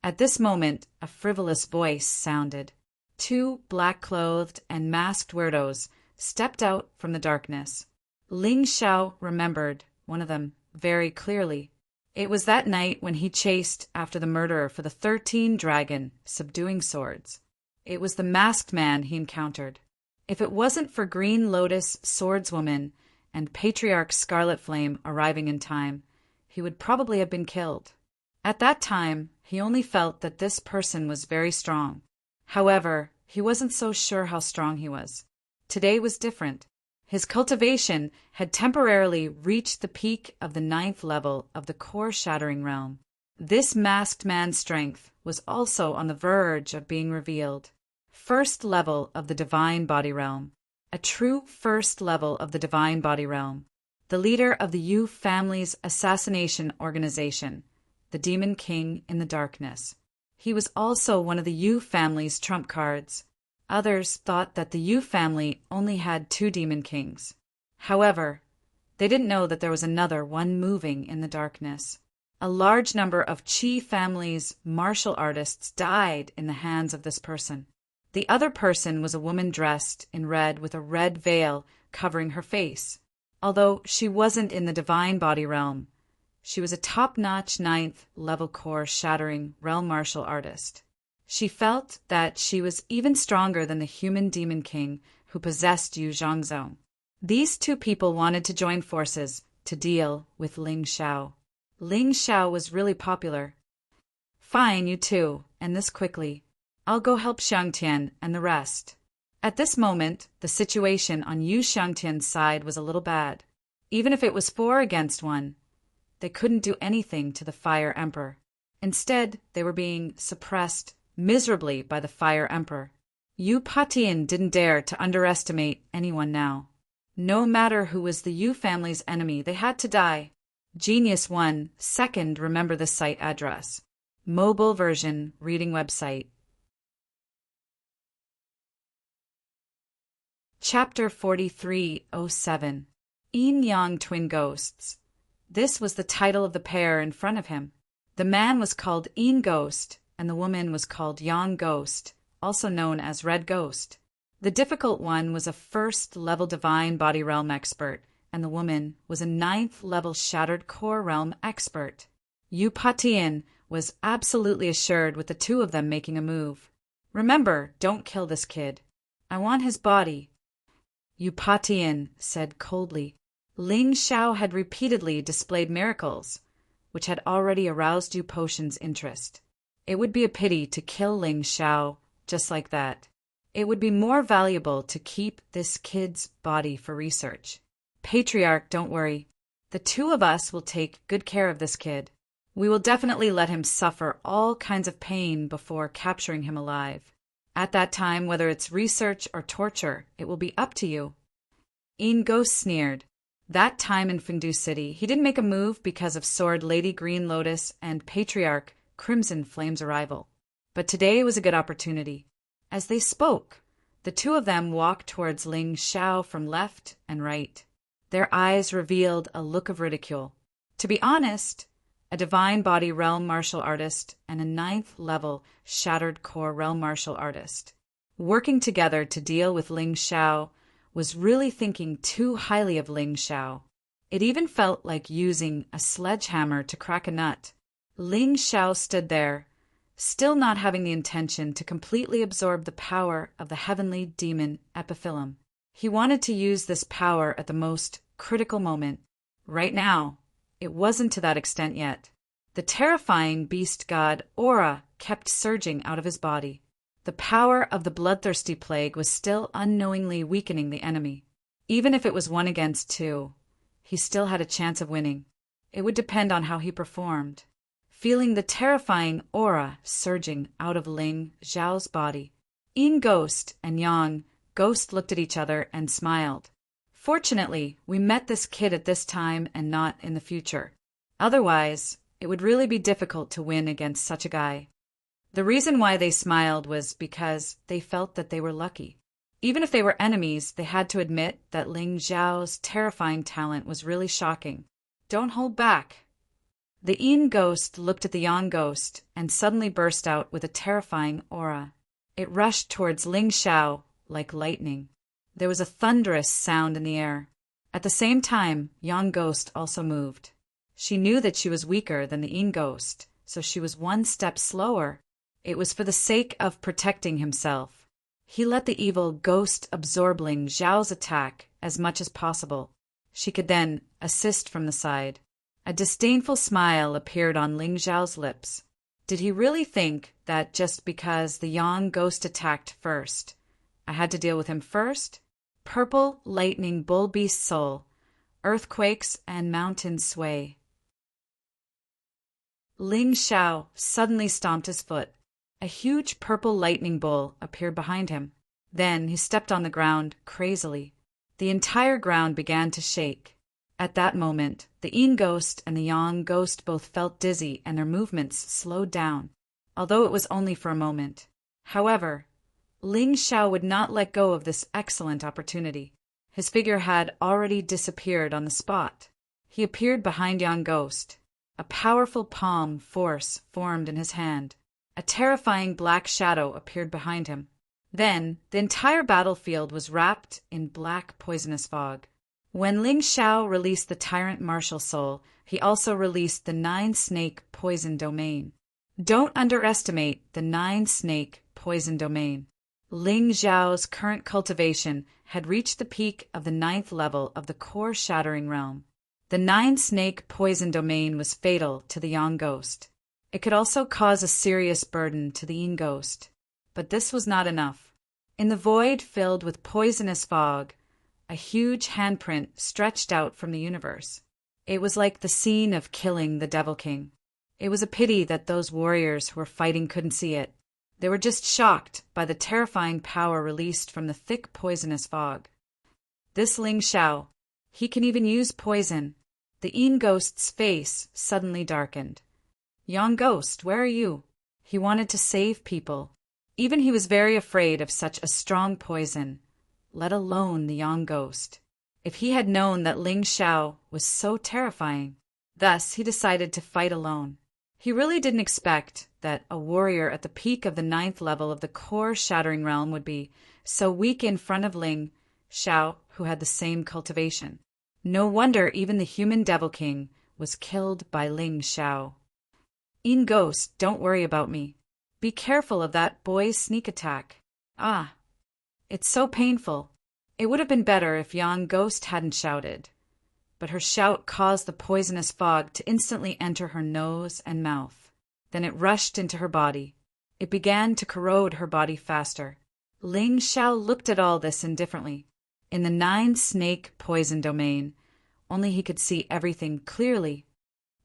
At this moment, a frivolous voice sounded. Two black-clothed and masked weirdos stepped out from the darkness. Ling Xiao remembered one of them very clearly. It was that night when he chased after the murderer for the 13 dragon subduing swords. It was the masked man he encountered. If it wasn't for Green Lotus swordswoman and Patriarch Scarlet Flame arriving in time, he would probably have been killed. At that time, he only felt that this person was very strong. However, he wasn't so sure how strong he was. Today was different. His cultivation had temporarily reached the peak of the 9th level of the core-shattering realm. This masked man's strength was also on the verge of being revealed. First level of the divine body realm. A true first level of the divine body realm. The leader of the Yu family's assassination organization, the Demon King in the Darkness. He was also one of the Yu family's trump cards. Others thought that the Yu family only had 2 Demon Kings. However, they didn't know that there was another one moving in the darkness. A large number of Qi family's martial artists died in the hands of this person. The other person was a woman dressed in red with a red veil covering her face. Although she wasn't in the divine body realm, she was a top-notch 9th-level core shattering realm martial artist. She felt that she was even stronger than the human demon king who possessed Yu Zhongzong. These two people wanted to join forces to deal with Ling Xiao. Ling Xiao was really popular. Fine, you two, and this quickly. I'll go help Xiangtian and the rest. At this moment, the situation on Yu Xiangtian's side was a little bad. Even if it was 4 against 1, they couldn't do anything to the Fire Emperor. Instead, they were being suppressed miserably by the Fire Emperor. Yu Patian didn't dare to underestimate anyone now. No matter who was the Yu family's enemy, they had to die. Genius 1, second, remember the site address. Mobile version, reading website. Chapter 4307. Yin-Yang Twin Ghosts. This was the title of the pair in front of him. The man was called Yin Ghost, and the woman was called Yang Ghost, also known as Red Ghost. The difficult one was a 1st-level divine body realm expert, and the woman was a 9th-level shattered core realm expert. Yu Patian was absolutely assured with the two of them making a move. Remember, don't kill this kid. I want his body. Yu Patian said coldly. Ling Xiao had repeatedly displayed miracles, which had already aroused Yu Potion's interest. It would be a pity to kill Ling Xiao just like that. It would be more valuable to keep this kid's body for research. Patriarch, don't worry. The two of us will take good care of this kid. We will definitely let him suffer all kinds of pain before capturing him alive. At that time, whether it's research or torture, it will be up to you. Yin Ghost sneered. That time in Fengdu City, he didn't make a move because of Sword Lady Green Lotus and Patriarch Crimson Flame's arrival. But today was a good opportunity. As they spoke, the two of them walked towards Ling Xiao from left and right. Their eyes revealed a look of ridicule. To be honest, a divine body realm martial artist and a 9th-level shattered core realm martial artist working together to deal with Ling Xiao was really thinking too highly of Ling Xiao. It even felt like using a sledgehammer to crack a nut. Ling Xiao stood there, still not having the intention to completely absorb the power of the heavenly demon Epiphyllum. He wanted to use this power at the most critical moment. Right now, it wasn't to that extent yet. The terrifying beast god aura kept surging out of his body. The power of the bloodthirsty plague was still unknowingly weakening the enemy. Even if it was 1 against 2, he still had a chance of winning. It would depend on how he performed. Feeling the terrifying aura surging out of Ling Xiao's body, Yin Ghost and Yang Ghost looked at each other and smiled. Fortunately, we met this kid at this time and not in the future. Otherwise, it would really be difficult to win against such a guy. The reason why they smiled was because they felt that they were lucky. Even if they were enemies, they had to admit that Ling Xiao's terrifying talent was really shocking. Don't hold back. The Yin Ghost looked at the Yang Ghost and suddenly burst out with a terrifying aura. It rushed towards Ling Xiao like lightning. There was a thunderous sound in the air. At the same time, Yang Ghost also moved. She knew that she was weaker than the Yin Ghost, so she was 1 step slower. It was for the sake of protecting himself. He let the evil ghost absorb Ling Xiao's attack as much as possible. She could then assist from the side. A disdainful smile appeared on Ling Xiao's lips. Did he really think that just because the Yang Ghost attacked first, I had to deal with him first? Purple lightning bull beast soul, earthquakes and mountains sway. Ling Xiao suddenly stomped his foot. A huge purple lightning bull appeared behind him. Then he stepped on the ground crazily. The entire ground began to shake. At that moment, the Yin Ghost and the Yang Ghost both felt dizzy and their movements slowed down, although it was only for a moment. However, Ling Xiao would not let go of this excellent opportunity. His figure had already disappeared on the spot. He appeared behind Yang Ghost. A powerful palm force formed in his hand. A terrifying black shadow appeared behind him. Then, the entire battlefield was wrapped in black poisonous fog. When Ling Xiao released the Tyrant martial soul, he also released the 9-snake poison domain. Don't underestimate the 9-snake poison domain. Ling Xiao's current cultivation had reached the peak of the 9th level of the core shattering realm. The 9-snake poison domain was fatal to the Yang ghost. It could also cause a serious burden to the Yin ghost. But this was not enough. In the void filled with poisonous fog, a huge handprint stretched out from the universe. It was like the scene of killing the Devil King. It was a pity that those warriors who were fighting couldn't see it. They were just shocked by the terrifying power released from the thick poisonous fog. This Ling Xiao, he can even use poison. The Yin ghost's face suddenly darkened. Yang ghost, where are you? He wanted to save people. Even he was very afraid of such a strong poison, let alone the Yang ghost. If he had known that Ling Xiao was so terrifying, thus he decided to fight alone. He really didn't expect that a warrior at the peak of the 9th level of the core shattering realm would be so weak in front of Ling Xiao, who had the same cultivation. No wonder even the human Devil King was killed by Ling Xiao. Yin ghost, don't worry about me. Be careful of that boy's sneak attack. Ah, it's so painful. It would have been better if Yang ghost hadn't shouted. But her shout caused the poisonous fog to instantly enter her nose and mouth. Then it rushed into her body. It began to corrode her body faster. Ling Xiao looked at all this indifferently. In the 9-snake poison domain, only he could see everything clearly.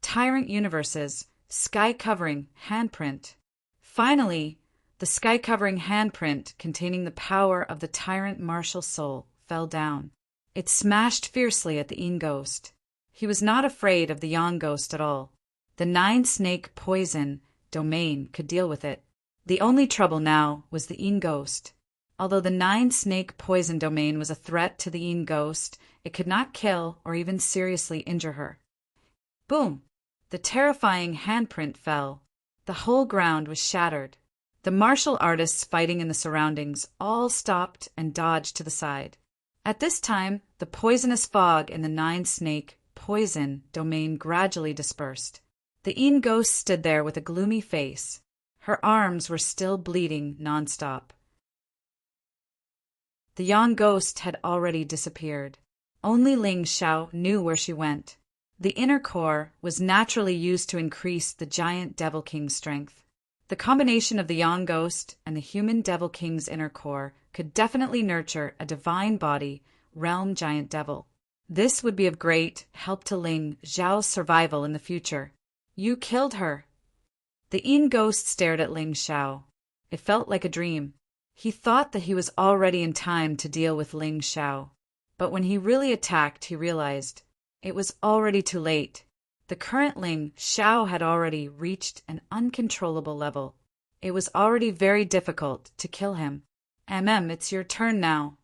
Tyrant universes, sky-covering handprint. Finally, the sky-covering handprint containing the power of the Tyrant martial soul fell down. It smashed fiercely at the Yin ghost. He was not afraid of the Yang ghost at all. The 9-snake poison domain could deal with it. The only trouble now was the Yin ghost. Although the 9-snake poison domain was a threat to the Yin ghost, it could not kill or even seriously injure her. Boom! The terrifying handprint fell. The whole ground was shattered. The martial artists fighting in the surroundings all stopped and dodged to the side. At this time, the poisonous fog in the 9-snake poison domain gradually dispersed. The Yin ghost stood there with a gloomy face. Her arms were still bleeding nonstop. The Yang ghost had already disappeared. Only Ling Xiao knew where she went. The inner core was naturally used to increase the giant Devil King's strength. The combination of the Yang ghost and the human Devil King's inner core could definitely nurture a divine body, realm giant devil. This would be of great help to Ling Xiao's survival in the future. You killed her. The Yin ghost stared at Ling Xiao. It felt like a dream. He thought that he was already in time to deal with Ling Xiao. But when he really attacked, he realized it was already too late. The current Ling Xiao had already reached an uncontrollable level. It was already very difficult to kill him. It's your turn now.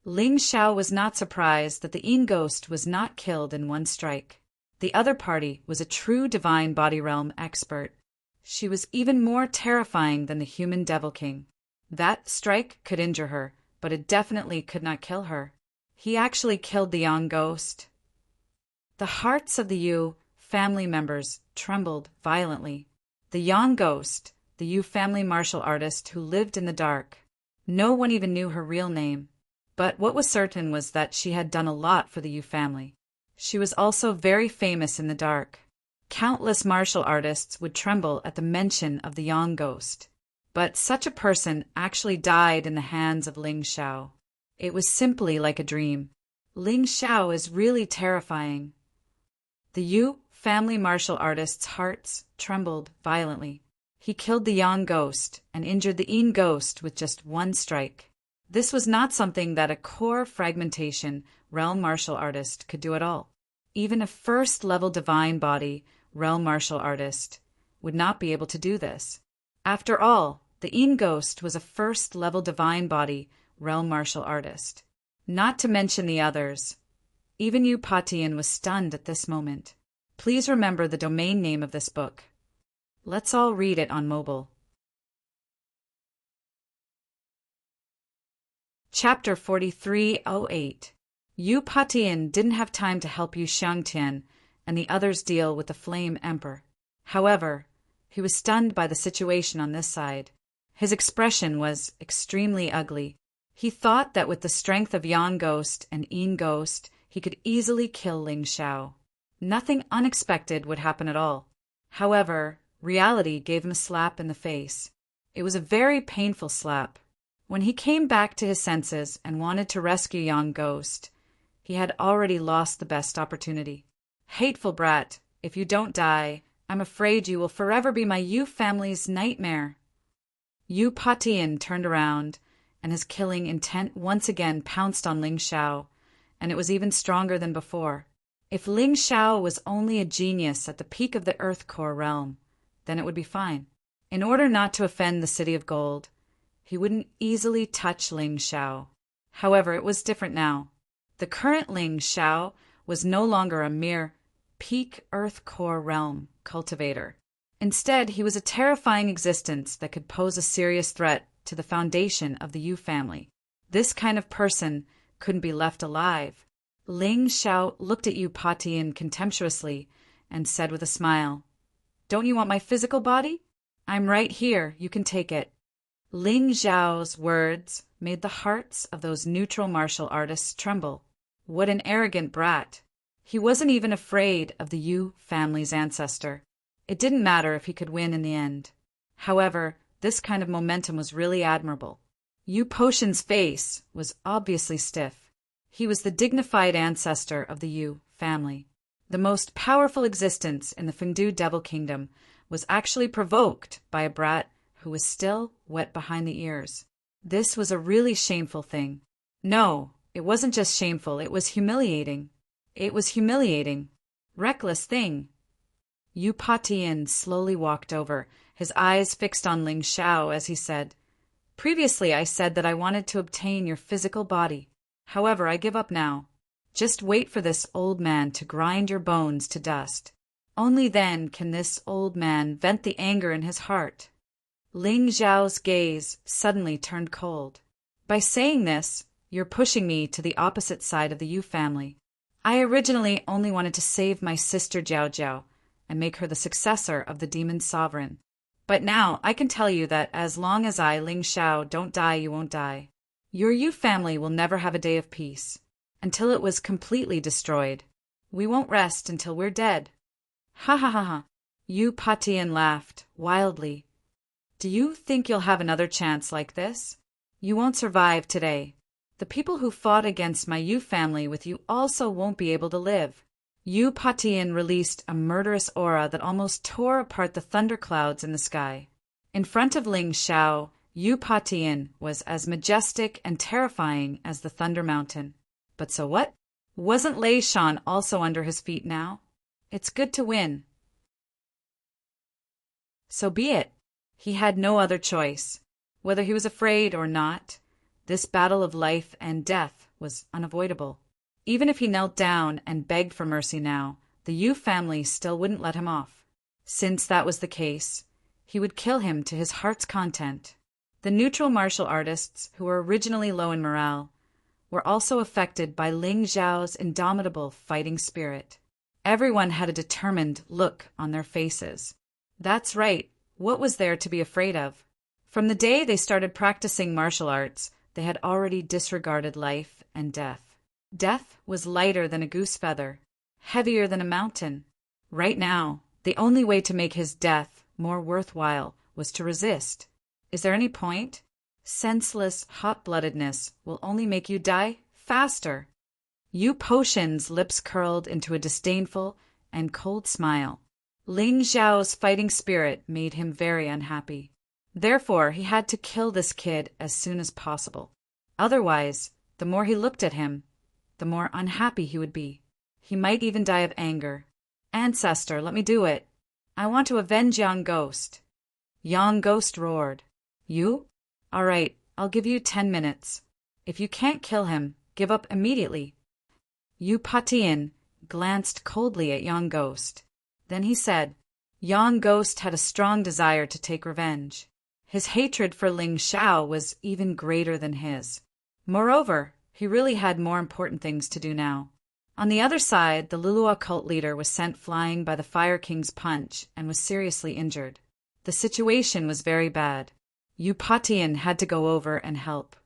Ling Xiao was not surprised that the Yin ghost was not killed in one strike. The other party was a true divine body realm expert. She was even more terrifying than the human Devil King. That strike could injure her, but it definitely could not kill her. He actually killed the Yang ghost. The hearts of the Yu family members trembled violently. The Yang ghost, the Yu family martial artist who lived in the dark. No one even knew her real name. But what was certain was that she had done a lot for the Yu family. She was also very famous in the dark. Countless martial artists would tremble at the mention of the Yang ghost. But such a person actually died in the hands of Ling Xiao. It was simply like a dream. Ling Xiao is really terrifying. The Yu family martial artist's hearts trembled violently. He killed the Yang ghost and injured the Yin ghost with just one strike. This was not something that a core fragmentation realm martial artist could do at all. Even a first-level divine body realm martial artist would not be able to do this. After all, the Yin ghost was a first-level divine body realm martial artist. Not to mention the others. Even Yu Patian was stunned at this moment. Please remember the domain name of this book. Let's all read it on mobile. Chapter 4308. Yu Patian didn't have time to help Yu Xiangtian and the others deal with the Flame Emperor. However, he was stunned by the situation on this side. His expression was extremely ugly. He thought that with the strength of Yang Ghost and Yin Ghost, he could easily kill Ling Xiao. Nothing unexpected would happen at all. However, reality gave him a slap in the face. It was a very painful slap. When he came back to his senses and wanted to rescue Yang Ghost, he had already lost the best opportunity. Hateful brat, if you don't die, I'm afraid you will forever be my Yu family's nightmare. Yu Patian turned around, and his killing intent once again pounced on Ling Xiao, and it was even stronger than before. If Ling Xiao was only a genius at the peak of the Earth Core realm, then it would be fine. In order not to offend the City of Gold, he wouldn't easily touch Ling Xiao. However, it was different now. The current Ling Xiao was no longer a mere peak Earth Core realm cultivator. Instead, he was a terrifying existence that could pose a serious threat to the foundation of the Yu family. This kind of person couldn't be left alive. Ling Xiao looked at Yu Patian contemptuously and said with a smile, "Don't you want my physical body? I'm right here, you can take it." Ling Xiao's words made the hearts of those neutral martial artists tremble. What an arrogant brat. He wasn't even afraid of the Yu family's ancestor. It didn't matter if he could win in the end. However, this kind of momentum was really admirable. Yu Potion's face was obviously stiff. He was the dignified ancestor of the Yu family. The most powerful existence in the Fengdu Devil Kingdom was actually provoked by a brat who was still wet behind the ears. This was a really shameful thing. No, it wasn't just shameful, it was humiliating. It was humiliating. Reckless thing. Yu Patian slowly walked over, his eyes fixed on Ling Xiao as he said, "Previously I said that I wanted to obtain your physical body. However, I give up now. Just wait for this old man to grind your bones to dust. Only then can this old man vent the anger in his heart." Ling Xiao's gaze suddenly turned cold. "By saying this, you're pushing me to the opposite side of the Yu family. I originally only wanted to save my sister Jiao Jiao and make her the successor of the demon sovereign. But now I can tell you that as long as I, Ling Xiao, don't die, you won't die. Your Yu family will never have a day of peace. Until it was completely destroyed. We won't rest until we're dead." Ha ha ha ha. Yu Patian laughed wildly. "Do you think you'll have another chance like this? You won't survive today. The people who fought against my Yu family with you also won't be able to live." Yu Patian released a murderous aura that almost tore apart the thunderclouds in the sky. In front of Ling Xiao, Yu Patian was as majestic and terrifying as the Thunder Mountain. But so what? Wasn't Lei Shan also under his feet now? It's good to win. So be it. He had no other choice. Whether he was afraid or not, this battle of life and death was unavoidable. Even if he knelt down and begged for mercy now, the Yu family still wouldn't let him off. Since that was the case, he would kill him to his heart's content. The neutral martial artists, who were originally low in morale, were also affected by Ling Xiao's indomitable fighting spirit. Everyone had a determined look on their faces. That's right, what was there to be afraid of? From the day they started practicing martial arts, they had already disregarded life and death. Death was lighter than a goose feather, heavier than a mountain. Right now, the only way to make his death more worthwhile was to resist. Is there any point? Senseless hot-bloodedness will only make you die faster. Yu Potion's lips curled into a disdainful and cold smile. Ling Xiao's fighting spirit made him very unhappy. Therefore, he had to kill this kid as soon as possible. Otherwise, the more he looked at him, the more unhappy he would be. He might even die of anger. "Ancestor, let me do it. I want to avenge Yang Ghost." Yang Ghost roared. "You? All right, I'll give you 10 minutes. If you can't kill him, give up immediately." Yu Patian glanced coldly at Yang Ghost. Then he said, Yang Ghost had a strong desire to take revenge. His hatred for Ling Xiao was even greater than his. Moreover, He really had more important things to do now. On the other side, the Lulua cult leader was sent flying by the Fire King's punch and was seriously injured. The situation was very bad. Upatian had to go over and help.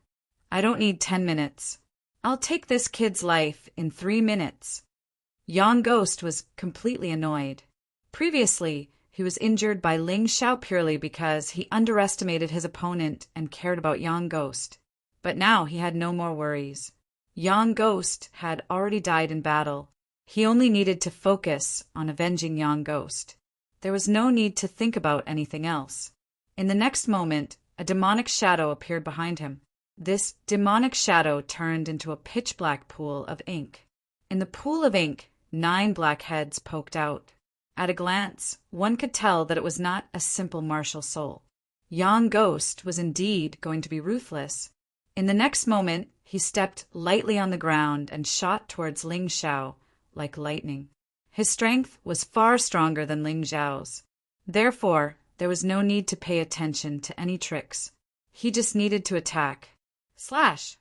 I don't need 10 minutes. I'll take this kid's life in 3 minutes. Yang Ghost was completely annoyed. Previously, he was injured by Ling Xiao purely because he underestimated his opponent and cared about Yang Ghost. But now he had no more worries. Yang Ghost had already died in battle. He only needed to focus on avenging Yang Ghost. There was no need to think about anything else. In the next moment, a demonic shadow appeared behind him. This demonic shadow turned into a pitch-black pool of ink. In the pool of ink, 9 black heads poked out. At a glance, one could tell that it was not a simple martial soul. Yang Ghost was indeed going to be ruthless. In the next moment, he stepped lightly on the ground and shot towards Ling Xiao like lightning. His strength was far stronger than Ling Xiao's. Therefore, there was no need to pay attention to any tricks. He just needed to attack. Slash!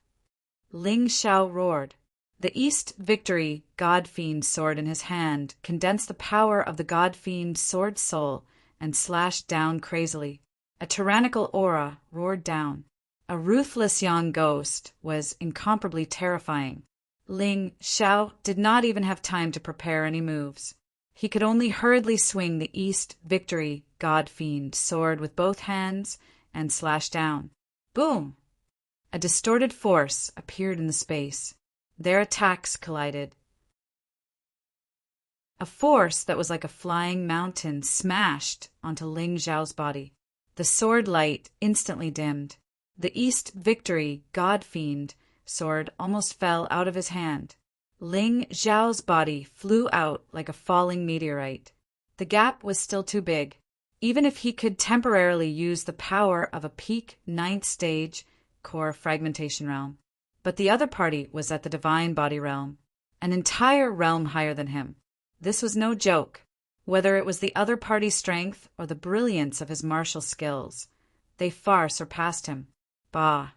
Ling Xiao roared. The East Victory God Fiend sword in his hand condensed the power of the God Fiend sword soul and slashed down crazily. A tyrannical aura roared down. A ruthless Yang Ghost was incomparably terrifying. Ling Xiao did not even have time to prepare any moves. He could only hurriedly swing the East Victory God Fiend sword with both hands and slash down. Boom! A distorted force appeared in the space. Their attacks collided. A force that was like a flying mountain smashed onto Ling Xiao's body. The sword light instantly dimmed. The East Victory God Fiend sword almost fell out of his hand. Ling Xiao's body flew out like a falling meteorite. The gap was still too big. Even if he could temporarily use the power of a peak 9th stage core fragmentation realm. But the other party was at the divine body realm, an entire realm higher than him. This was no joke. Whether it was the other party's strength or the brilliance of his martial skills, they far surpassed him. Bah!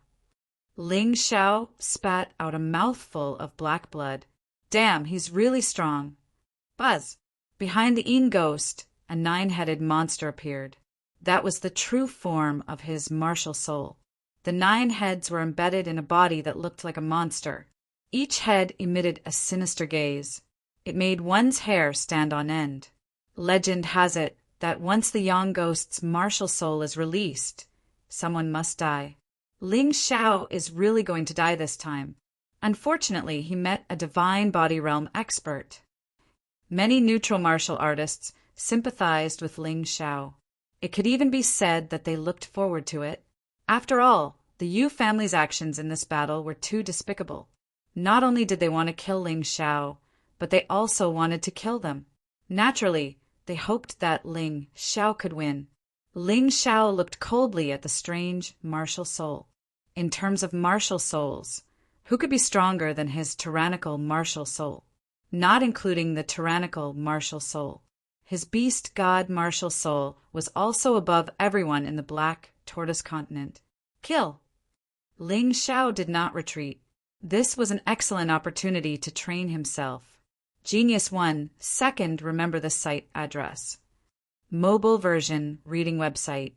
Ling Xiao spat out a mouthful of black blood. Damn, he's really strong. Buzz! Behind the Yin Ghost, a 9-headed monster appeared. That was the true form of his martial soul. The 9 heads were embedded in a body that looked like a monster. Each head emitted a sinister gaze. It made one's hair stand on end. Legend has it that once the Yang Ghost's martial soul is released, someone must die. Ling Xiao is really going to die this time. Unfortunately, he met a divine body realm expert. Many neutral martial artists sympathized with Ling Xiao. It could even be said that they looked forward to it. After all, the Yu family's actions in this battle were too despicable. Not only did they want to kill Ling Xiao, but they also wanted to kill them. Naturally, they hoped that Ling Xiao could win. Ling Xiao looked coldly at the strange martial soul. In terms of martial souls, who could be stronger than his tyrannical martial soul? Not including the tyrannical martial soul. His beast god martial soul was also above everyone in the Black Tortoise continent. Kill! Ling Xiao did not retreat. This was an excellent opportunity to train himself. Genius 1, second, remember the site address. Mobile version reading website.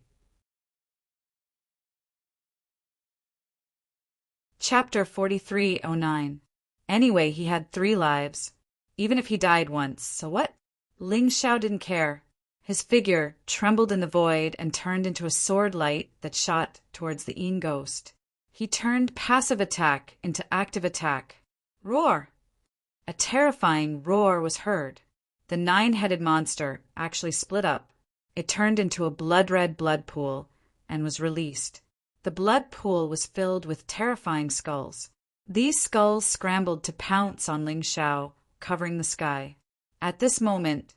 Chapter 4309. Anyway, he had 3 lives. Even if he died once, so what? Ling Xiao didn't care. His figure trembled in the void and turned into a sword light that shot towards the Yin Ghost. He turned passive attack into active attack. Roar! A terrifying roar was heard. The 9-headed monster actually split up. It turned into a blood-red blood pool and was released. The blood pool was filled with terrifying skulls. These skulls scrambled to pounce on Ling Xiao, covering the sky. At this moment,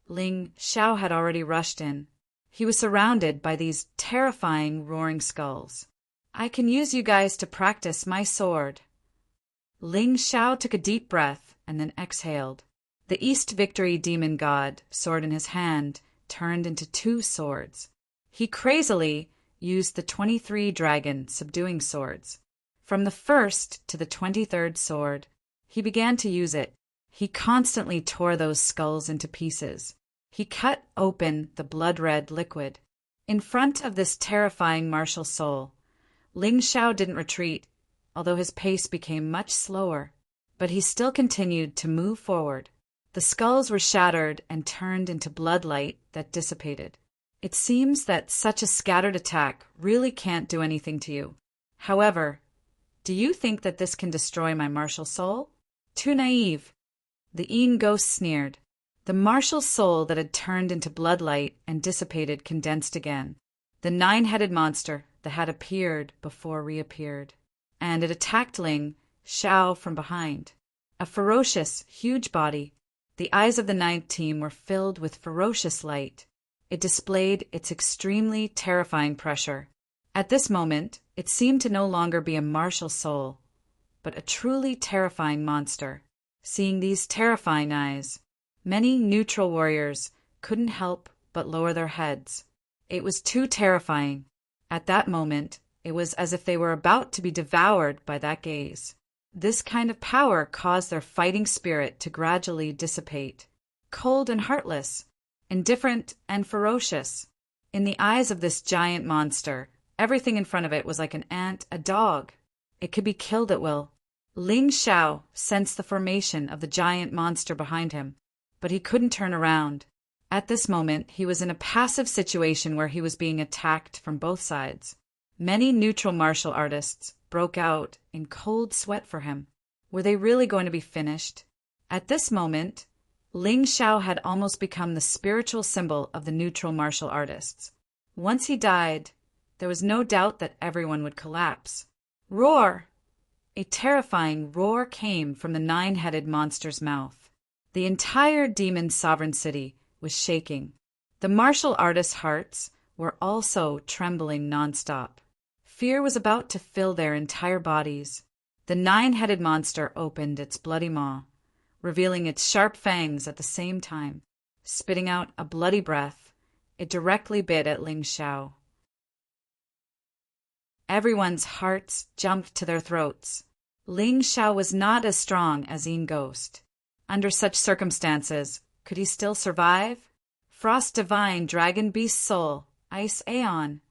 Ling Xiao had already rushed in. He was surrounded by these terrifying roaring skulls. I can use you guys to practice my sword. Ling Xiao took a deep breath and then exhaled. The East Victory demon god, sword in his hand, turned into 2 swords. He crazily used the 23 dragon subduing swords. From the first to the 23rd sword, he began to use it. He constantly tore those skulls into pieces. He cut open the blood-red liquid. In front of this terrifying martial soul, Ling Xiao didn't retreat, although his pace became much slower. But he still continued to move forward. The skulls were shattered and turned into bloodlight that dissipated. It seems that such a scattered attack really can't do anything to you. However, do you think that this can destroy my martial soul? Too naive. The Yin ghost sneered. The martial soul that had turned into bloodlight and dissipated condensed again. The nine-headed monster that had appeared before reappeared, and it attacked Ling Xiao from behind. A ferocious, huge body. The eyes of the ninth team were filled with ferocious light. It displayed its extremely terrifying pressure. At this moment, it seemed to no longer be a martial soul, but a truly terrifying monster. Seeing these terrifying eyes, many neutral warriors couldn't help but lower their heads. It was too terrifying. At that moment, it was as if they were about to be devoured by that gaze. This kind of power caused their fighting spirit to gradually dissipate. Cold and heartless, indifferent and ferocious. In the eyes of this giant monster, everything in front of it was like an ant, a dog. It could be killed at will. Ling Xiao sensed the formation of the giant monster behind him, but he couldn't turn around. At this moment, he was in a passive situation where he was being attacked from both sides. Many neutral martial artists broke out in cold sweat for him. Were they really going to be finished? At this moment, Ling Xiao had almost become the spiritual symbol of the neutral martial artists. Once he died, there was no doubt that everyone would collapse. Roar! A terrifying roar came from the nine-headed monster's mouth. The entire demon sovereign city was shaking. The martial artists' hearts were also trembling nonstop. Fear was about to fill their entire bodies. The nine-headed monster opened its bloody maw, revealing its sharp fangs at the same time. Spitting out a bloody breath, it directly bit at Ling Xiao. Everyone's hearts jumped to their throats. Ling Xiao was not as strong as Yin Ghost. Under such circumstances, could he still survive? Frost Divine Dragon Beast Soul, Ice Aeon.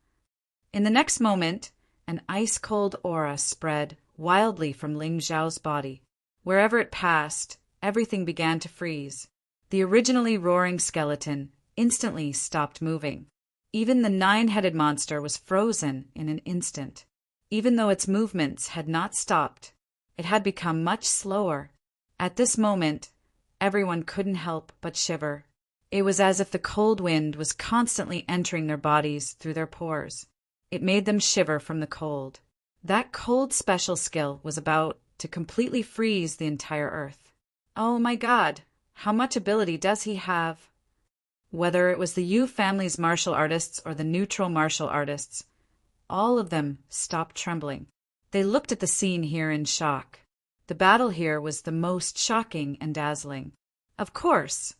In the next moment, an ice-cold aura spread wildly from Ling Xiao's body. Wherever it passed, everything began to freeze. The originally roaring skeleton instantly stopped moving. Even the nine-headed monster was frozen in an instant. Even though its movements had not stopped, it had become much slower. At this moment, everyone couldn't help but shiver. It was as if the cold wind was constantly entering their bodies through their pores. It made them shiver from the cold. That cold special skill was about to completely freeze the entire earth. Oh my God, how much ability does he have? Whether it was the Yu family's martial artists or the neutral martial artists, all of them stopped trembling. They looked at the scene here in shock. The battle here was the most shocking and dazzling. Of course,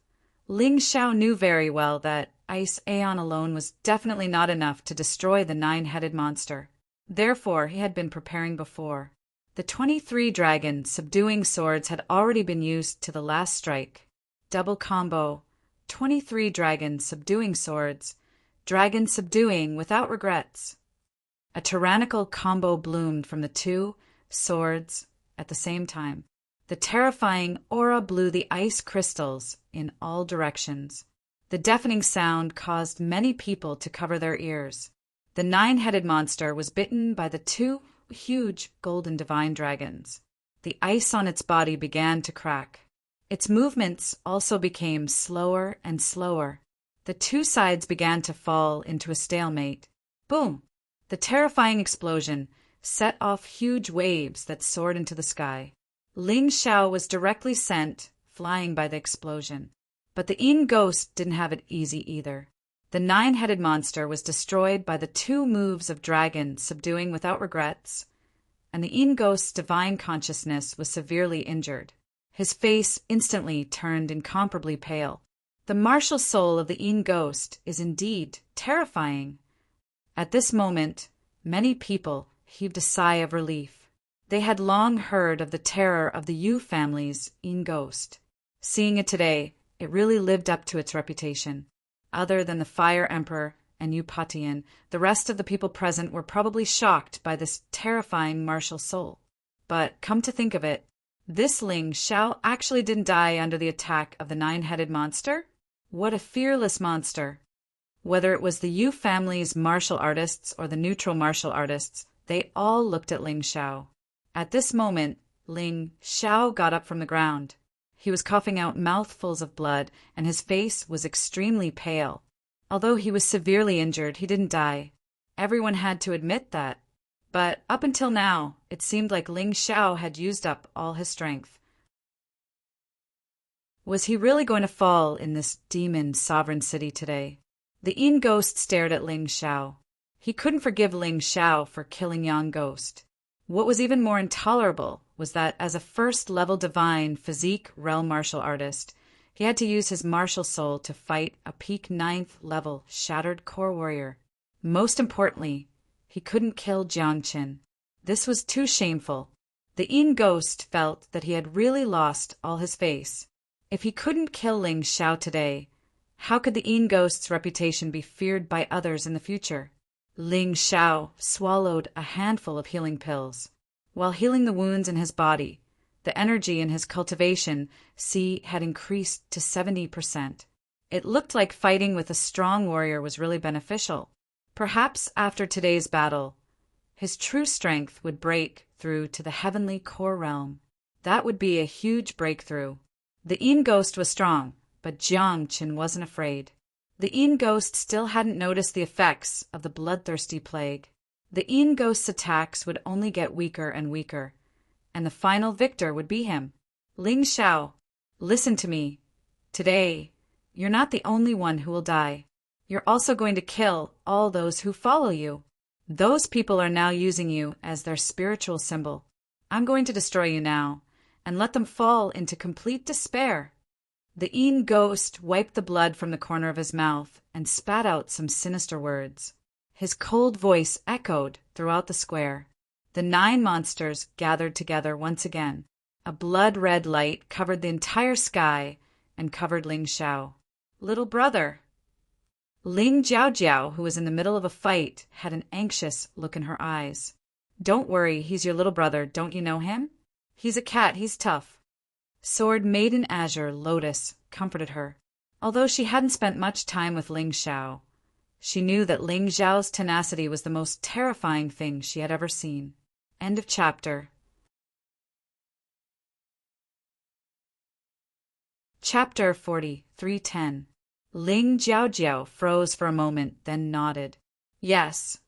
Ling Xiao knew very well that Ice Aeon alone was definitely not enough to destroy the nine-headed monster. Therefore, he had been preparing before. The 23 dragon subduing swords had already been used to the last strike. Double combo. 23 dragon subduing swords, dragon subduing without regrets. A tyrannical combo bloomed from the two swords at the same time. The terrifying aura blew the ice crystals in all directions. The deafening sound caused many people to cover their ears. The nine-headed monster was bitten by the two huge golden divine dragons. The ice on its body began to crack. Its movements also became slower and slower. The two sides began to fall into a stalemate. Boom! The terrifying explosion set off huge waves that soared into the sky. Ling Xiao was directly sent flying by the explosion. But the Yin Ghost didn't have it easy either. The nine-headed monster was destroyed by the two moves of dragon subduing without regrets, and the Yin Ghost's divine consciousness was severely injured. His face instantly turned incomparably pale. The martial soul of the Yin Ghost is indeed terrifying. At this moment, many people heaved a sigh of relief. They had long heard of the terror of the Yu family's Yin ghost. Seeing it today, it really lived up to its reputation. Other than the Fire Emperor and Yu Patian, the rest of the people present were probably shocked by this terrifying martial soul. But come to think of it, this Ling Xiao actually didn't die under the attack of the nine-headed monster? What a fearless monster! Whether it was the Yu family's martial artists or the neutral martial artists, they all looked at Ling Xiao. At this moment, Ling Xiao got up from the ground. He was coughing out mouthfuls of blood, and his face was extremely pale. Although he was severely injured, he didn't die. Everyone had to admit that. But up until now, it seemed like Ling Xiao had used up all his strength. Was he really going to fall in this demon sovereign city today? The Yin ghost stared at Ling Xiao. He couldn't forgive Ling Xiao for killing Yang Ghost. What was even more intolerable was that as a first-level divine physique realm martial artist, he had to use his martial soul to fight a peak 9th level shattered core warrior. Most importantly, he couldn't kill Jiang Qin. This was too shameful. The Yin ghost felt that he had really lost all his face. If he couldn't kill Ling Xiao today, how could the Yin ghost's reputation be feared by others in the future? Ling Xiao swallowed a handful of healing pills. While healing the wounds in his body, the energy in his cultivation had increased to 70%. It looked like fighting with a strong warrior was really beneficial. Perhaps after today's battle, his true strength would break through to the heavenly core realm. That would be a huge breakthrough. The Yin ghost was strong, but Jiang Qin wasn't afraid. The Yin ghost still hadn't noticed the effects of the bloodthirsty plague. The Yin ghost's attacks would only get weaker and weaker, and the final victor would be him. Ling Xiao, listen to me. Today, you're not the only one who will die. You're also going to kill all those who follow you. Those people are now using you as their spiritual symbol. I'm going to destroy you now, and let them fall into complete despair. The Yin ghost wiped the blood from the corner of his mouth and spat out some sinister words. His cold voice echoed throughout the square. The 9 monsters gathered together once again. A blood-red light covered the entire sky and covered Ling Xiao. Little brother. Ling Jiaojiao, who was in the middle of a fight, had an anxious look in her eyes. Don't worry, he's your little brother. Don't you know him? He's a cat, he's tough. Sword Maiden Azure Lotus comforted her. Although she hadn't spent much time with Ling Xiao, she knew that Ling Xiao's tenacity was the most terrifying thing she had ever seen. End of chapter. Chapter 43:10. Ling Jiaojiao froze for a moment, then nodded. Yes.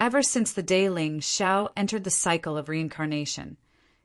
Ever since the day Ling Xiao entered the cycle of reincarnation,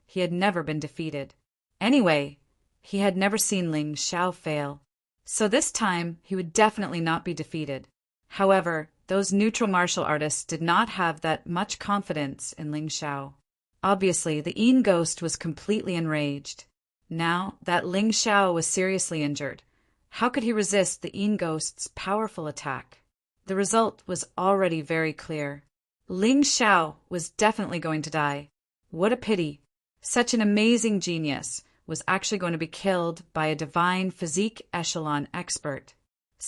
he had never been defeated. Anyway, he had never seen Ling Xiao fail. So this time, he would definitely not be defeated. However, those neutral martial artists did not have that much confidence in Ling Xiao. Obviously, the Yin ghost was completely enraged. Now that Ling Xiao was seriously injured, how could he resist the Yin ghost's powerful attack? The result was already very clear. Ling Xiao was definitely going to die. What a pity. Such an amazing genius was actually going to be killed by a divine physique echelon expert.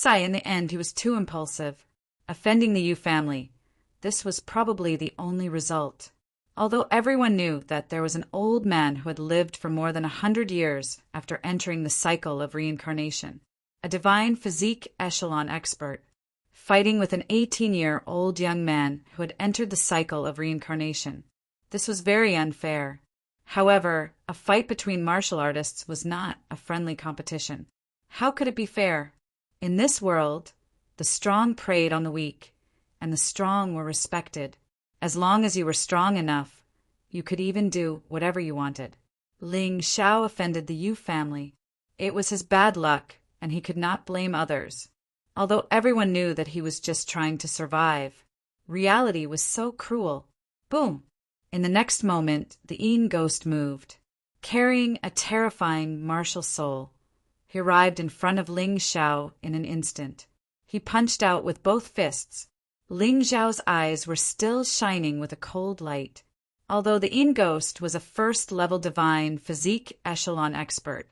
In the end, he was too impulsive, offending the Yu family. This was probably the only result. Although everyone knew that there was an old man who had lived for more than 100 years after entering the cycle of reincarnation, a divine physique echelon expert, fighting with an 18-year-old young man who had entered the cycle of reincarnation. This was very unfair. However, a fight between martial artists was not a friendly competition. How could it be fair? In this world, the strong preyed on the weak, and the strong were respected. As long as you were strong enough, you could even do whatever you wanted. Ling Xiao offended the Yu family. It was his bad luck, and he could not blame others. Although everyone knew that he was just trying to survive, reality was so cruel. Boom! In the next moment, the Yin ghost moved. Carrying a terrifying martial soul, he arrived in front of Ling Xiao in an instant. He punched out with both fists. Ling Xiao's eyes were still shining with a cold light. Although the Yin Ghost was a first-level divine physique echelon expert,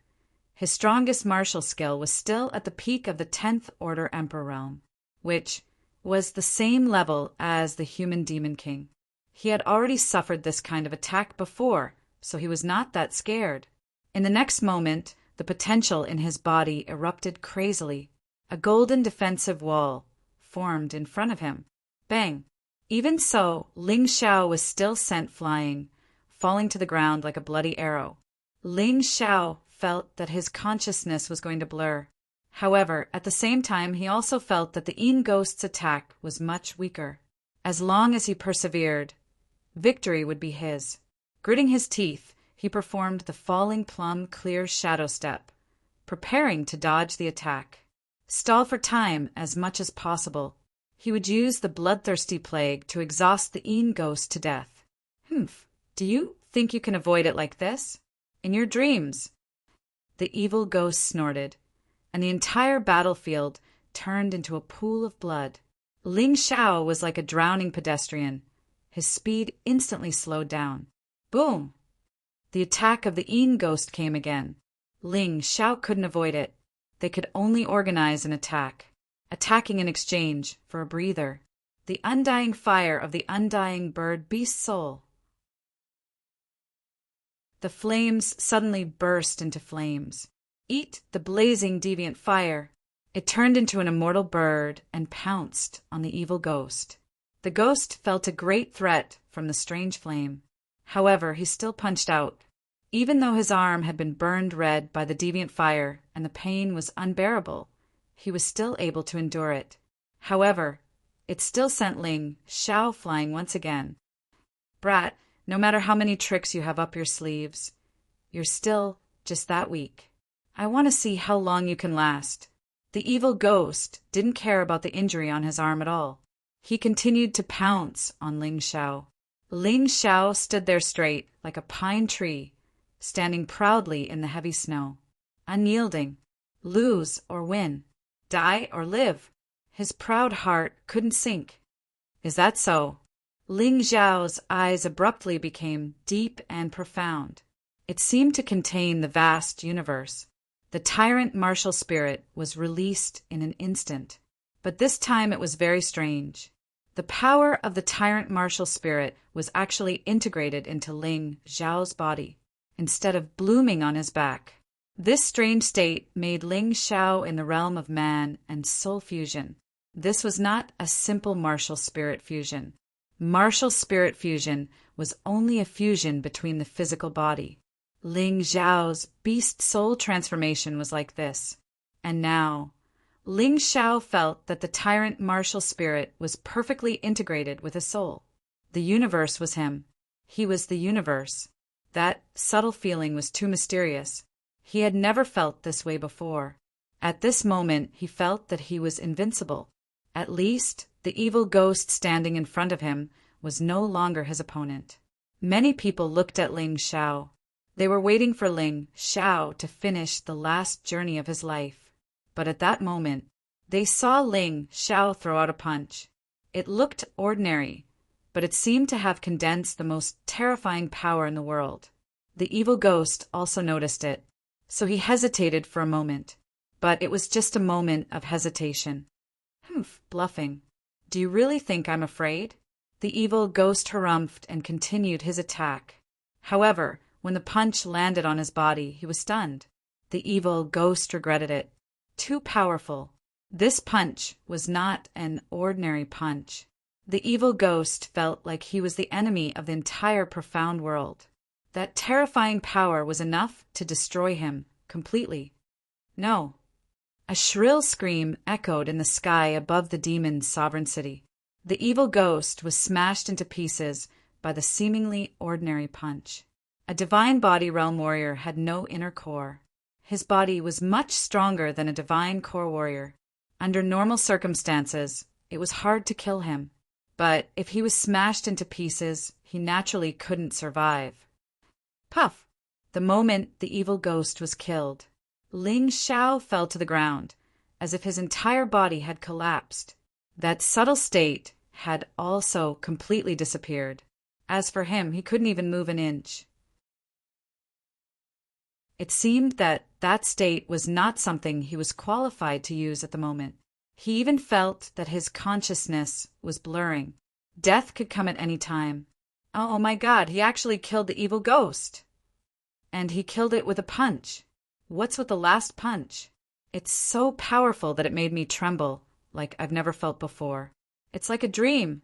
his strongest martial skill was still at the peak of the 10th Order Emperor realm, which was the same level as the human Demon King. He had already suffered this kind of attack before, so he was not that scared. In the next moment, the potential in his body erupted crazily. A golden defensive wall formed in front of him. Bang! Even so, Ling Xiao was still sent flying, falling to the ground like a bloody arrow. Ling Xiao felt that his consciousness was going to blur. However, at the same time, he also felt that the Yin Ghost's attack was much weaker. As long as he persevered, victory would be his. Gritting his teeth, he performed the falling plum clear shadow step, preparing to dodge the attack. Stall for time as much as possible. He would use the bloodthirsty plague to exhaust the Yin Ghost to death. Do you think you can avoid it like this? In your dreams. The evil ghost snorted, and the entire battlefield turned into a pool of blood. Ling Xiao was like a drowning pedestrian. His speed instantly slowed down. Boom! The attack of the Yin Ghost came again. Ling Xiao couldn't avoid it. They could only organize an attack, attacking in exchange for a breather. The undying fire of the undying bird beast soul. The flames suddenly burst into flames. Eat the blazing deviant fire. It turned into an immortal bird and pounced on the evil ghost. The ghost felt a great threat from the strange flame. However, he still punched out. Even though his arm had been burned red by the deviant fire and the pain was unbearable, he was still able to endure it. However, it still sent Ling Xiao flying once again. Brat, no matter how many tricks you have up your sleeves, you're still just that weak. I want to see how long you can last. The evil ghost didn't care about the injury on his arm at all. He continued to pounce on Ling Xiao. Ling Xiao stood there straight, like a pine tree, standing proudly in the heavy snow, unyielding. Lose or win, die or live. His proud heart couldn't sink. Is that so? Ling Xiao's eyes abruptly became deep and profound. It seemed to contain the vast universe. The Tyrant martial spirit was released in an instant. But this time it was very strange. The power of the Tyrant martial spirit was actually integrated into Ling Xiao's body, instead of blooming on his back. This strange state made Ling Xiao in the realm of man and soul fusion. This was not a simple martial spirit fusion. Martial spirit fusion was only a fusion between the physical body. Ling Xiao's beast soul transformation was like this. And now, Ling Xiao felt that the Tyrant martial spirit was perfectly integrated with his soul. The universe was him. He was the universe. That subtle feeling was too mysterious. He had never felt this way before. At this moment, he felt that he was invincible. At least, the evil ghost standing in front of him was no longer his opponent. Many people looked at Ling Xiao. They were waiting for Ling Xiao to finish the last journey of his life. But at that moment, they saw Ling Xiao throw out a punch. It looked ordinary, but it seemed to have condensed the most terrifying power in the world. The evil ghost also noticed it. So he hesitated for a moment, but it was just a moment of hesitation. Bluffing. Do you really think I'm afraid? The evil ghost harumphed and continued his attack. However, when the punch landed on his body, he was stunned. The evil ghost regretted it. Too powerful. This punch was not an ordinary punch. The evil ghost felt like he was the enemy of the entire profound world. That terrifying power was enough to destroy him completely. No. A shrill scream echoed in the sky above the demon's sovereign city. The evil ghost was smashed into pieces by the seemingly ordinary punch. A divine body realm warrior had no inner core. His body was much stronger than a divine core warrior. Under normal circumstances, it was hard to kill him. But if he was smashed into pieces, he naturally couldn't survive. Puff! The moment the evil ghost was killed, Ling Xiao fell to the ground, as if his entire body had collapsed. That subtle state had also completely disappeared. As for him, he couldn't even move an inch. It seemed that that state was not something he was qualified to use at the moment. He even felt that his consciousness was blurring. Death could come at any time. Oh my God, he actually killed the evil ghost. And he killed it with a punch. What's with the last punch? It's so powerful that it made me tremble, like I've never felt before. It's like a dream.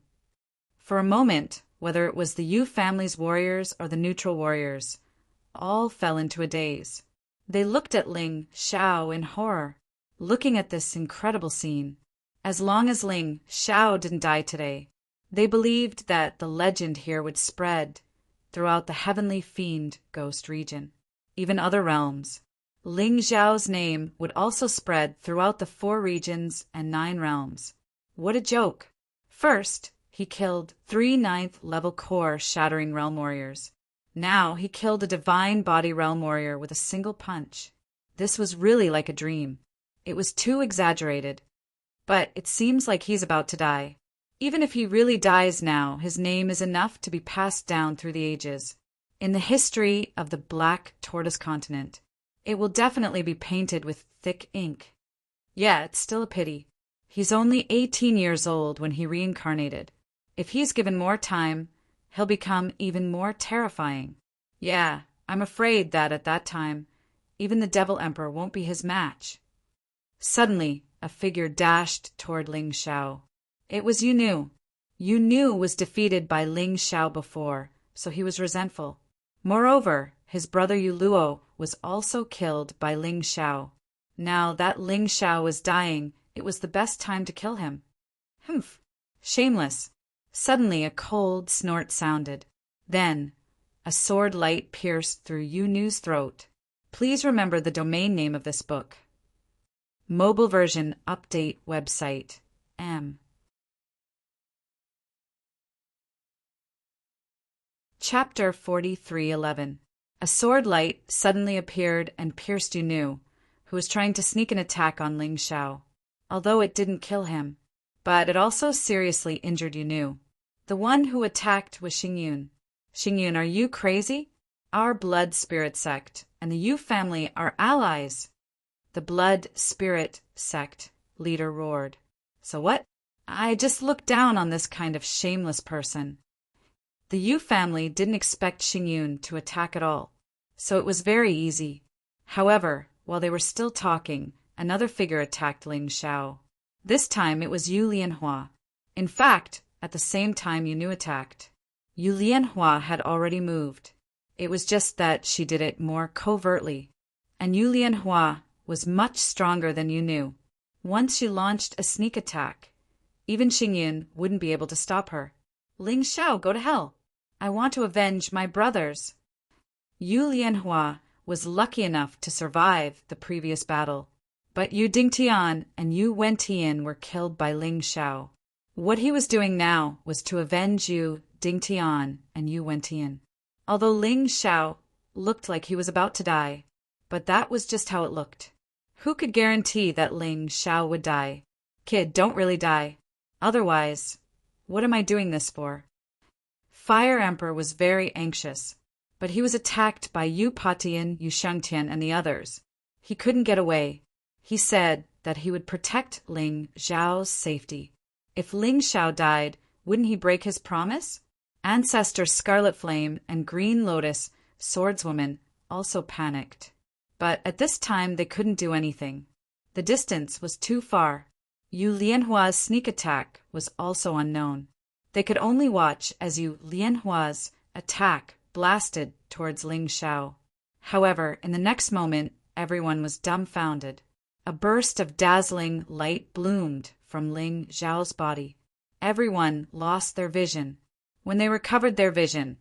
For a moment, whether it was the Yu family's warriors or the neutral warriors, all fell into a daze. They looked at Ling Xiao in horror, looking at this incredible scene. As long as Ling Xiao didn't die today, they believed that the legend here would spread throughout the heavenly fiend ghost region, even other realms. Ling Xiao's name would also spread throughout the 4 regions and 9 realms. What a joke! First, he killed 3 9th level core shattering realm warriors. Now he killed a divine body realm warrior with a single punch. This was really like a dream. It was too exaggerated. But it seems like he's about to die. Even if he really dies now, his name is enough to be passed down through the ages. In the history of the Black Tortoise Continent, it will definitely be painted with thick ink. Yeah, it's still a pity. He's only 18 years old when he reincarnated. If he's given more time, he'll become even more terrifying. Yeah, I'm afraid that at that time, even the Devil Emperor won't be his match. Suddenly, a figure dashed toward Ling Xiao. It was Yu Nu. Yu Nu was defeated by Ling Xiao before, so he was resentful. Moreover, his brother Yu Luo was also killed by Ling Xiao. Now that Ling Xiao was dying, it was the best time to kill him. Humph! Shameless! Suddenly a cold snort sounded. Then, a sword light pierced through Yu Nu's throat. Please remember the domain name of this book. Mobile version update website. M. Chapter 43:11. A sword light suddenly appeared and pierced Yu Nu, who was trying to sneak an attack on Ling Xiao. Although it didn't kill him, but it also seriously injured Yu Nu. The one who attacked was Xingyun. Xingyun, are you crazy? Our blood spirit sect and the Yu family are allies. The blood spirit sect leader roared. So what? I just looked down on this kind of shameless person. The Yu family didn't expect Xingyun to attack at all, so it was very easy. However, while they were still talking, another figure attacked Ling Xiao. This time it was Yu Lianhua. In fact, at the same time Yu Nu attacked, Yu Lianhua had already moved. It was just that she did it more covertly. And Yu Lianhua was much stronger than Yu Nu. Once she launched a sneak attack, even Xingyun wouldn't be able to stop her. Ling Xiao, go to hell! I want to avenge my brothers. Yu Lianhua was lucky enough to survive the previous battle, but Yu Dingtian and Yu Wentian were killed by Ling Xiao. What he was doing now was to avenge Yu Dingtian and Yu Wentian. Although Ling Xiao looked like he was about to die, but that was just how it looked. Who could guarantee that Ling Xiao would die? Kid, don't really die. Otherwise, what am I doing this for? Fire Emperor was very anxious, but he was attacked by Yu Patian, Yu Shengtian, and the others. He couldn't get away. He said that he would protect Ling Xiao's safety. If Ling Xiao died, wouldn't he break his promise? Ancestor Scarlet Flame and Green Lotus Swordswoman also panicked. But at this time they couldn't do anything. The distance was too far. Yu Lianhua's sneak attack was also unknown. They could only watch as Yu Lianhua's attack blasted towards Ling Xiao. However, in the next moment, everyone was dumbfounded. A burst of dazzling light bloomed from Ling Xiao's body. Everyone lost their vision. When they recovered their vision,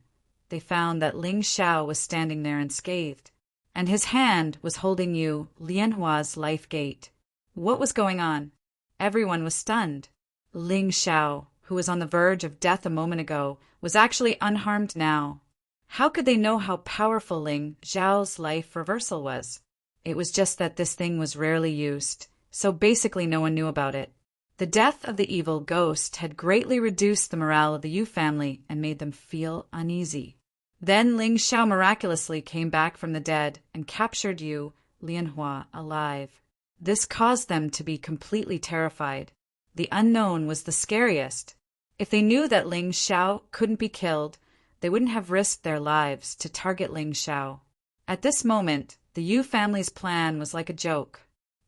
they found that Ling Xiao was standing there unscathed, and his hand was holding Yu Lianhua's life gate. What was going on? Everyone was stunned. Ling Xiao, who was on the verge of death a moment ago, was actually unharmed now. How could they know how powerful Ling Xiao's life reversal was? It was just that this thing was rarely used, so basically no one knew about it. The death of the evil ghost had greatly reduced the morale of the Yu family and made them feel uneasy. Then Ling Xiao miraculously came back from the dead and captured Yu Lianhua alive. This caused them to be completely terrified. The unknown was the scariest. If they knew that Ling Xiao couldn't be killed, they wouldn't have risked their lives to target Ling Xiao. At this moment, the Yu family's plan was like a joke.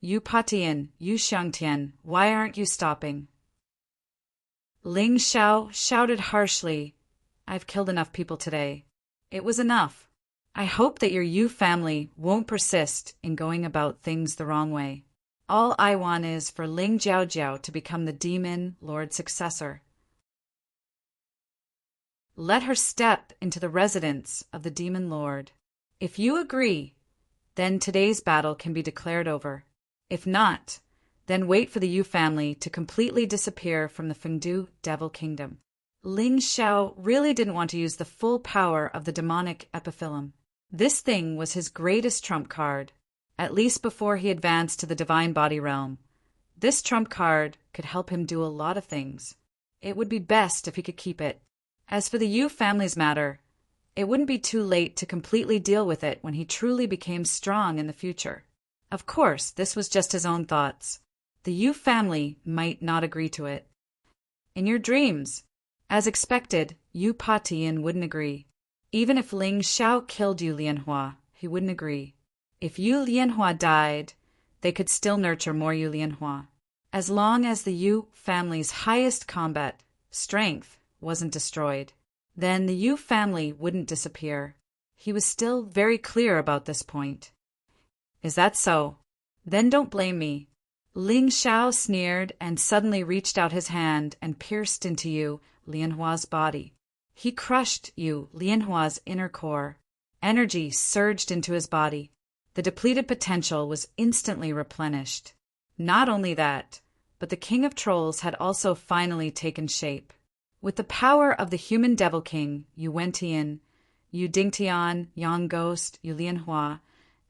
Yu Patian, Yu Xiangtian, why aren't you stopping? Ling Xiao shouted harshly, I've killed enough people today. It was enough. I hope that your Yu family won't persist in going about things the wrong way. All I want is for Ling Jiaojiao to become the demon lord's successor. Let her step into the residence of the demon lord. If you agree, then today's battle can be declared over. If not, then wait for the Yu family to completely disappear from the Fengdu Devil Kingdom. Ling Xiao really didn't want to use the full power of the demonic epiphyllum. This thing was his greatest trump card, at least before he advanced to the divine body realm. This trump card could help him do a lot of things. It would be best if he could keep it. As for the Yu family's matter, it wouldn't be too late to completely deal with it when he truly became strong in the future. Of course, this was just his own thoughts. The Yu family might not agree to it. In your dreams, as expected, Yu Patian wouldn't agree. Even if Ling Xiao killed Yu Lianhua, he wouldn't agree. If Yu Lianhua died, they could still nurture more Yu Lianhua. As long as the Yu family's highest combat, strength, wasn't destroyed, then the Yu family wouldn't disappear. He was still very clear about this point. Is that so? Then don't blame me. Ling Xiao sneered and suddenly reached out his hand and pierced into Yu Lianhua's body. He crushed Yu Lianhua's inner core. Energy surged into his body. The depleted potential was instantly replenished. Not only that, but the King of Trolls had also finally taken shape. With the power of the human devil king, Yu Wentian, Yu Dingtian, Yang Ghost, Yu Lianhua,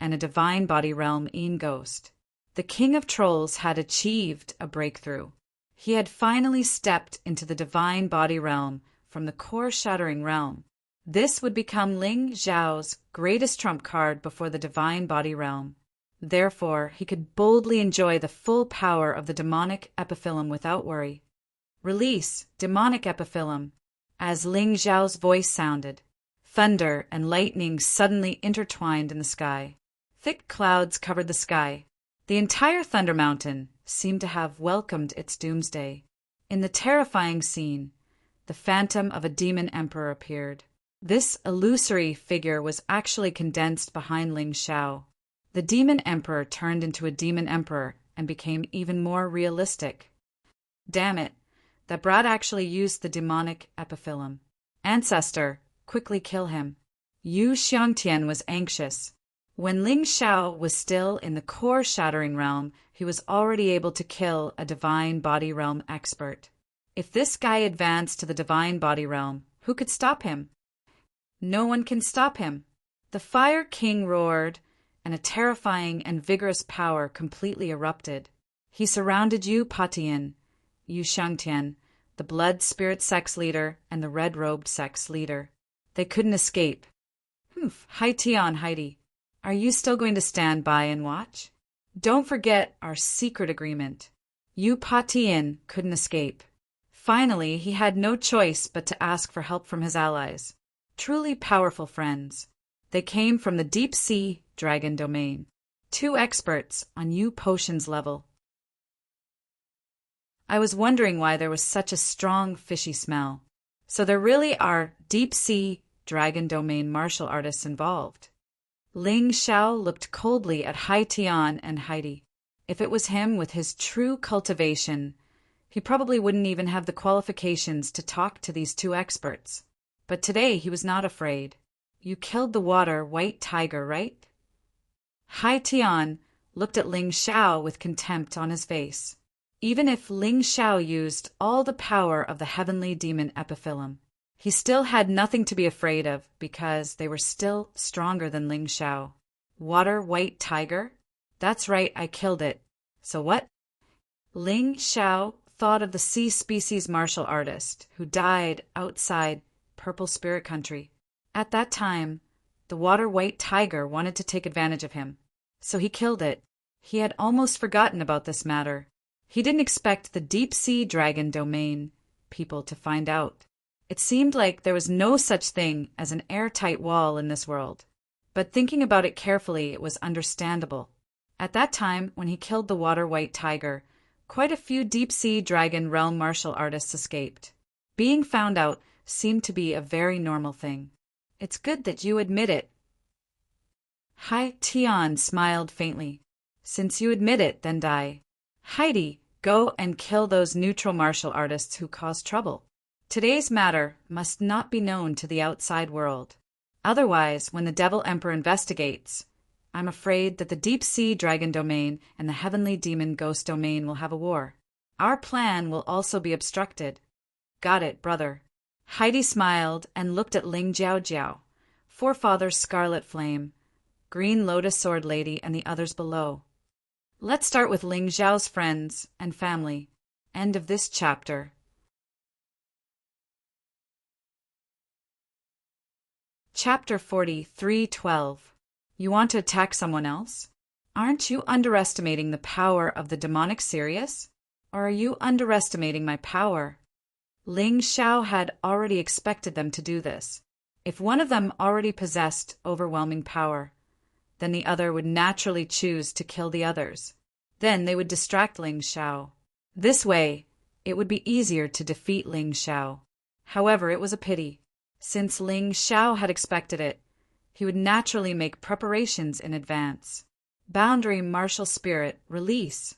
and a divine body realm Yin Ghost, the King of Trolls had achieved a breakthrough. He had finally stepped into the divine body realm from the core-shattering realm. This would become Ling Xiao's greatest trump card before the divine body realm. Therefore, he could boldly enjoy the full power of the demonic epiphyllum without worry. Release, demonic epiphyllum. As Ling Xiao's voice sounded, thunder and lightning suddenly intertwined in the sky. Thick clouds covered the sky. The entire Thunder Mountain seemed to have welcomed its doomsday. In the terrifying scene, the phantom of a demon emperor appeared. This illusory figure was actually condensed behind Ling Xiao. The demon emperor turned into a demon emperor and became even more realistic. Damn it, that brat actually used the demonic epiphyllum. Ancestor, quickly kill him. Yu Xiangtian was anxious. When Ling Xiao was still in the core-shattering realm, he was already able to kill a divine body realm expert. If this guy advanced to the divine body realm, who could stop him? No one can stop him. The Fire King roared, and a terrifying and vigorous power completely erupted. He surrounded Yu Patian, Yu Xiangtian, the blood spirit sex leader, and the red-robed sex leader. They couldn't escape. Hai Tian Heidi, are you still going to stand by and watch? Don't forget our secret agreement. Yu Patian couldn't escape. Finally, he had no choice but to ask for help from his allies. Truly powerful friends. They came from the deep sea dragon domain. 2 experts on Yu Potions level. I was wondering why there was such a strong fishy smell. So there really are deep sea dragon domain martial artists involved. Ling Xiao looked coldly at Hai Tian and Heidi. If it was him with his true cultivation, he probably wouldn't even have the qualifications to talk to these 2 experts. But today he was not afraid. You killed the water white tiger, right? Hai Tian looked at Ling Xiao with contempt on his face. Even if Ling Xiao used all the power of the heavenly demon epiphyllum, he still had nothing to be afraid of because they were still stronger than Ling Xiao. Water white tiger? That's right, I killed it. So what? Ling Xiao thought of the sea species martial artist who died outside Purple Spirit Country. At that time, the water-white tiger wanted to take advantage of him, so he killed it. He had almost forgotten about this matter. He didn't expect the deep-sea dragon domain people to find out. It seemed like there was no such thing as an airtight wall in this world. But thinking about it carefully, it was understandable. At that time, when he killed the water-white tiger, quite a few deep-sea dragon realm martial artists escaped. Being found out seemed to be a very normal thing. It's good that you admit it. Hai Tian smiled faintly. Since you admit it, then die. Heidi, go and kill those neutral martial artists who cause trouble. Today's matter must not be known to the outside world. Otherwise, when the Devil Emperor investigates, I'm afraid that the deep-sea dragon domain and the heavenly demon ghost domain will have a war. Our plan will also be obstructed. Got it, brother. Heidi smiled and looked at Ling Jiao, Forefather's Scarlet Flame, Green Lotus Sword Lady, and the others below. Let's start with Ling Zhao's friends and family. End of this chapter. Chapter 43:12. You want to attack someone else? Aren't you underestimating the power of the demonic Sirius? Or are you underestimating my power? Ling Xiao had already expected them to do this. If one of them already possessed overwhelming power, then the other would naturally choose to kill the others. Then they would distract Ling Xiao. This way, it would be easier to defeat Ling Xiao. However, it was a pity. Since Ling Xiao had expected it, he would naturally make preparations in advance. Boundary martial spirit, release.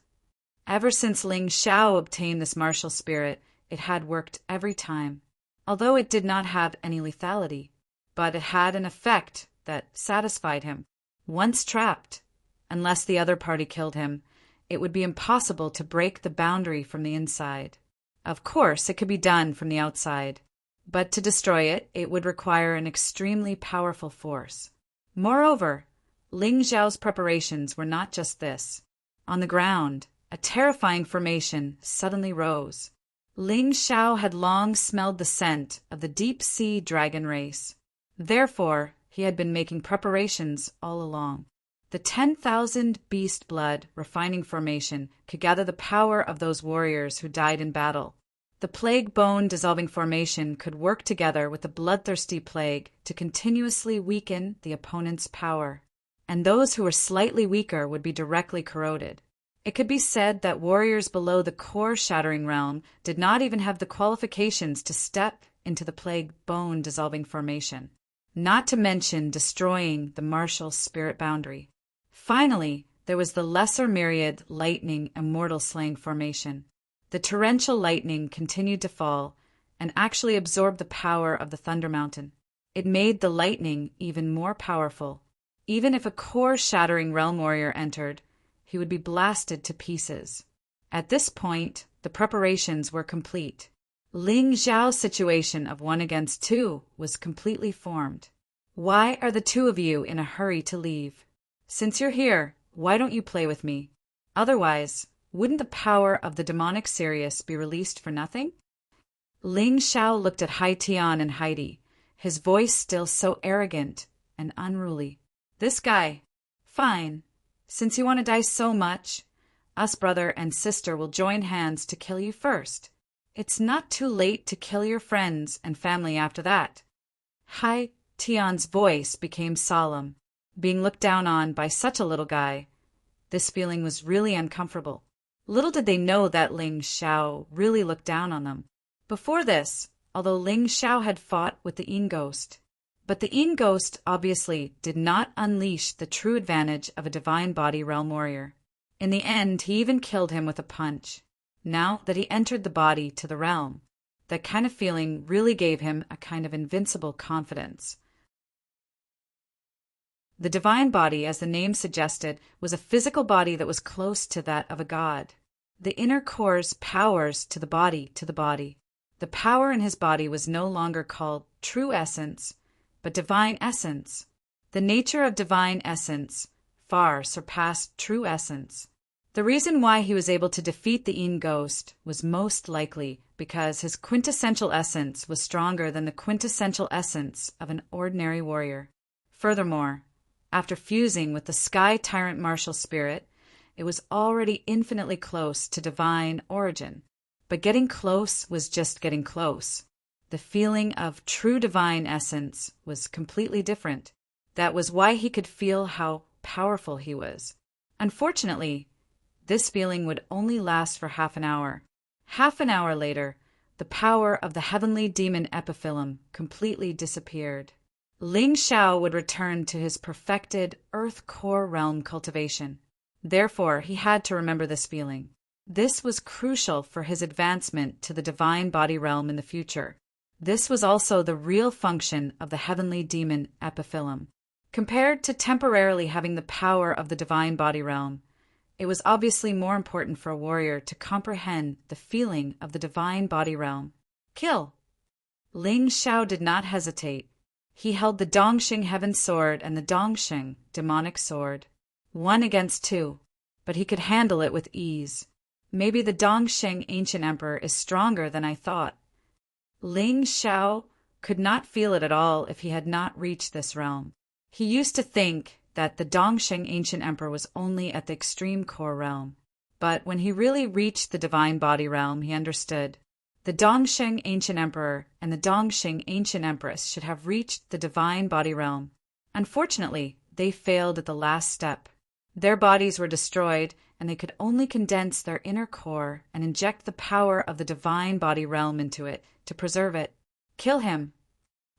Ever since Ling Xiao obtained this martial spirit, it had worked every time. Although it did not have any lethality, but it had an effect that satisfied him. Once trapped, unless the other party killed him, it would be impossible to break the boundary from the inside. Of course, it could be done from the outside, but to destroy it, it would require an extremely powerful force. Moreover, Ling Zhao's preparations were not just this. On the ground, a terrifying formation suddenly rose. Ling Xiao had long smelled the scent of the deep-sea dragon race. Therefore, he had been making preparations all along. The 10,000 beast blood refining formation could gather the power of those warriors who died in battle. The plague bone dissolving formation could work together with the bloodthirsty plague to continuously weaken the opponent's power, and those who were slightly weaker would be directly corroded. It could be said that warriors below the core-shattering realm did not even have the qualifications to step into the plague bone dissolving formation, not to mention destroying the martial spirit boundary. Finally, there was the lesser myriad lightning immortal slaying formation. The torrential lightning continued to fall and actually absorbed the power of the Thunder Mountain. It made the lightning even more powerful. Even if a core-shattering realm warrior entered, he would be blasted to pieces. At this point, the preparations were complete. Ling Zhao's situation of 1 against 2 was completely formed. Why are the two of you in a hurry to leave? Since you're here, why don't you play with me? Otherwise, wouldn't the power of the demonic Sirius be released for nothing? Ling Xiao looked at Hai Tian and Heidi, his voice still so arrogant and unruly. This guy. Fine. Since you want to die so much, us brother and sister will join hands to kill you first. It's not too late to kill your friends and family after that. Hai Tian's voice became solemn. Being looked down on by such a little guy, this feeling was really uncomfortable. Little did they know that Ling Xiao really looked down on them. Before this, although Ling Xiao had fought with the Yin Ghost, but the Yin Ghost obviously did not unleash the true advantage of a divine body realm warrior. In the end, he even killed him with a punch. Now that he entered the body to the realm, that kind of feeling really gave him a kind of invincible confidence. The divine body, as the name suggested, was a physical body that was close to that of a god. The inner core's powers to the body. The power in his body was no longer called true essence, but divine essence. The nature of divine essence far surpassed true essence. The reason why he was able to defeat the Yin ghost was most likely because his quintessential essence was stronger than the quintessential essence of an ordinary warrior. Furthermore, after fusing with the Sky Tyrant martial spirit, it was already infinitely close to divine origin. But getting close was just getting close. The feeling of true divine essence was completely different. That was why he could feel how powerful he was. Unfortunately, this feeling would only last for half an hour. Half an hour later, the power of the heavenly demon epiphyllum completely disappeared. Ling Xiao would return to his perfected Earth Core realm cultivation. Therefore, he had to remember this feeling. This was crucial for his advancement to the divine body realm in the future. This was also the real function of the heavenly demon epiphyllum. Compared to temporarily having the power of the divine body realm, it was obviously more important for a warrior to comprehend the feeling of the divine body realm. Kill! Ling Xiao did not hesitate. He held the Dongxing Heaven Sword and the Dongxing Demonic Sword. 1 against 2, but he could handle it with ease. Maybe the Dongxing Ancient Emperor is stronger than I thought. Ling Xiao could not feel it at all if he had not reached this realm. He used to think that the Dongxing Ancient Emperor was only at the extreme core realm. But when he really reached the divine body realm, he understood. The Dongxing Ancient Emperor and the Dongxing Ancient Empress should have reached the divine body realm. Unfortunately, they failed at the last step. Their bodies were destroyed, and they could only condense their inner core and inject the power of the divine body realm into it to preserve it. Kill him!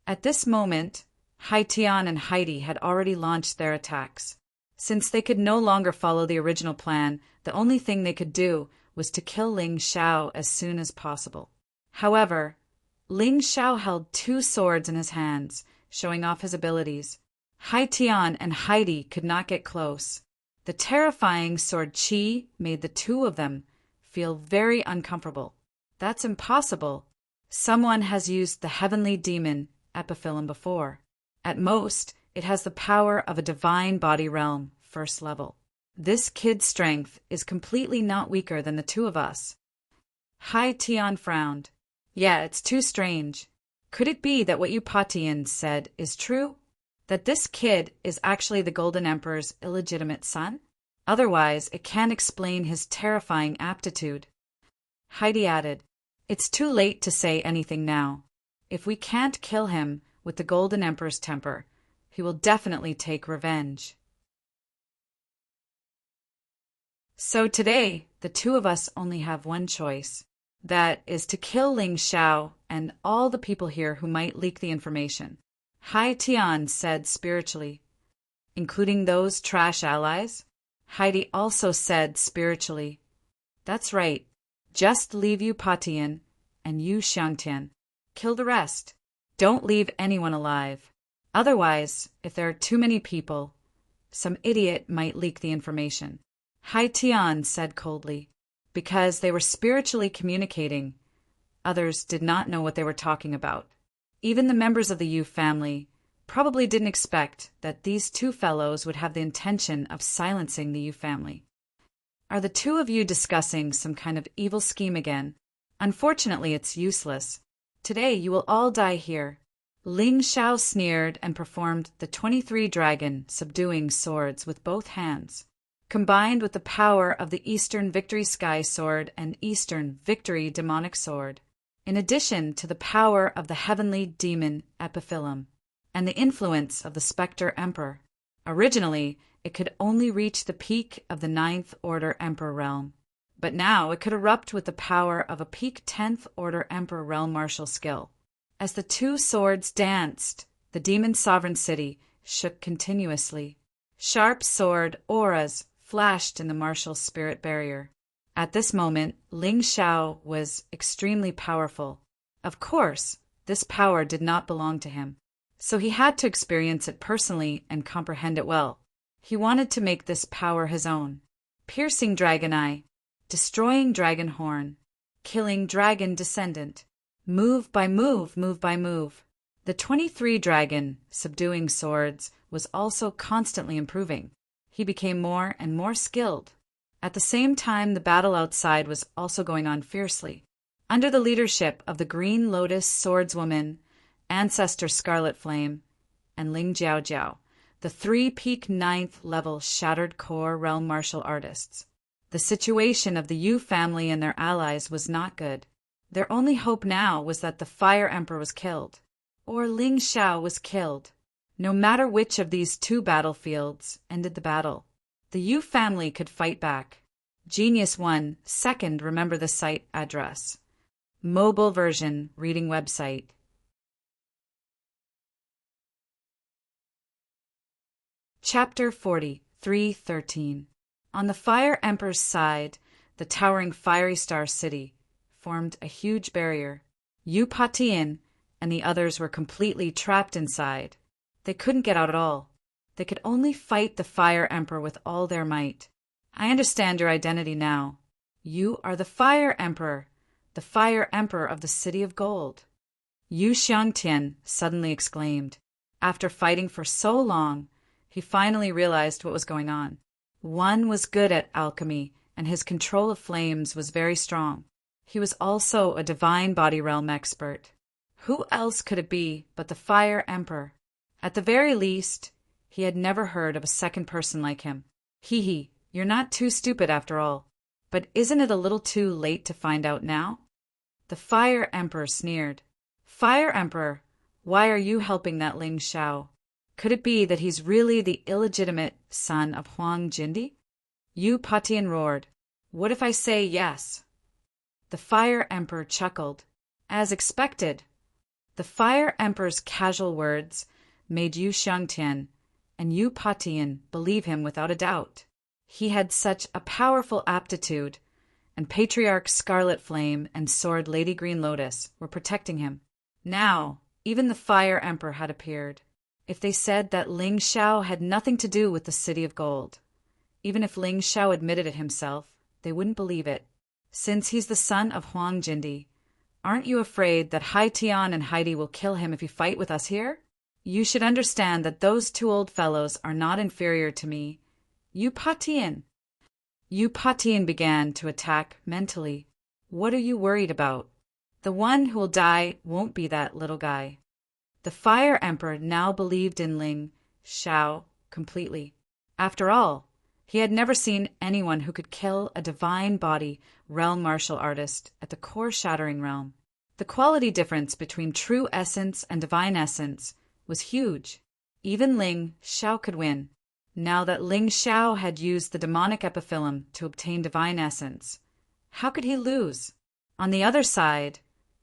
At this moment, Haitian and Heidi had already launched their attacks. Since they could no longer follow the original plan, the only thing they could do was to kill Ling Xiao as soon as possible. However, Ling Xiao held 2 swords in his hands, showing off his abilities. Haitian and Heidi could not get close. The terrifying sword Qi made the 2 of them feel very uncomfortable. That's impossible. Someone has used the heavenly demon epiphyllum before. At most, it has the power of a divine body realm, first level. This kid's strength is completely not weaker than the 2 of us. Hai Tian frowned. Yeah, it's too strange. Could it be that what you Patian said is true? That this kid is actually the Golden Emperor's illegitimate son? Otherwise, it can't explain his terrifying aptitude. Heidi added, It's too late to say anything now. If we can't kill him with the Golden Emperor's temper, he will definitely take revenge. So today, the 2 of us only have one choice. That is to kill Ling Xiao and all the people here who might leak the information. Hai Tian said spiritually. Including those trash allies? Heidi also said spiritually. That's right. Just leave you Patian and you Xiangtian. Kill the rest. Don't leave anyone alive. Otherwise, if there are too many people, some idiot might leak the information. Hai Tian said coldly. Because they were spiritually communicating, others did not know what they were talking about. Even the members of the Yu family probably didn't expect that these 2 fellows would have the intention of silencing the Yu family. Are the 2 of you discussing some kind of evil scheme again? Unfortunately, it's useless. Today you will all die here. Ling Xiao sneered and performed the 23 dragon subduing swords with both hands. Combined with the power of the Eastern Victory Sky Sword and Eastern Victory Demonic Sword, in addition to the power of the Heavenly Demon Epiphyllum, and the influence of the Spectre Emperor. Originally, it could only reach the peak of the 9th Order Emperor realm, but now it could erupt with the power of a peak 10th Order Emperor realm martial skill. As the 2 swords danced, the Demon Sovereign City shook continuously. Sharp sword auras flashed in the martial spirit barrier. At this moment, Ling Xiao was extremely powerful. Of course, this power did not belong to him, so he had to experience it personally and comprehend it well. He wanted to make this power his own. Piercing Dragon Eye, destroying Dragon Horn, killing Dragon Descendant. Move by move, move by move. The 23 dragon subduing swords was also constantly improving. He became more and more skilled. At the same time, the battle outside was also going on fiercely. Under the leadership of the Green Lotus swordswoman, Ancestor Scarlet Flame, and Ling Jiao, the three peak 9th level Shattered Core realm martial artists. The situation of the Yu family and their allies was not good. Their only hope now was that the Fire Emperor was killed, or Ling Xiao was killed. No matter which of these two battlefields ended the battle, the Yu family could fight back. Genius 1, second, remember the site address. Mobile version, reading website. Chapter 40, 313. On the Fire Emperor's side, the towering Fiery Star City formed a huge barrier. Yu Patian and the others were completely trapped inside. They couldn't get out at all. They could only fight the Fire Emperor with all their might. I understand your identity now. You are the Fire Emperor of the City of Gold. Yu Xiangtian suddenly exclaimed. After fighting for so long, he finally realized what was going on. One was good at alchemy, and his control of flames was very strong. He was also a divine body realm expert. Who else could it be but the Fire Emperor? At the very least, he had never heard of a second person like him. Hee, you're not too stupid after all. But isn't it a little too late to find out now? The Fire Emperor sneered. Fire Emperor, why are you helping that Ling Xiao? Could it be that he's really the illegitimate son of Huang Jindi? Yu Patian roared. What if I say yes? The Fire Emperor chuckled. As expected. The Fire Emperor's casual words made Yu Xiangtian and Yu Patian believe him without a doubt. He had such a powerful aptitude, and Patriarch Scarlet Flame and Sword Lady Green Lotus were protecting him. Now, even the Fire Emperor had appeared. If they said that Ling Xiao had nothing to do with the City of Gold, even if Ling Xiao admitted it himself, they wouldn't believe it. Since he's the son of Huang Jindi, aren't you afraid that Hai Tian and Heidi will kill him if you fight with us here? You should understand that those two old fellows are not inferior to me. Yu Patian began to attack mentally. What are you worried about? The one who will die won't be that little guy. The Fire Emperor now believed in Ling Xiao completely. After all, he had never seen anyone who could kill a divine body realm martial artist at the core shattering realm. The quality difference between true essence and divine essence was huge. Even Ling Xiao could win. Now that Ling Xiao had used the demonic epiphyllum to obtain divine essence, how could he lose? On the other side,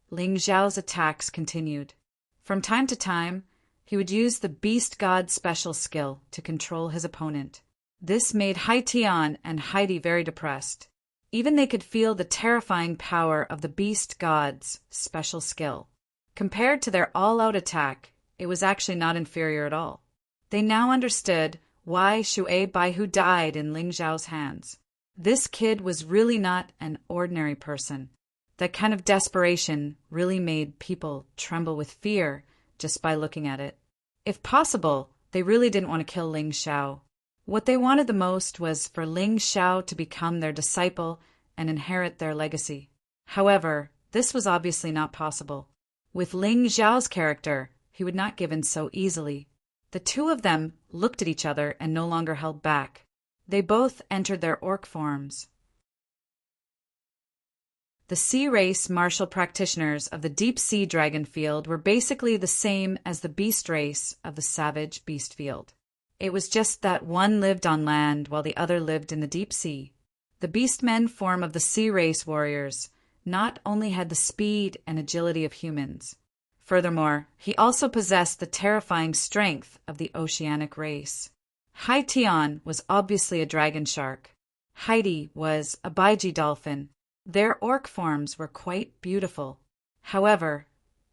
Ling Xiao's attacks continued. From time to time, he would use the Beast God special skill to control his opponent. This made Hai Tian and Heidi very depressed. Even they could feel the terrifying power of the Beast God's special skill. Compared to their all-out attack, it was actually not inferior at all. They now understood why Shui Baihu died in Ling Xiao's hands. This kid was really not an ordinary person. That kind of desperation really made people tremble with fear just by looking at it. If possible, they really didn't want to kill Ling Xiao. What they wanted the most was for Ling Xiao to become their disciple and inherit their legacy. However, this was obviously not possible. With Ling Xiao's character, he would not give in so easily. The two of them looked at each other and no longer held back. They both entered their orc forms. The sea race martial practitioners of the deep sea dragon field were basically the same as the beast race of the savage beast field. It was just that one lived on land while the other lived in the deep sea. The beastmen form of the sea race warriors not only had the speed and agility of humans. Furthermore, he also possessed the terrifying strength of the oceanic race. Hai Tian was obviously a dragon shark. Heidi was a Baiji dolphin. Their orc forms were quite beautiful. However,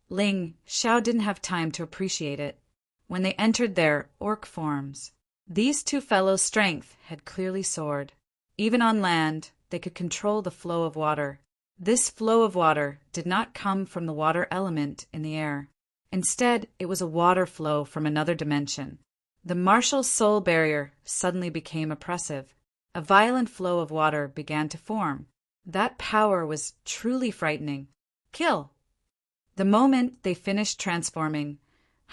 Ling Xiao didn't have time to appreciate it. When they entered their orc forms, these two fellows' strength had clearly soared. Even on land, they could control the flow of water. This flow of water did not come from the water element in the air. Instead, it was a water flow from another dimension. The martial soul barrier suddenly became oppressive. A violent flow of water began to form. That power was truly frightening. Kill! The moment they finished transforming,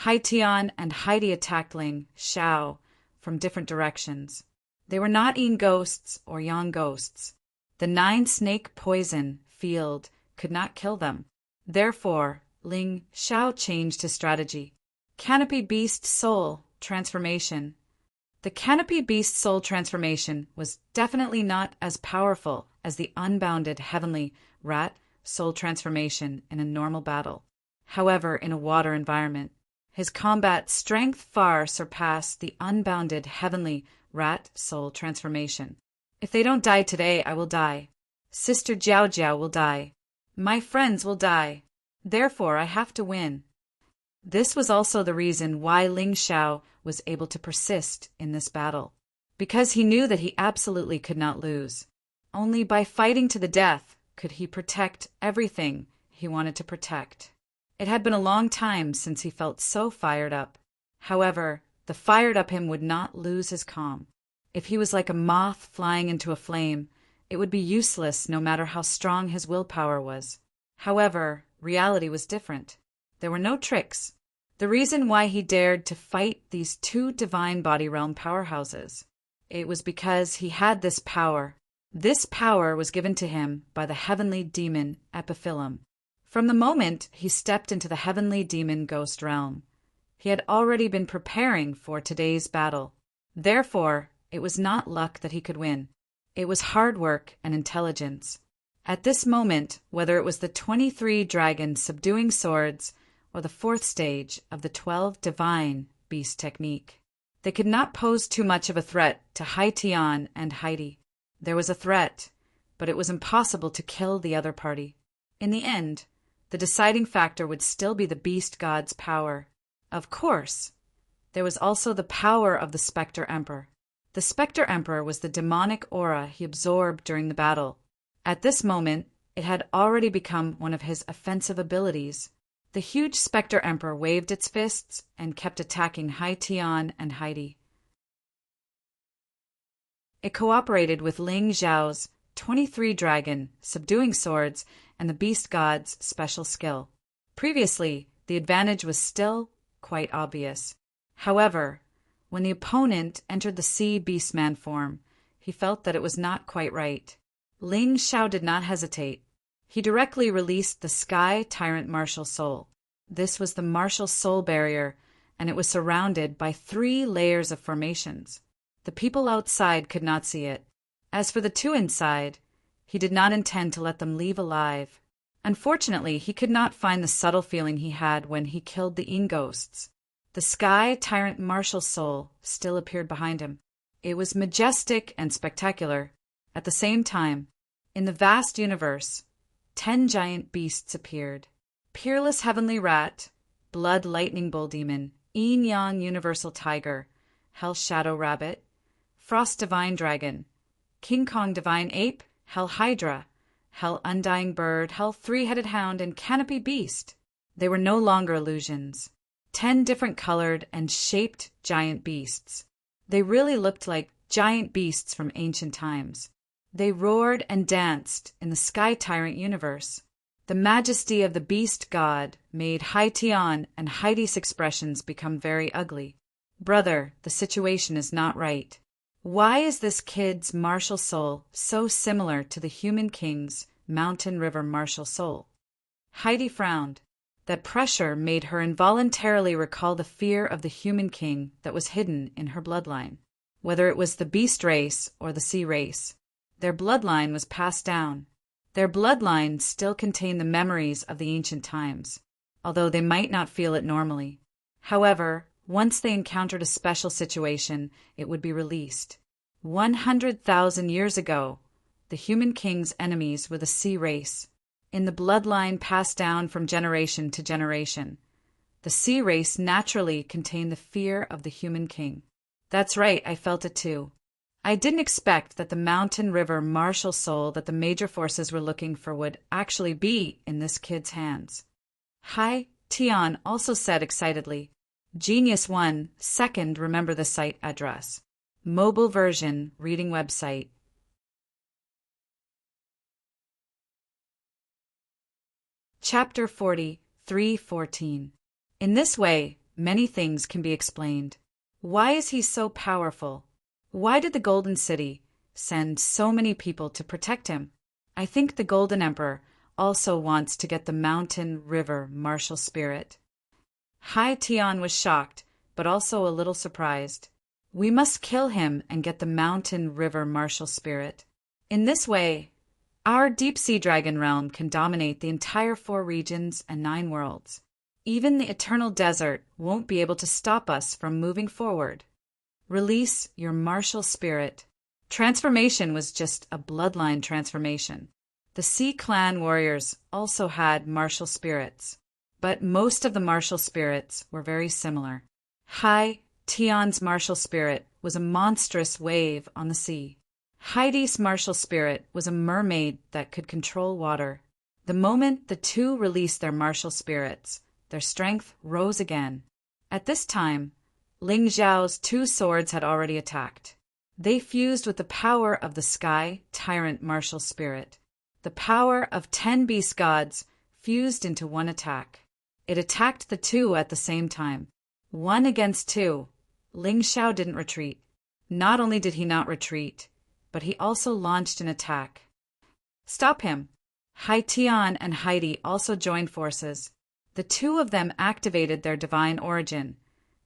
Haitian and Heidi attacked Ling Xiao from different directions. They were not Yin ghosts or Yang ghosts. The 9-snake poison field could not kill them. Therefore, Ling Xiao changed his strategy. Canopy Beast Soul Transformation. The Canopy Beast Soul Transformation was definitely not as powerful as the unbounded Heavenly Rat Soul Transformation in a normal battle. However, in a water environment, his combat strength far surpassed the unbounded Heavenly Rat Soul Transformation. If they don't die today, I will die. Sister Jiao Jiao will die. My friends will die. Therefore, I have to win. This was also the reason why Ling Xiao was able to persist in this battle. Because he knew that he absolutely could not lose. Only by fighting to the death could he protect everything he wanted to protect. It had been a long time since he felt so fired up. However, the fired up him would not lose his calm. If he was like a moth flying into a flame, it would be useless no matter how strong his willpower was. However, reality was different. There were no tricks. The reason why he dared to fight these two divine body realm powerhouses, it was because he had this power. This power was given to him by the heavenly demon Epiphyllum. From the moment he stepped into the heavenly demon ghost realm, he had already been preparing for today's battle. Therefore, it was not luck that he could win. It was hard work and intelligence. At this moment, whether it was the 23 dragons subduing swords or the 4th stage of the 12 divine beast technique, they could not pose too much of a threat to Haitian and Heidi. There was a threat, but it was impossible to kill the other party. In the end, the deciding factor would still be the beast god's power. Of course, there was also the power of the Spectre Emperor. The Spectre Emperor was the demonic aura he absorbed during the battle. At this moment, it had already become one of his offensive abilities. The huge Spectre Emperor waved its fists and kept attacking Haitian and Heidi. It cooperated with Ling Xiao's 23 dragon subduing swords and the beast god's special skill. Previously, the advantage was still quite obvious. However, when the opponent entered the sea beastman form, he felt that it was not quite right. Ling Xiao did not hesitate. He directly released the Sky Tyrant Martial Soul. This was the martial soul barrier, and it was surrounded by 3 layers of formations. The people outside could not see it. As for the 2 inside, he did not intend to let them leave alive. Unfortunately, he could not find the subtle feeling he had when he killed the Yin ghosts. The Sky Tyrant Martial Soul still appeared behind him. It was majestic and spectacular. At the same time, in the vast universe, 10 giant beasts appeared. Peerless Heavenly Rat, Blood Lightning Bull Demon, Yin Yang Universal Tiger, Hell Shadow Rabbit, Frost Divine Dragon, King Kong Divine Ape, Hell Hydra, Hell Undying Bird, Hell Three-Headed Hound, and Canopy Beast. They were no longer illusions. 10 different colored and shaped giant beasts. They really looked like giant beasts from ancient times. They roared and danced in the Sky Tyrant universe. The majesty of the beast god made Haitian and Heidi's expressions become very ugly. Brother, the situation is not right. Why is this kid's martial soul so similar to the human king's mountain river martial soul? Heidi frowned. That pressure made her involuntarily recall the fear of the human king that was hidden in her bloodline. Whether it was the beast race or the sea race, their bloodline was passed down. Their bloodline still contained the memories of the ancient times, although they might not feel it normally. However, once they encountered a special situation, it would be released. 100,000 years ago, the human king's enemies were the sea race. In the bloodline passed down from generation to generation, the sea race naturally contained the fear of the human king. That's right, I felt it too. I didn't expect that the mountain river martial soul that the major forces were looking for would actually be in this kid's hands. Hai Tian also said excitedly, Genius 1, second remember the site address. Mobile version, reading website, Chapter 40, 3:14. In this way, many things can be explained. Why is he so powerful? Why did the Golden City send so many people to protect him? I think the Golden Emperor also wants to get the mountain river martial spirit. Hai Tian was shocked, but also a little surprised. We must kill him and get the mountain river martial spirit. In this way, our deep-sea dragon realm can dominate the entire 4 regions and 9 worlds. Even the eternal desert won't be able to stop us from moving forward. Release your martial spirit. Transformation was just a bloodline transformation. The Sea Clan warriors also had martial spirits, but most of the martial spirits were very similar. Hai Tian's martial spirit was a monstrous wave on the sea. Heidi's martial spirit was a mermaid that could control water. The moment the two released their martial spirits, their strength rose again. At this time, Ling Xiao's 2 swords had already attacked. They fused with the power of the Sky Tyrant martial spirit. The power of 10 beast gods fused into one attack. It attacked the 2 at the same time. 1 against 2. Ling Xiao didn't retreat. Not only did he not retreat, but he also launched an attack. Stop him! Hai Tian and Heidi also joined forces. The 2 of them activated their divine origin,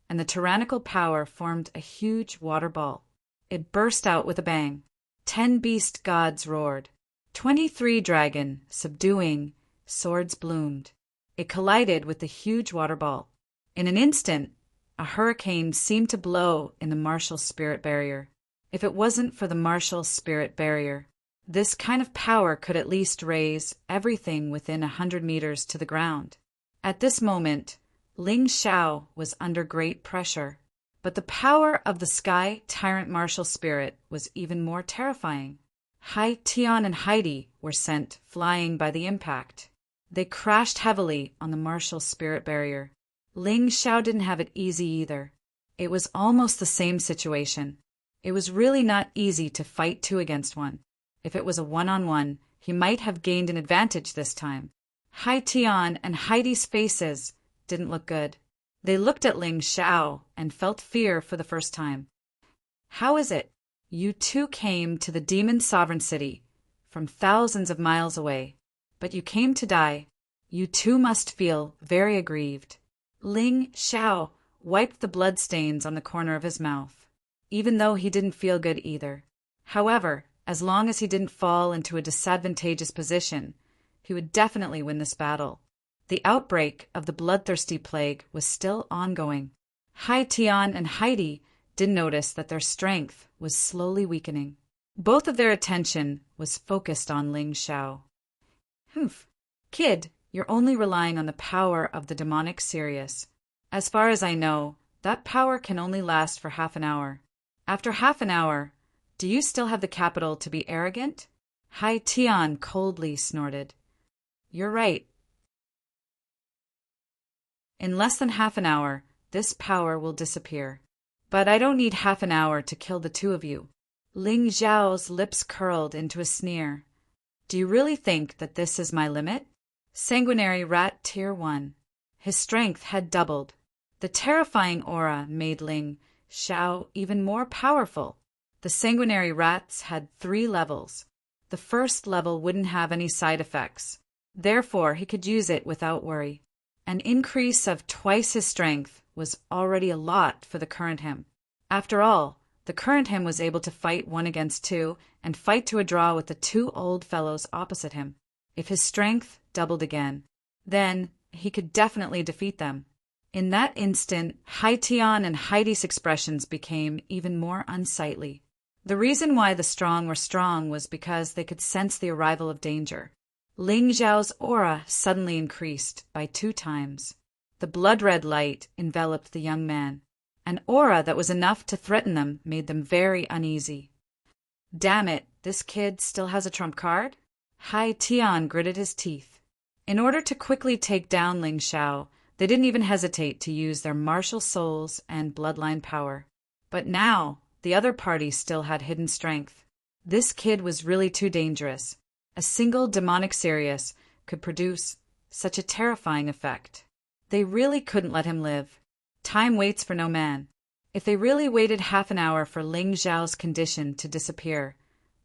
and the tyrannical power formed a huge water ball. It burst out with a bang. 10 beast gods roared. 23 dragon, subduing, swords bloomed. It collided with the huge water ball. In an instant, a hurricane seemed to blow in the martial spirit barrier. If it wasn't for the martial spirit barrier, this kind of power could at least raise everything within 100 meters to the ground. At this moment, Ling Xiao was under great pressure, but the power of the Sky Tyrant martial spirit was even more terrifying. Hai Tian and Heidi were sent flying by the impact. They crashed heavily on the martial spirit barrier. Ling Xiao didn't have it easy either. It was almost the same situation. It was really not easy to fight 2 against 1. If it was a 1-on-1, he might have gained an advantage this time. Hai Tian and Heidi's faces didn't look good. They looked at Ling Xiao and felt fear for the first time. How is it? You 2 came to the demon sovereign city from thousands of miles away, but you came to die. You 2 must feel very aggrieved. Ling Xiao wiped the bloodstains on the corner of his mouth, even though he didn't feel good either. However, as long as he didn't fall into a disadvantageous position, he would definitely win this battle. The outbreak of the bloodthirsty plague was still ongoing. Hai Tian and Heidi did notice that their strength was slowly weakening. Both of their attention was focused on Ling Xiao. Humph. Kid, you're only relying on the power of the demonic Sirius. As far as I know, that power can only last for half an hour. After half an hour, do you still have the capital to be arrogant? Hai Tian coldly snorted. You're right. In less than half an hour, this power will disappear. But I don't need half an hour to kill the 2 of you. Ling Xiao's lips curled into a sneer. Do you really think that this is my limit? Sanguinary Rat Tier 1. His strength had doubled. The terrifying aura made Ling Xiao even more powerful. The sanguinary rats had 3 levels. The first level wouldn't have any side effects. Therefore, he could use it without worry. An increase of twice his strength was already a lot for the current him. After all, the current him was able to fight 1 against 2 and fight to a draw with the 2 old fellows opposite him. If his strength doubled again, then he could definitely defeat them. In that instant, Hai Tian and Heidi's expressions became even more unsightly. The reason why the strong were strong was because they could sense the arrival of danger. Ling Xiao's aura suddenly increased by 2 times. The blood-red light enveloped the young man. An aura that was enough to threaten them made them very uneasy. Damn it, this kid still has a trump card? Hai Tian gritted his teeth. In order to quickly take down Ling Xiao, they didn't even hesitate to use their martial souls and bloodline power. But now, the other party still had hidden strength. This kid was really too dangerous. A single demonic Sirius could produce such a terrifying effect. They really couldn't let him live. Time waits for no man. If they really waited half an hour for Ling Zhao's condition to disappear,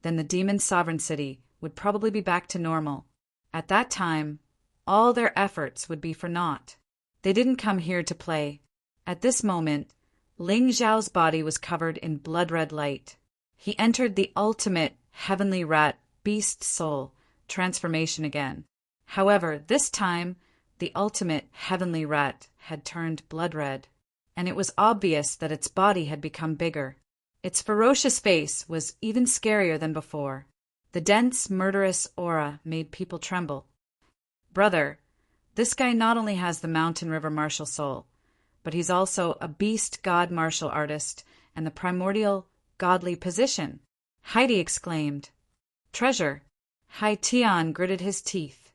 then the demon sovereign city would probably be back to normal. At that time, all their efforts would be for naught. They didn't come here to play. At this moment, Ling Zhao's body was covered in blood-red light. He entered the ultimate heavenly rat beast soul transformation again. However, this time, the ultimate heavenly rat had turned blood-red, and it was obvious that its body had become bigger. Its ferocious face was even scarier than before. The dense, murderous aura made people tremble. Brother, this guy not only has the mountain river martial soul, but he's also a beast god martial artist and the primordial godly position, Heidi exclaimed. Treasure. Hai Tian gritted his teeth.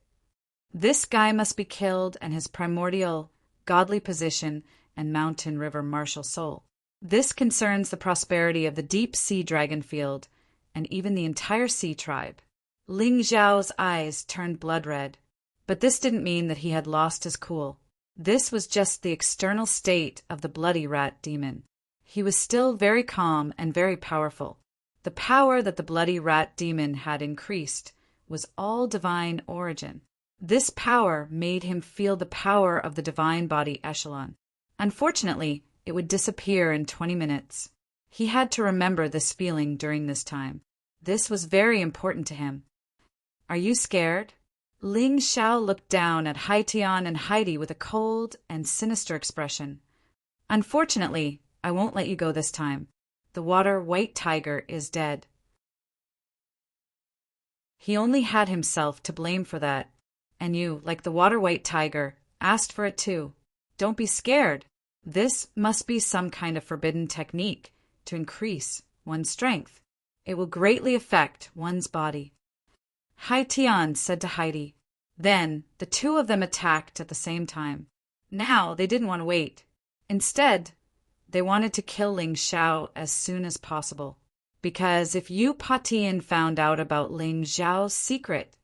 This guy must be killed, and his primordial godly position and mountain river martial soul. This concerns the prosperity of the deep sea dragon field and even the entire sea tribe. Ling Zhao's eyes turned blood red, but this didn't mean that he had lost his cool. This was just the external state of the bloody rat demon. He was still very calm and very powerful. The power that the bloody rat demon had increased was all divine origin. This power made him feel the power of the divine body echelon. Unfortunately, it would disappear in 20 minutes. He had to remember this feeling during this time. This was very important to him. Are you scared? Ling Zhao looked down at Hai Tian and Heidi with a cold and sinister expression. Unfortunately, I won't let you go this time. The water white tiger is dead. He only had himself to blame for that. And you, like the water white tiger, asked for it too. Don't be scared. This must be some kind of forbidden technique to increase one's strength. It will greatly affect one's body. Hai Tian said to Heidi. Then the two of them attacked at the same time. Now they didn't want to wait. Instead, they wanted to kill Ling Zhao as soon as possible. Because if Yu Patian found out about Ling Zhao's secret,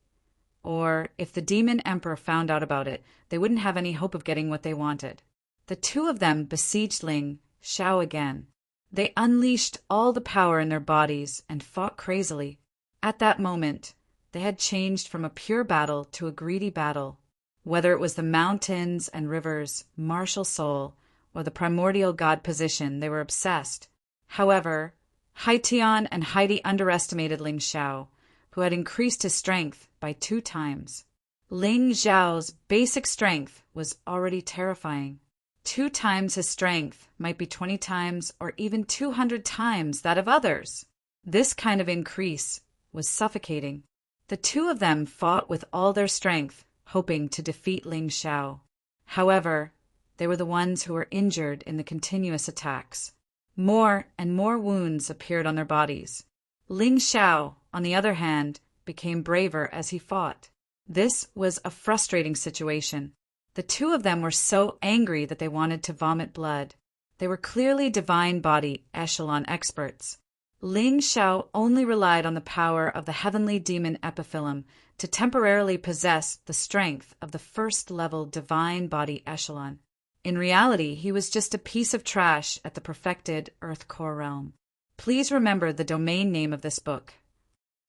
or if the demon emperor found out about it, they wouldn't have any hope of getting what they wanted. The two of them besieged Ling Zhao again. They unleashed all the power in their bodies and fought crazily. At that moment, they had changed from a pure battle to a greedy battle. Whether it was the mountains and rivers, martial soul, or the primordial god position, they were obsessed. However, Hai Tian and Heidi underestimated Ling Zhao, who had increased his strength by 2 times. Ling Zhao's basic strength was already terrifying. 2 times his strength might be 20 times or even 200 times that of others. This kind of increase was suffocating. The two of them fought with all their strength, hoping to defeat Ling Zhao. However, they were the ones who were injured in the continuous attacks. More and more wounds appeared on their bodies. Ling Zhao, on the other hand, became braver as he fought. This was a frustrating situation. The two of them were so angry that they wanted to vomit blood. They were clearly divine body echelon experts. Ling Zhao only relied on the power of the heavenly demon epiphyllum to temporarily possess the strength of the first-level divine body echelon. In reality, he was just a piece of trash at the perfected Earth Core realm. Please remember the domain name of this book.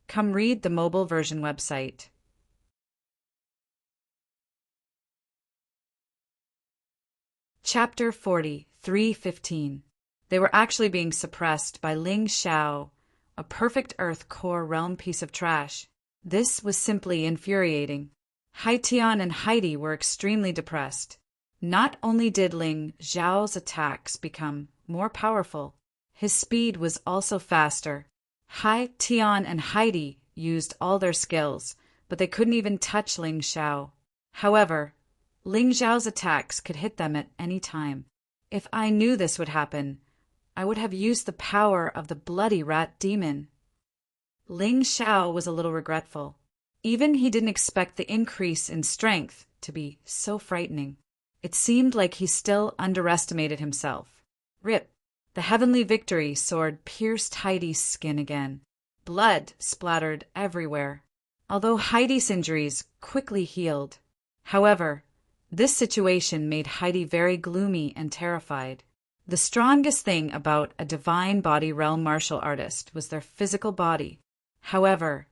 Come read the mobile version website. Chapter 40, 3:15. They were actually being suppressed by Ling Zhao, a perfect Earth Core realm piece of trash. This was simply infuriating. Hai Tian and Heidi were extremely depressed. Not only did Ling Zhao's attacks become more powerful, his speed was also faster. Hai Tian and Heidi used all their skills, but they couldn't even touch Ling Zhao. However, Ling Zhao's attacks could hit them at any time. If I knew this would happen, I would have used the power of the bloody rat demon. Ling Zhao was a little regretful. Even he didn't expect the increase in strength to be so frightening. It seemed like he still underestimated himself. Rip! The heavenly victory sword pierced Heidi's skin again. Blood splattered everywhere. Although Heidi's injuries quickly healed, However, this situation made Heidi very gloomy and terrified. The strongest thing about a divine body realm martial artist was their physical body. However,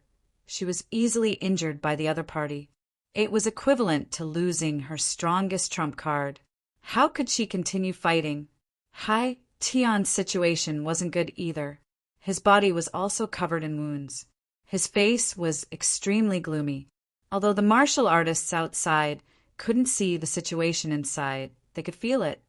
she was easily injured by the other party. It was equivalent to losing her strongest trump card. How could she continue fighting? Hai Tian's situation wasn't good either. His body was also covered in wounds. His face was extremely gloomy. Although the martial artists outside couldn't see the situation inside, they could feel it.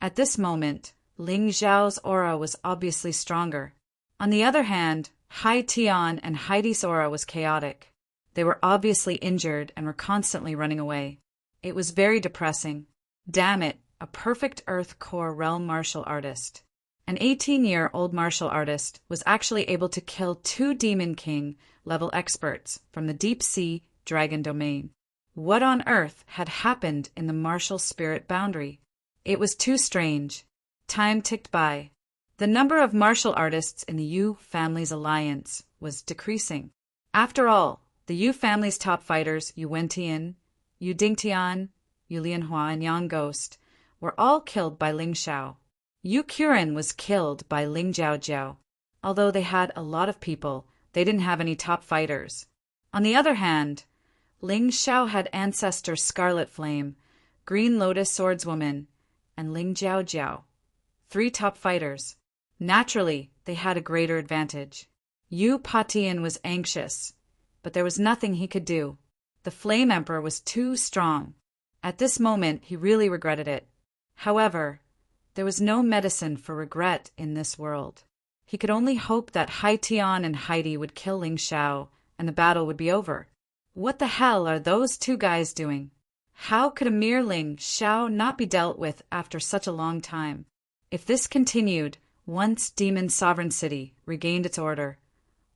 At this moment, Ling Xiao's aura was obviously stronger. On the other hand, Hai Tian and Heidi's aura was chaotic. They were obviously injured and were constantly running away. It was very depressing. Damn it, a perfect Earth Core realm martial artist. An 18-year-old martial artist was actually able to kill 2 Demon King level experts from the Deep Sea Dragon domain. What on earth had happened in the martial spirit boundary? It was too strange. Time ticked by. The number of martial artists in the Yu family's alliance was decreasing. After all, the Yu family's top fighters, Yu Wentian, Yu Dingtian, Yu Lianhua, and Yang Ghost, were all killed by Ling Xiao. Yu Qiren was killed by Ling Jiao. Although they had a lot of people, they didn't have any top fighters. On the other hand, Ling Xiao had ancestor Scarlet Flame, Green Lotus Swordswoman, and Ling Jiao, 3 top fighters. Naturally, they had a greater advantage. Yu Patian was anxious, but there was nothing he could do. The Flame Emperor was too strong. At this moment, he really regretted it. However, there was no medicine for regret in this world. He could only hope that Hai Tian and Heidi would kill Ling Xiao, and the battle would be over. What the hell are those 2 guys doing? How could a mere Ling Xiao not be dealt with after such a long time? If this continued, once Demon Sovereign City regained its order,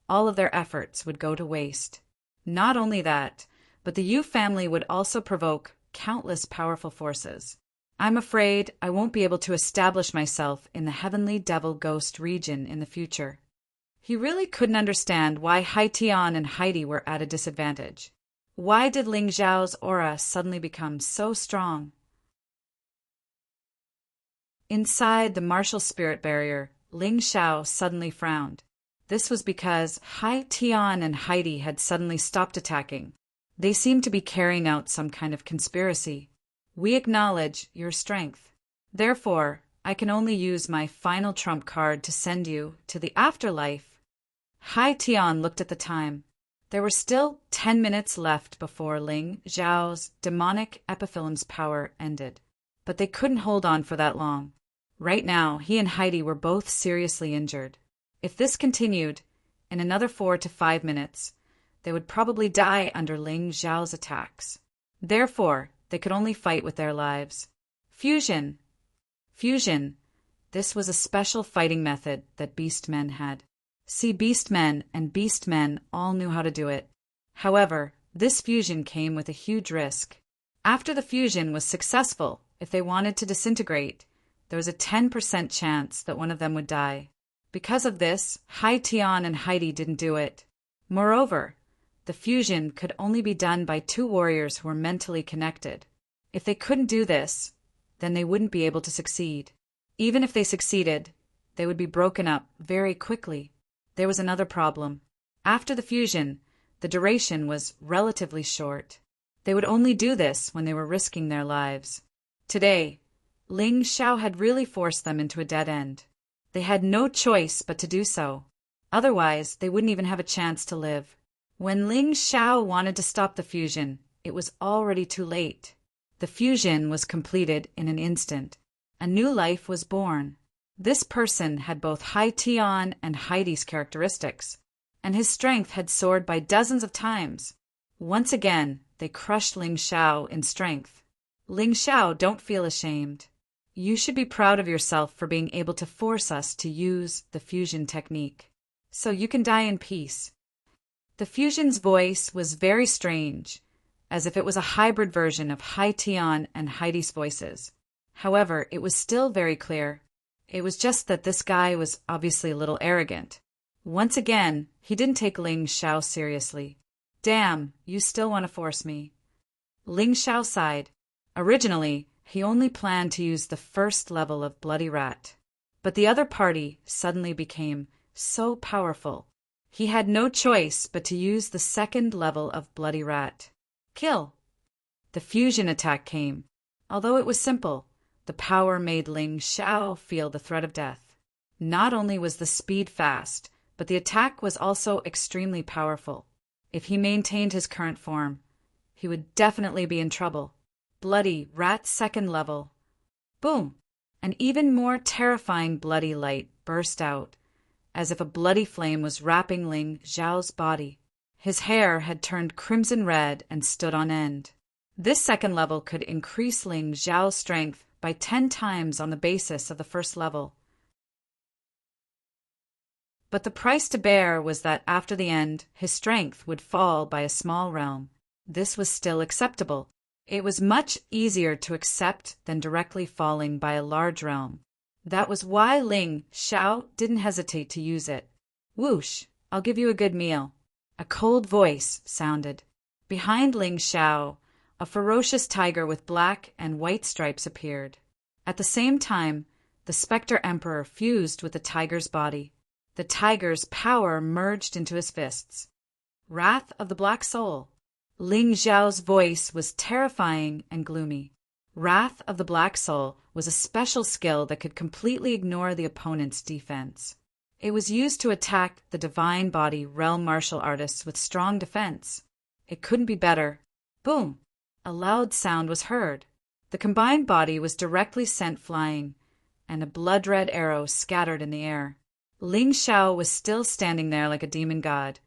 all of their efforts would go to waste. Not only that, but the Yu family would also provoke countless powerful forces. I'm afraid I won't be able to establish myself in the Heavenly Devil Ghost region in the future. He really couldn't understand why Hai Tian and Heidi were at a disadvantage. Why did Ling Xiao's aura suddenly become so strong? Inside the martial spirit barrier, Ling Xiao suddenly frowned. This was because Hai Tian and Heidi had suddenly stopped attacking. They seemed to be carrying out some kind of conspiracy. We acknowledge your strength. Therefore, I can only use my final trump card to send you to the afterlife. Hai Tian looked at the time. There were still 10 minutes left before Ling Xiao's demonic epiphyllum's power ended. But they couldn't hold on for that long. Right now, he and Heidi were both seriously injured. If this continued, in another 4 to 5 minutes, they would probably die under Ling Xiao's attacks. Therefore, they could only fight with their lives. Fusion. This was a special fighting method that beastmen had. See, beastmen and beastmen all knew how to do it. However, this fusion came with a huge risk. After the fusion was successful, if they wanted to disintegrate, there was a 10% chance that one of them would die. Because of this, Hai Tian and Heidi didn't do it. Moreover, the fusion could only be done by 2 warriors who were mentally connected. If they couldn't do this, then they wouldn't be able to succeed. Even if they succeeded, they would be broken up very quickly. There was another problem. After the fusion, the duration was relatively short. They would only do this when they were risking their lives. Today, Ling Xiao had really forced them into a dead end. They had no choice but to do so. Otherwise, they wouldn't even have a chance to live. When Ling Xiao wanted to stop the fusion, it was already too late. The fusion was completed in an instant. A new life was born. This person had both Hai Tian and Heidi's characteristics, and his strength had soared by dozens of times. Once again, they crushed Ling Xiao in strength. Ling Xiao, don't feel ashamed. You should be proud of yourself for being able to force us to use the fusion technique. So you can die in peace. The fusion's voice was very strange, as if it was a hybrid version of Hai Tian and Heidi's voices. However, it was still very clear. It was just that this guy was obviously a little arrogant. Once again, he didn't take Ling Xiao seriously. Damn, you still want to force me. Ling Xiao sighed. Originally, he only planned to use the first level of Bloody Rat. But the other party suddenly became so powerful. He had no choice but to use the second level of Bloody Rat. Kill! The fusion attack came. Although it was simple, the power made Ling Xiao feel the threat of death. Not only was the speed fast, but the attack was also extremely powerful. If he maintained his current form, he would definitely be in trouble. Bloody Rat second level. Boom! An even more terrifying bloody light burst out, as if a bloody flame was wrapping Ling Xiao's body. His hair had turned crimson red and stood on end. This second level could increase Ling Xiao's strength by 10 times on the basis of the first level. But the price to bear was that after the end, his strength would fall by a small realm. This was still acceptable. It was much easier to accept than directly falling by a large realm. That was why Ling Xiao didn't hesitate to use it. Whoosh! I'll give you a good meal. A cold voice sounded. Behind Ling Xiao, a ferocious tiger with black and white stripes appeared. At the same time, the Spectre Emperor fused with the tiger's body. The tiger's power merged into his fists. Wrath of the Black Soul. Ling Xiao's voice was terrifying and gloomy. Wrath of the Black Soul was a special skill that could completely ignore the opponent's defense. It was used to attack the Divine Body realm martial artists with strong defense. It couldn't be better. Boom! A loud sound was heard. The combined body was directly sent flying, and a blood-red arrow scattered in the air. Ling Xiao was still standing there like a demon god,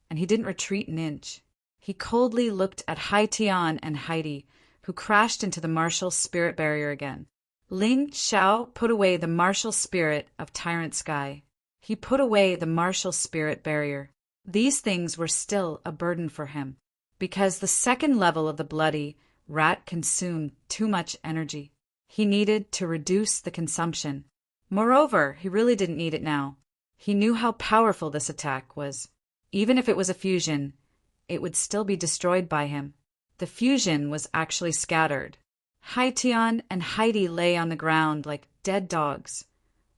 and he didn't retreat an inch. He coldly looked at Hai Tian and Heidi, who crashed into the martial spirit barrier again. Ling Xiao put away the martial spirit of Tyrant Sky. He put away the martial spirit barrier. These things were still a burden for him, because the second level of the Bloody Rat consumed too much energy. He needed to reduce the consumption. Moreover, he really didn't need it now. He knew how powerful this attack was. Even if it was a fusion, it would still be destroyed by him. The fusion was actually scattered. Hai Tian and Heidi lay on the ground like dead dogs,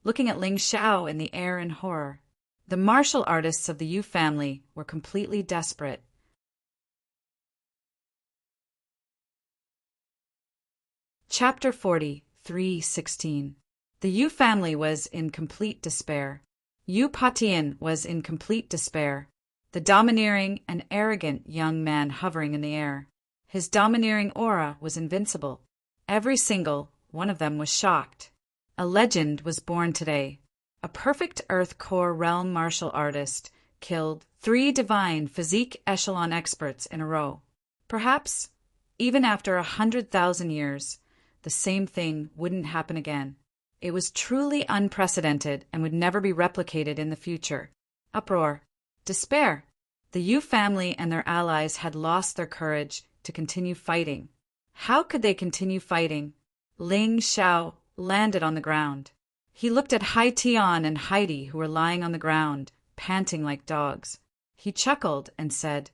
looking at Ling Xiao in the air in horror. The martial artists of the Yu family were completely desperate. Chapter 40, 3:16. The Yu family was in complete despair. Yu Patian was in complete despair. The domineering and arrogant young man hovering in the air. His domineering aura was invincible. Every single one of them was shocked. A legend was born today. A perfect Earth Core realm martial artist killed 3 divine physique echelon experts in a row. Perhaps, even after 100,000 years, the same thing wouldn't happen again. It was truly unprecedented and would never be replicated in the future. Uproar. Despair. The Yu family and their allies had lost their courage to continue fighting. How could they continue fighting? Ling Xiao landed on the ground. He looked at Hai Tian and Heidi, who were lying on the ground, panting like dogs. He chuckled and said,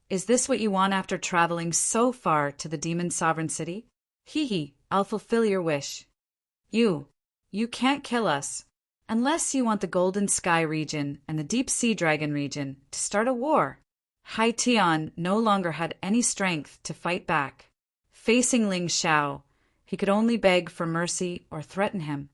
"Is this what you want after traveling so far to the demon sovereign city? Hee, I'll fulfill your wish. You can't kill us. Unless you want the Golden Sky region and the Deep Sea Dragon region to start a war." Hai Tian no longer had any strength to fight back. Facing Ling Xiao, he could only beg for mercy or threaten him.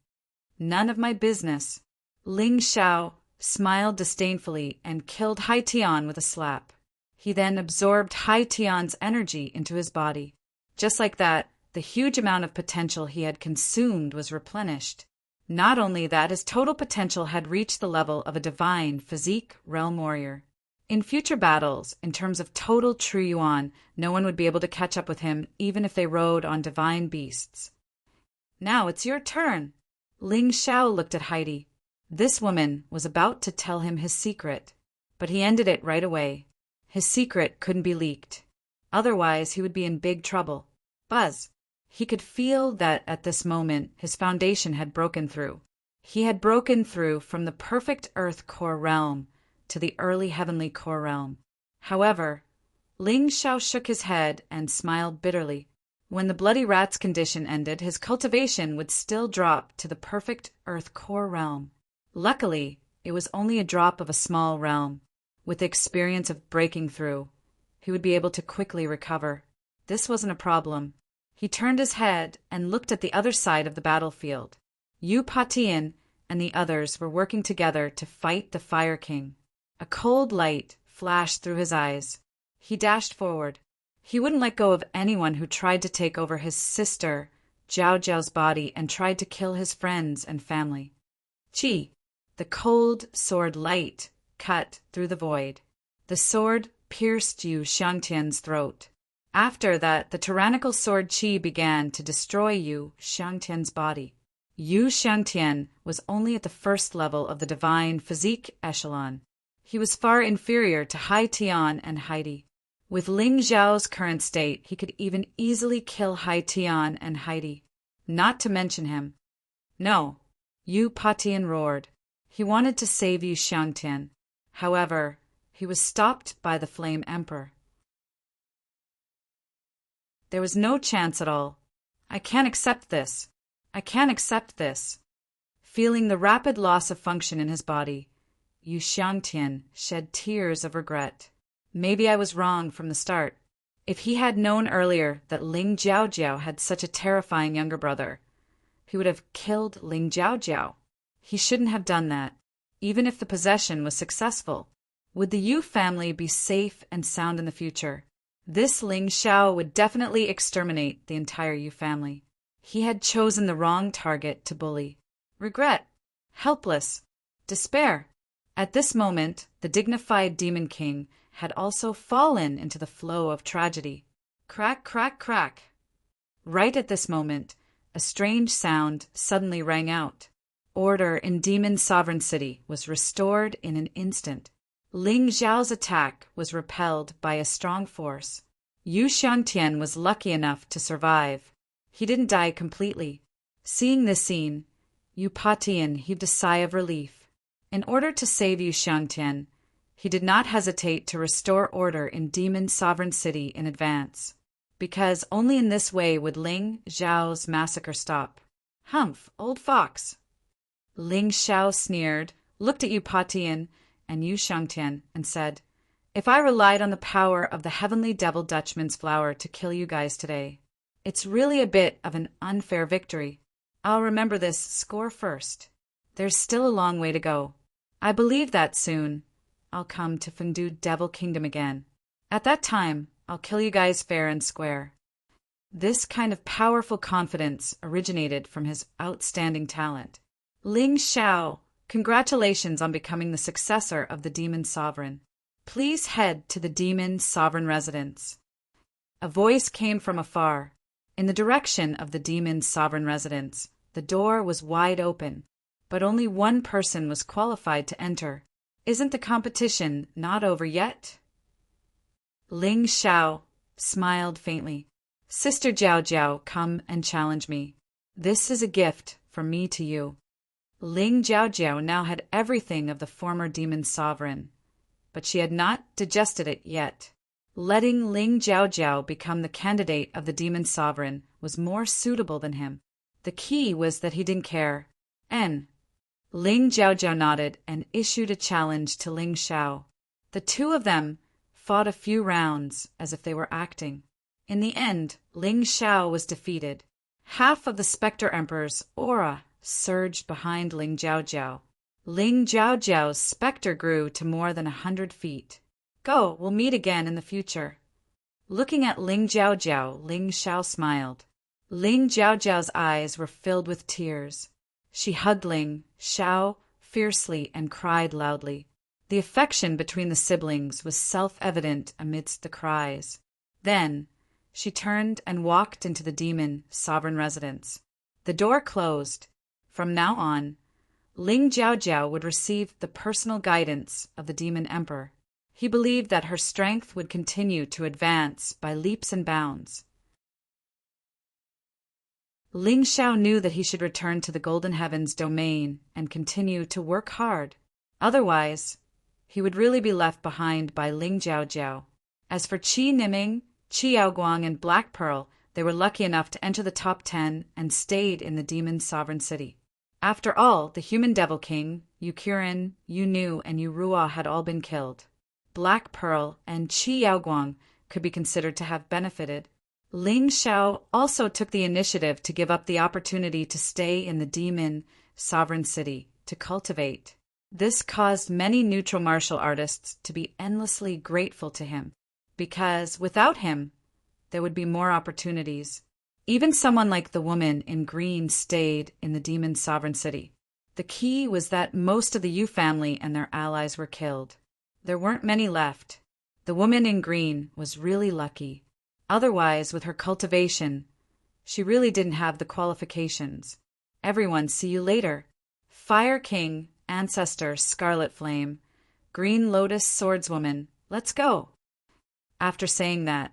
None of my business. Ling Xiao smiled disdainfully and killed Hai Tian with a slap. He then absorbed Hai Tian's energy into his body. Just like that, the huge amount of potential he had consumed was replenished. Not only that, his total potential had reached the level of a divine physique realm warrior. In future battles, in terms of total true yuan, no one would be able to catch up with him even if they rode on divine beasts. "Now it's your turn." Ling Xiao looked at Heidi. This woman was about to tell him his secret, but he ended it right away. His secret couldn't be leaked. Otherwise, he would be in big trouble. Buzz. He could feel that at this moment his foundation had broken through. He had broken through from the perfect Earth Core realm to the early Heavenly Core realm. However, Ling Xiao shook his head and smiled bitterly. When the bloody rat's condition ended, his cultivation would still drop to the perfect earth core realm. Luckily, it was only a drop of a small realm. With the experience of breaking through, he would be able to quickly recover. This wasn't a problem. He turned his head and looked at the other side of the battlefield. Yu Patian and the others were working together to fight the Fire King. A cold light flashed through his eyes. He dashed forward. He wouldn't let go of anyone who tried to take over his sister, Zhao Zhao's body, and tried to kill his friends and family. Qi, the cold sword light, cut through the void. The sword pierced Yu Xiangtian's throat. After that, the tyrannical sword Qi began to destroy Yu Xiangtian's body. Yu Xiangtian was only at the first level of the divine physique echelon. He was far inferior to Hai Tian and Heidi. With Ling Zhao's current state, he could even easily kill Hai Tian and Heidi. Not to mention him. No, Yu Patian roared. He wanted to save Yu Xiangtian. However, he was stopped by the Flame Emperor. There was no chance at all. I can't accept this. I can't accept this. Feeling the rapid loss of function in his body, Yu Xiangtian shed tears of regret. Maybe I was wrong from the start. If he had known earlier that Ling Zhaojiao had such a terrifying younger brother, he would have killed Ling Zhaojiao. He shouldn't have done that. Even if the possession was successful, would the Yu family be safe and sound in the future? This Ling Xiao would definitely exterminate the entire Yu family. He had chosen the wrong target to bully. Regret, helpless, despair. At this moment, the dignified Demon King had also fallen into the flow of tragedy. Crack, crack, crack. Right at this moment, a strange sound suddenly rang out. Order in Demon Sovereign City was restored in an instant. Ling Zhao's attack was repelled by a strong force. Yu Xiangtian was lucky enough to survive. He didn't die completely. Seeing this scene, Yu Patian heaved a sigh of relief. In order to save Yu Xiangtian, he did not hesitate to restore order in Demon Sovereign City in advance, because only in this way would Ling Zhao's massacre stop. Humph, old fox. Ling Xiao sneered, looked at Yu Patian and Yu Xiangtian, and said, "If I relied on the power of the heavenly devil Dutchman's flower to kill you guys today, it's really a bit of an unfair victory. I'll remember this score first. There's still a long way to go. I believe that soon I'll come to Fengdu Devil Kingdom again. At that time, I'll kill you guys fair and square." This kind of powerful confidence originated from his outstanding talent. Ling Xiao, congratulations on becoming the successor of the Demon Sovereign. Please head to the Demon Sovereign residence. A voice came from afar. In the direction of the Demon Sovereign residence, the door was wide open, but only one person was qualified to enter. Isn't the competition not over yet? Ling Xiao smiled faintly. Sister Zhao Zhao, come and challenge me. This is a gift from me to you. Ling Zhao Zhao now had everything of the former Demon Sovereign, but she had not digested it yet. Letting Ling Zhao Zhao become the candidate of the Demon Sovereign was more suitable than him. The key was that he didn't care. Ling Zhao Zhao nodded and issued a challenge to Ling Xiao. The two of them fought a few rounds as if they were acting. In the end, Ling Xiao was defeated. Half of the Spectre Emperor's aura surged behind Ling Zhao Zhao. Ling Zhao Zhao's spectre grew to more than 100 feet. Go, we'll meet again in the future. Looking at Ling Zhao Zhao, Ling Xiao smiled. Ling Zhao Zhao's eyes were filled with tears. She hugged Ling Xiao fiercely and cried loudly. The affection between the siblings was self-evident amidst the cries. Then, she turned and walked into the Demon Sovereign residence. The door closed. From now on, Ling Zhao Zhao would receive the personal guidance of the Demon Emperor. He believed that her strength would continue to advance by leaps and bounds. Ling Xiao knew that he should return to the Golden Heavens domain and continue to work hard. Otherwise, he would really be left behind by Ling Zhao Zhao. As for Qi Niming, Qi Yaoguang, and Black Pearl, they were lucky enough to enter the top 10 and stayed in the demon sovereign city. After all, the human devil king, Yu Qiren, Yu Nu, and Yu Ruo had all been killed. Black Pearl and Qi Yaoguang could be considered to have benefited. Ling Xiao also took the initiative to give up the opportunity to stay in the demon sovereign city to cultivate. This caused many neutral martial artists to be endlessly grateful to him, because without him, there would be more opportunities. Even someone like the woman in green stayed in the demon sovereign city. The key was that most of the Yu family and their allies were killed. There weren't many left. The woman in green was really lucky. Otherwise, with her cultivation, she really didn't have the qualifications. Everyone, see you later. Fire King, Ancestor, Scarlet Flame, Green Lotus Swordswoman, let's go. After saying that,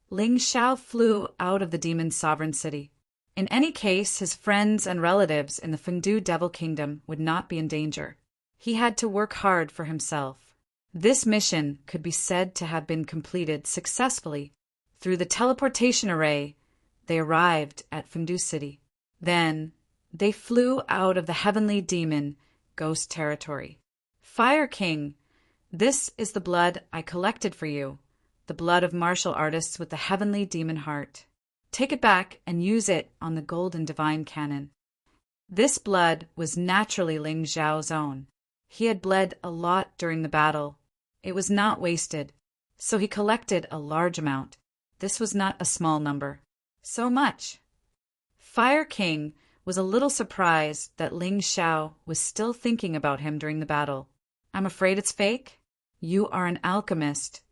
Ling Xiao flew out of the demon sovereign city. In any case, his friends and relatives in the Fengdu Devil Kingdom would not be in danger. He had to work hard for himself. This mission could be said to have been completed successfully. Through the teleportation array, they arrived at Fengdu City. Then, they flew out of the heavenly demon ghost territory. Fire King, this is the blood I collected for you, the blood of martial artists with the heavenly demon heart. Take it back and use it on the golden divine cannon. This blood was naturally Ling Xiao's own. He had bled a lot during the battle. It was not wasted, so he collected a large amount. This was not a small number. So much. Fire King was a little surprised that Ling Xiao was still thinking about him during the battle. I'm afraid it's fake? You are an alchemist.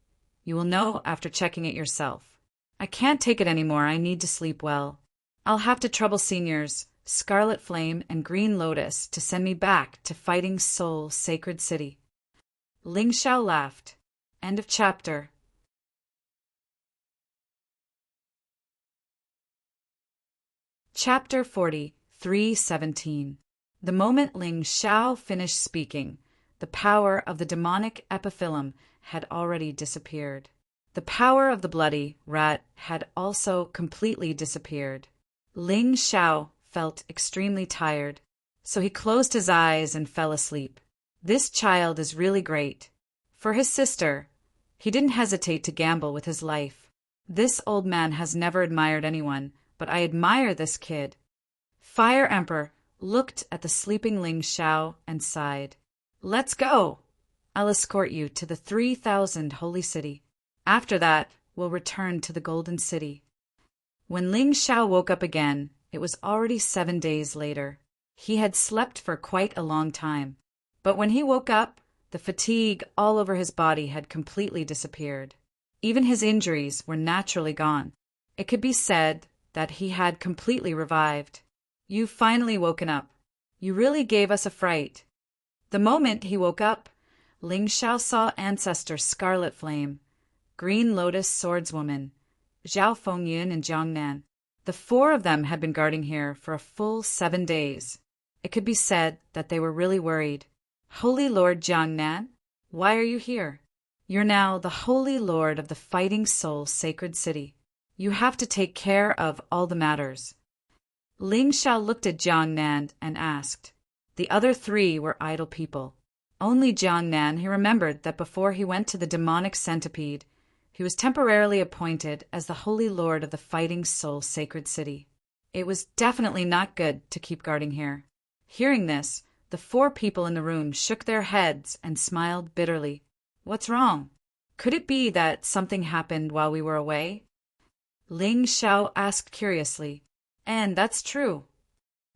You will know after checking it yourself. I can't take it anymore. I need to sleep well. I'll have to trouble seniors, Scarlet Flame and Green Lotus to send me back to Fighting Soul Sacred City. Ling Xiao laughed. End of chapter. Chapter 40, 3:17. The moment Ling Xiao finished speaking, the power of the demonic epiphyllum had already disappeared. The power of the bloody rat had also completely disappeared. Ling Xiao felt extremely tired, so he closed his eyes and fell asleep. This child is really great. For his sister, he didn't hesitate to gamble with his life. This old man has never admired anyone, but I admire this kid. Fire Emperor looked at the sleeping Ling Xiao and sighed. Let's go. I'll escort you to the 3,000 holy city. After that, we'll return to the Golden City. When Ling Xiao woke up again, it was already 7 days later. He had slept for quite a long time. But when he woke up, the fatigue all over his body had completely disappeared. Even his injuries were naturally gone. It could be said that he had completely revived. You've finally woken up. You really gave us a fright. The moment he woke up, Ling Xiao saw Ancestor Scarlet Flame, Green Lotus Swordswoman, Zhao Fengyun, and Jiang Nan. The 4 of them had been guarding here for a full 7 days. It could be said that they were really worried. Holy Lord Jiang Nan, why are you here? You're now the Holy Lord of the Fighting Soul Sacred City. You have to take care of all the matters. Ling Xiao looked at Jiang Nan and asked. The other 3 were idle people. Only Jiang Nan, he remembered that before he went to the demonic centipede, he was temporarily appointed as the Holy Lord of the Fighting Soul Sacred City. It was definitely not good to keep guarding here. Hearing this, the 4 people in the room shook their heads and smiled bitterly. What's wrong? Could it be that something happened while we were away? Ling Xiao asked curiously. And that's true.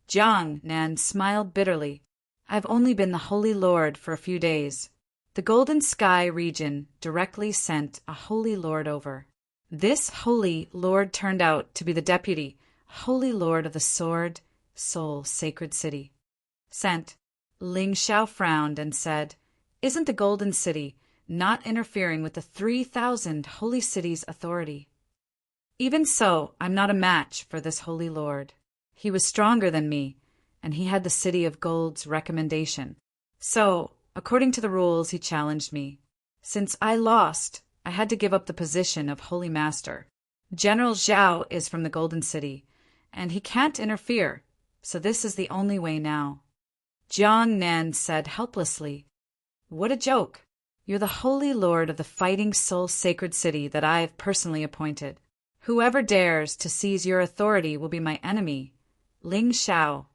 Jiang Nan smiled bitterly. I've only been the Holy Lord for a few days. The Golden Sky region directly sent a Holy Lord over. This Holy Lord turned out to be the deputy Holy Lord of the Sword Soul Sacred City. Sent. Ling Xiao frowned and said, Isn't the Golden City not interfering with the 3,000 holy cities' authority? Even so, I'm not a match for this Holy Lord. He was stronger than me, and he had the City of Gold's recommendation. So, according to the rules, he challenged me. Since I lost, I had to give up the position of Holy Master. General Zhao is from the Golden City, and he can't interfere, so this is the only way now." Jiang Nan said helplessly, "What a joke. You're the Holy Lord of the Fighting Soul Sacred City that I have personally appointed. Whoever dares to seize your authority will be my enemy, Ling Xiao."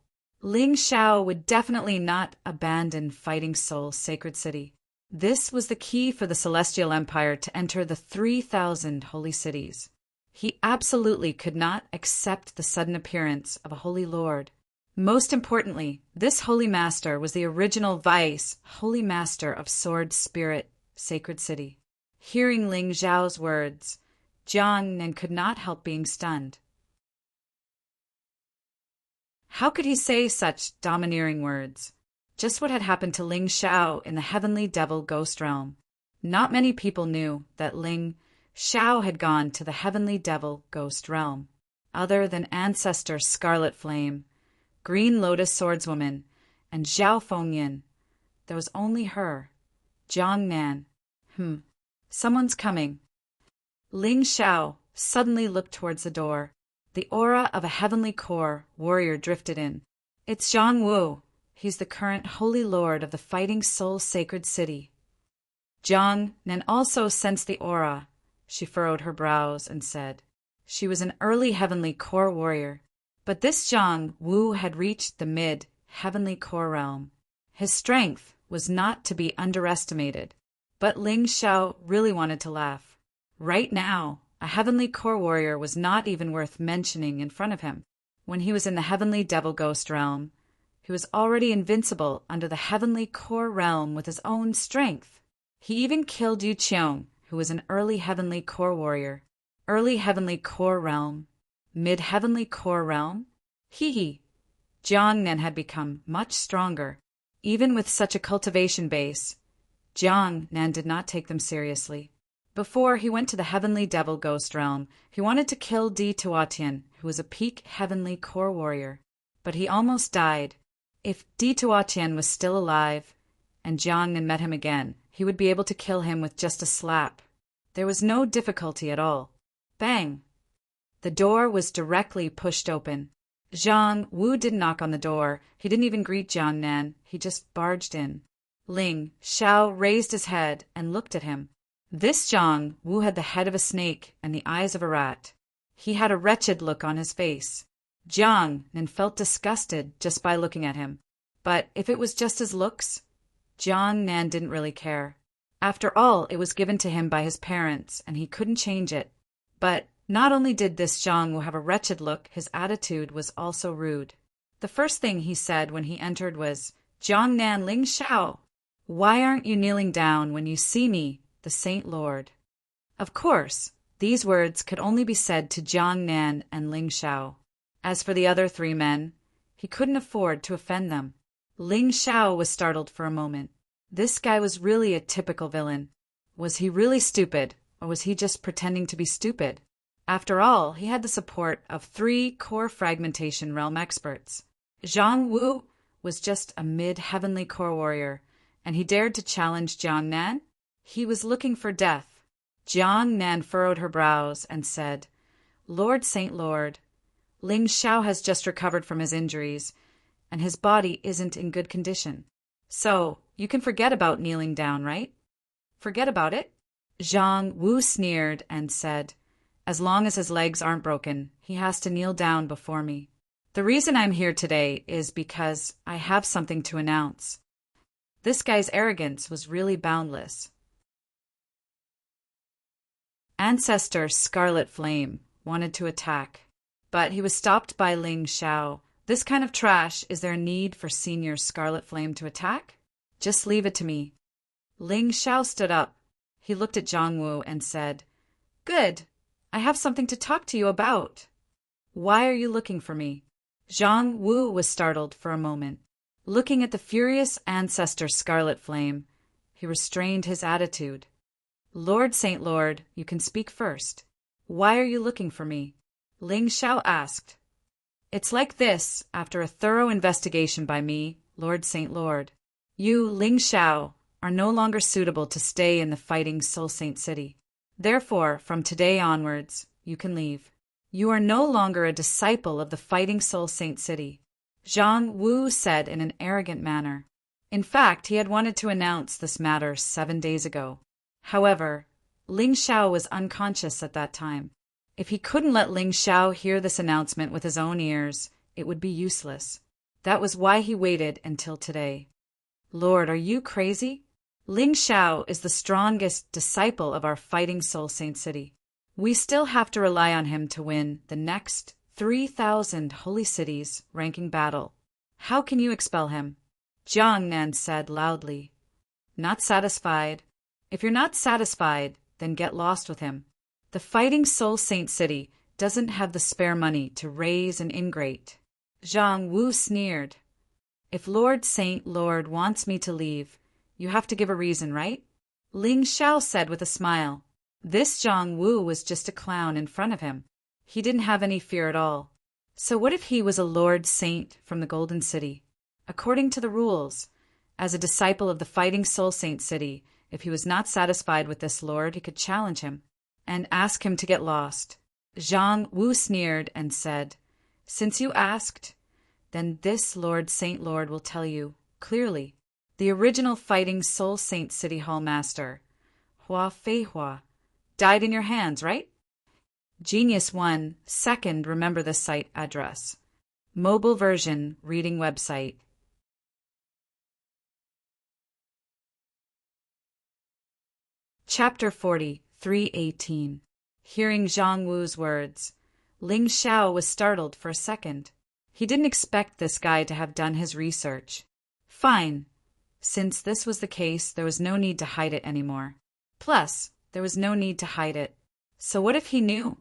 Ling Xiao would definitely not abandon Fighting Soul Sacred City. This was the key for the Celestial Empire to enter the 3,000 holy cities. He absolutely could not accept the sudden appearance of a holy lord. Most importantly, this Holy Master was the original Vice Holy Master of Sword Spirit Sacred City. Hearing Ling Xiao's words, Jiang Nan could not help being stunned. How could he say such domineering words? Just what had happened to Ling Xiao in the Heavenly Devil Ghost Realm. Not many people knew that Ling Xiao had gone to the Heavenly Devil Ghost Realm, other than Ancestor Scarlet Flame, Green Lotus Swordswoman, and Zhao Fengyin. There was only her, Jiang Nan. Someone's coming. Ling Xiao suddenly looked towards the door. The aura of a heavenly core warrior drifted in. It's Zhang Wu. He's the current Holy Lord of the Fighting Soul Sacred City. Jiang Nan also sensed the aura. She furrowed her brows and said, she was an early heavenly core warrior. But this Zhang Wu had reached the mid-heavenly core realm. His strength was not to be underestimated. But Ling Xiao really wanted to laugh. Right now, a heavenly core warrior was not even worth mentioning in front of him. When he was in the Heavenly Devil Ghost Realm, he was already invincible under the Heavenly Core Realm with his own strength. He even killed Yu Qiong, who was an early Heavenly Core warrior. Early Heavenly Core Realm. Mid-Heavenly Core Realm? Hee. Jiang Nan had become much stronger. Even with such a cultivation base, Jiang Nan did not take them seriously. Before he went to the Heavenly Devil Ghost Realm, he wanted to kill Di Tuatian, who was a peak Heavenly Core warrior. But he almost died. If Di Tuatian was still alive, and Jiang Nan met him again, he would be able to kill him with just a slap. There was no difficulty at all. Bang! The door was directly pushed open. Zhang Wu didn't knock on the door. He didn't even greet Jiang Nan. He just barged in. Ling Xiao raised his head and looked at him. This Zhang Wu had the head of a snake and the eyes of a rat. He had a wretched look on his face. Jiang Nan felt disgusted just by looking at him. But if it was just his looks, Jiang Nan didn't really care. After all, it was given to him by his parents, and he couldn't change it. But not only did this Zhang Wu have a wretched look, his attitude was also rude. The first thing he said when he entered was, "Jiang Nan Ling Xiao, why aren't you kneeling down when you see me, the Saint Lord?" Of course, these words could only be said to Jiang Nan and Ling Xiao. As for the other three men, he couldn't afford to offend them. Ling Xiao was startled for a moment. This guy was really a typical villain. Was he really stupid, or was he just pretending to be stupid? After all, he had the support of 3 core fragmentation realm experts. Zhang Wu was just a mid-heavenly core warrior, and he dared to challenge Jiang Nan? He was looking for death. Jiang Nan furrowed her brows and said, "Lord Saint Lord, Ling Xiao has just recovered from his injuries, and his body isn't in good condition. So, you can forget about kneeling down, right?" "Forget about it?" Zhang Wu sneered and said, "As long as his legs aren't broken, he has to kneel down before me. The reason I'm here today is because I have something to announce." This guy's arrogance was really boundless. Ancestor Scarlet Flame wanted to attack, but he was stopped by Ling Xiao. "This kind of trash, is there a need for Senior Scarlet Flame to attack? Just leave it to me." Ling Xiao stood up. He looked at Zhang Wu and said, "Good. I have something to talk to you about." "Why are you looking for me?" Zhang Wu was startled for a moment. Looking at the furious Ancestor Scarlet Flame, he restrained his attitude. "Lord Saint Lord, you can speak first. Why are you looking for me?" Ling Xiao asked. "It's like this after a thorough investigation by me, Lord Saint Lord. You, Ling Xiao, are no longer suitable to stay in the Fighting Soul Saint City. Therefore, from today onwards, you can leave. You are no longer a disciple of the Fighting Soul Saint City, Zhang Wu said in an arrogant manner. In fact, he had wanted to announce this matter 7 days ago. However, Ling Xiao was unconscious at that time. If he couldn't let Ling Xiao hear this announcement with his own ears, it would be useless. That was why he waited until today. Lord, are you crazy? Ling Xiao is the strongest disciple of our Fighting Soul Saint City. We still have to rely on him to win the next 3,000 holy cities ranking battle. How can you expel him? Jiang Nan said loudly. Not satisfied. If you're not satisfied, then get lost with him. The Fighting Soul Saint City doesn't have the spare money to raise an ingrate. Zhang Wu sneered. If Lord Saint Lord wants me to leave, you have to give a reason, right? Ling Xiao said with a smile. This Zhang Wu was just a clown in front of him. He didn't have any fear at all. So what if he was a Lord Saint from the Golden City? According to the rules, as a disciple of the Fighting Soul Saint City, if he was not satisfied with this lord, he could challenge him and ask him to get lost. Zhang Wu sneered and said, Since you asked, then this Lord Saint Lord will tell you clearly. The original Fighting Soul Saint City Hall Master, Hua Feihua, died in your hands, right? Genius 1, second, remember the site address. Mobile version, reading website. Chapter 40, 318. Hearing Zhang Wu's words, Ling Xiao was startled for a second. He didn't expect this guy to have done his research. Fine. Since this was the case, there was no need to hide it anymore. Plus, there was no need to hide it. So what if he knew?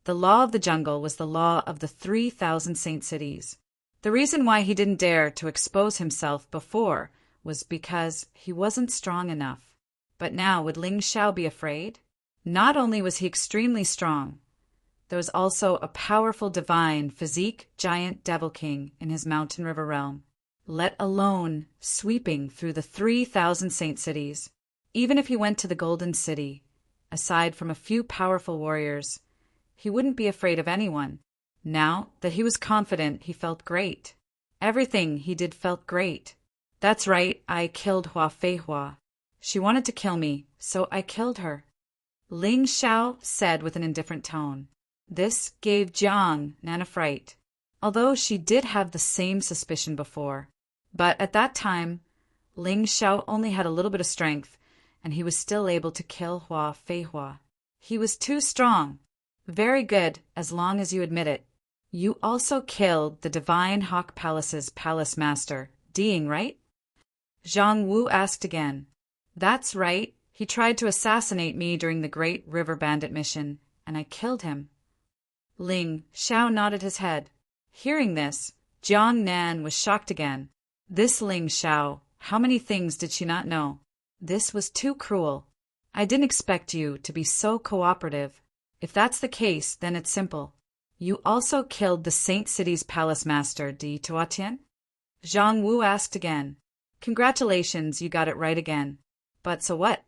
The law of the jungle was the law of the 3,000 saint cities. The reason why he didn't dare to expose himself before was because he wasn't strong enough. But now, would Ling Xiao be afraid? Not only was he extremely strong, there was also a powerful divine physique giant devil king in his mountain river realm, let alone sweeping through the 3,000 saint cities. Even if he went to the Golden City, aside from a few powerful warriors, he wouldn't be afraid of anyone. Now that he was confident, he felt great. Everything he did felt great. That's right, I killed Hua Feihua. She wanted to kill me, so I killed her. Ling Xiao said with an indifferent tone. This gave Jiang Nan a fright, although she did have the same suspicion before. But at that time, Ling Xiao only had a little bit of strength, and he was still able to kill Hua Feihua. He was too strong. Very good, as long as you admit it. You also killed the Divine Hawk Palace's palace master, Ding, right? Zhang Wu asked again. That's right. He tried to assassinate me during the Great River Bandit mission, and I killed him. Ling Xiao nodded his head. Hearing this, Jiang Nan was shocked again. This Ling Xiao, how many things did she not know? This was too cruel. I didn't expect you to be so cooperative. If that's the case, then it's simple. You also killed the Saint City's palace master, Di Tuatian? Zhang Wu asked again. Congratulations, you got it right again. But so what?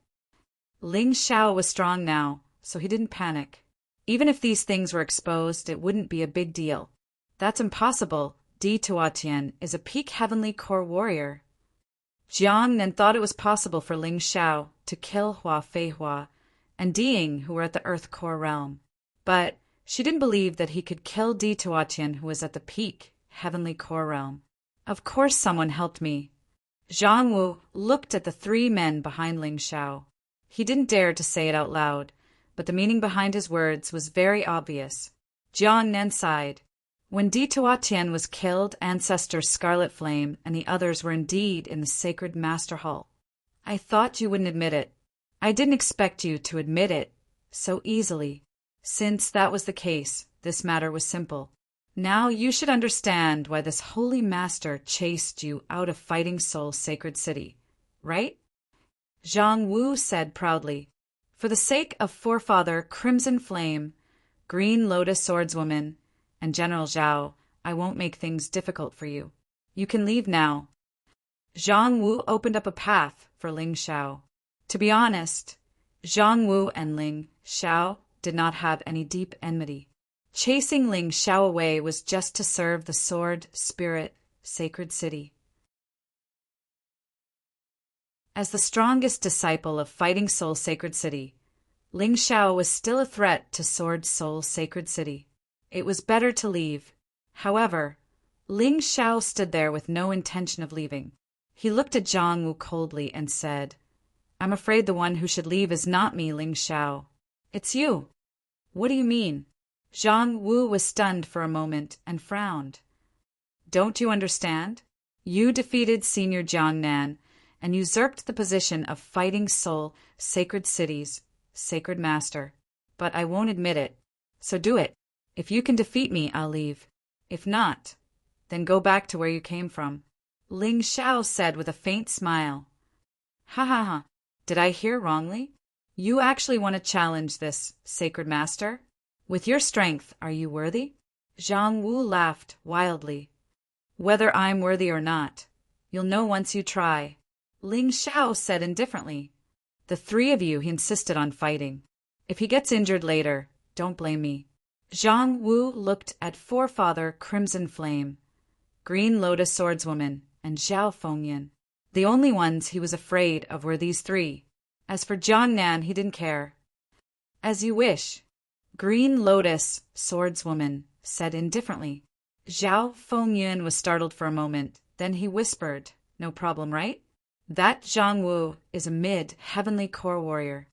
Ling Xiao was strong now, so he didn't panic. Even if these things were exposed, it wouldn't be a big deal. That's impossible. Di Tuatian is a peak heavenly core warrior. Jiang then thought it was possible for Ling Xiao to kill Hua Feihua and Ding, who were at the Earth Core realm. But she didn't believe that he could kill Di Tuatian, who was at the peak heavenly core realm. Of course someone helped me. Zhang Wu looked at the 3 men behind Ling Xiao. He didn't dare to say it out loud, but the meaning behind his words was very obvious. Jiang Nan sighed. When Di Tuatian was killed, Ancestor Scarlet Flame and the others were indeed in the sacred Master Hall. I thought you wouldn't admit it. I didn't expect you to admit it so easily. Since that was the case, this matter was simple. Now you should understand why this holy master chased you out of Fighting Soul's sacred city, right? Zhang Wu said proudly. For the sake of Forefather Crimson Flame, Green Lotus Swordswoman, and General Zhao, I won't make things difficult for you. You can leave now. Zhang Wu opened up a path for Ling Xiao. To be honest, Zhang Wu and Ling Xiao did not have any deep enmity. Chasing Ling Xiao away was just to serve the sword, spirit, sacred city. As the strongest disciple of Fighting Soul Sacred City, Ling Xiao was still a threat to Sword Soul Sacred City. It was better to leave. However, Ling Xiao stood there with no intention of leaving. He looked at Zhang Wu coldly and said, "I'm afraid the one who should leave is not me, Ling Xiao. It's you." "What do you mean?" Zhang Wu was stunned for a moment and frowned. "Don't you understand? You defeated Senior Jiang Nan and usurped the position of Fighting Soul Sacred City's Sacred Master. But I won't admit it. So do it. If you can defeat me, I'll leave. If not, then go back to where you came from." Ling Xiao said with a faint smile. "Ha ha ha. Did I hear wrongly? You actually want to challenge this Sacred Master? With your strength, are you worthy?" Zhang Wu laughed wildly. "Whether I'm worthy or not, you'll know once you try," Ling Xiao said indifferently. "The three of you he insisted on fighting. If he gets injured later, don't blame me." Zhang Wu looked at Forefather Crimson Flame, Green Lotus Swordswoman, and Zhao Fengyan. The only ones he was afraid of were these three. As for Jiang Nan, he didn't care. "As you wish," Green Lotus Swordswoman said indifferently. Zhao Fengyan was startled for a moment. Then he whispered, "No problem, right? That Zhang Wu is a mid-heavenly core warrior."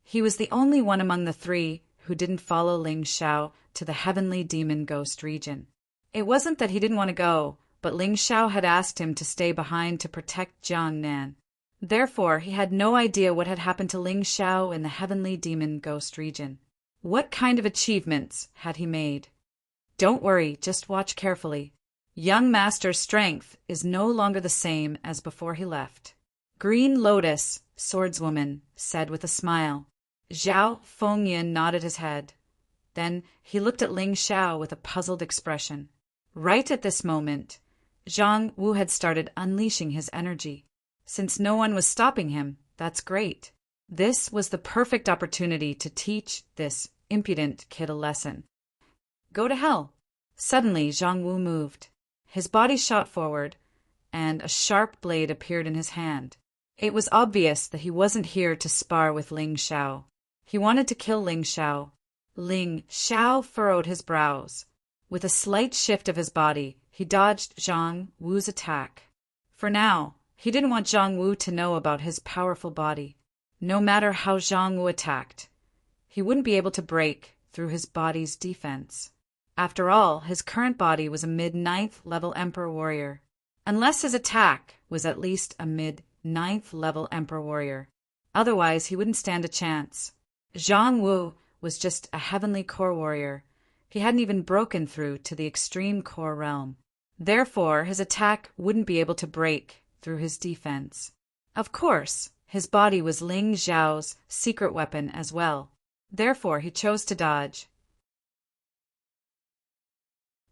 He was the only one among the three who didn't follow Ling Xiao to the heavenly demon ghost region. It wasn't that he didn't want to go, but Ling Xiao had asked him to stay behind to protect Jiang Nan. Therefore, he had no idea what had happened to Ling Xiao in the heavenly demon ghost region. What kind of achievements had he made? Don't worry, just watch carefully. Young Master's strength is no longer the same as before he left. Green Lotus Swordswoman said with a smile. Zhao Fengyan nodded his head. Then he looked at Ling Xiao with a puzzled expression. Right at this moment, Zhang Wu had started unleashing his energy. Since no one was stopping him, that's great. This was the perfect opportunity to teach this impudent kid a lesson. Go to hell. Suddenly, Zhang Wu moved. His body shot forward, and a sharp blade appeared in his hand. It was obvious that he wasn't here to spar with Ling Xiao. He wanted to kill Ling Xiao. Ling Xiao furrowed his brows. With a slight shift of his body, he dodged Zhang Wu's attack. For now, he didn't want Zhang Wu to know about his powerful body. No matter how Zhang Wu attacked, he wouldn't be able to break through his body's defense. After all, his current body was a mid-9th level Emperor Warrior. Unless his attack was at least a mid-9th level Emperor Warrior. Otherwise, he wouldn't stand a chance. Zhang Wu was just a heavenly core warrior. He hadn't even broken through to the extreme core realm. Therefore, his attack wouldn't be able to break through his defense. Of course, his body was Ling Xiao's secret weapon as well. Therefore, he chose to dodge.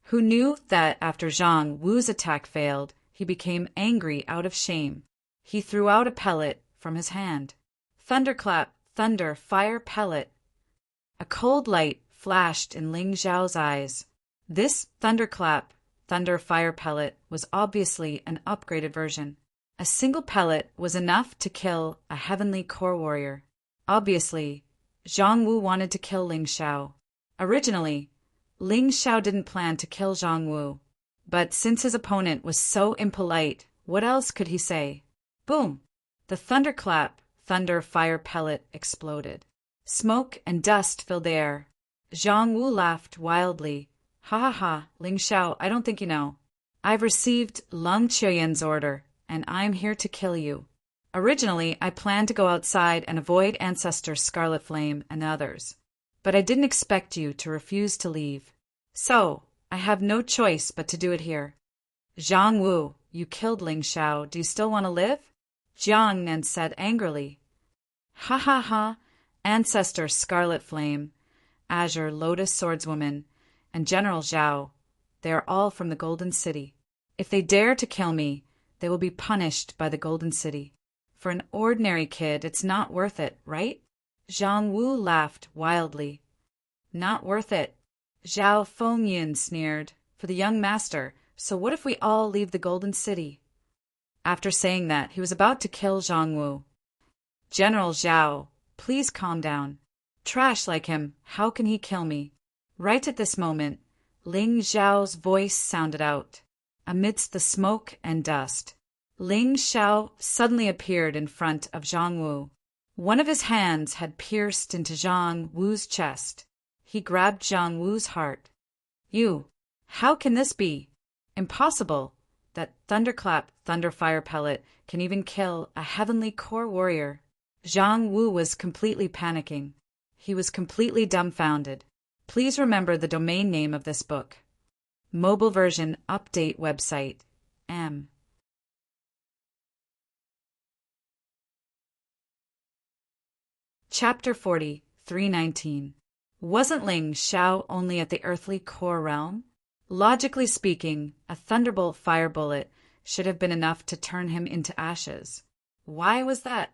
Who knew that after Zhang Wu's attack failed, he became angry out of shame. He threw out a pellet from his hand. Thunderclap, thunder, fire pellet. A cold light flashed in Ling Xiao's eyes. This thunderclap, thunder, fire pellet was obviously an upgraded version. A single pellet was enough to kill a heavenly core warrior. Obviously, Zhang Wu wanted to kill Ling Xiao. Originally, Ling Xiao didn't plan to kill Zhang Wu. But since his opponent was so impolite, what else could he say? Boom! The thunderclap, thunder, fire pellet exploded. Smoke and dust filled the air. Zhang Wu laughed wildly. Ha ha ha, Ling Xiao, I don't think you know. I've received Lung Qiuyan's order, and I'm here to kill you. Originally, I planned to go outside and avoid Ancestor Scarlet Flame and others. But I didn't expect you to refuse to leave. So, I have no choice but to do it here. Zhang Wu, you killed Ling Xiao. Do you still want to live? Jiang Nan said angrily. Ha ha ha, Ancestor Scarlet Flame, Azure Lotus Swordswoman, and General Zhao. They are all from the Golden City. If they dare to kill me, they will be punished by the Golden City. For an ordinary kid, it's not worth it, right? Zhang Wu laughed wildly. Not worth it. Zhao Fengyin sneered. For the young master, so what if we all leave the Golden City? After saying that, he was about to kill Zhang Wu. General Zhao, please calm down. Trash like him, how can he kill me? Right at this moment, Ling Xiao's voice sounded out. Amidst the smoke and dust, Ling Xiao suddenly appeared in front of Zhang Wu. One of his hands had pierced into Zhang Wu's chest. He grabbed Zhang Wu's heart. You, how can this be? Impossible. That thunderclap thunderfire pellet can even kill a heavenly core warrior. Zhang Wu was completely panicking. He was completely dumbfounded. Please remember the domain name of this book. Mobile version update website. M. Chapter 40, 319. Wasn't Ling Xiao only at the earthly core realm? Logically speaking, a thunderbolt fire bullet should have been enough to turn him into ashes. Why was that?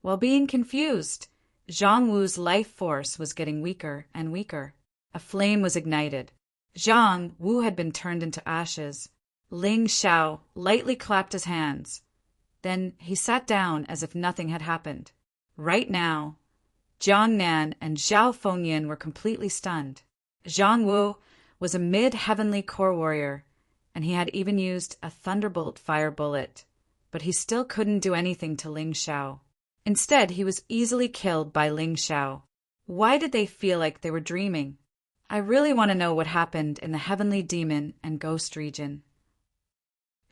While being confused, Zhang Wu's life force was getting weaker and weaker. A flame was ignited. Zhang Wu had been turned into ashes. Ling Xiao lightly clapped his hands. Then he sat down as if nothing had happened. Right now, Jiang Nan and Zhao Fengyin were completely stunned. Zhang Wu was a mid-heavenly core warrior, and he had even used a thunderbolt fire bullet, but he still couldn't do anything to Ling Xiao. Instead, he was easily killed by Ling Xiao. Why did they feel like they were dreaming? I really want to know what happened in the heavenly demon and ghost region.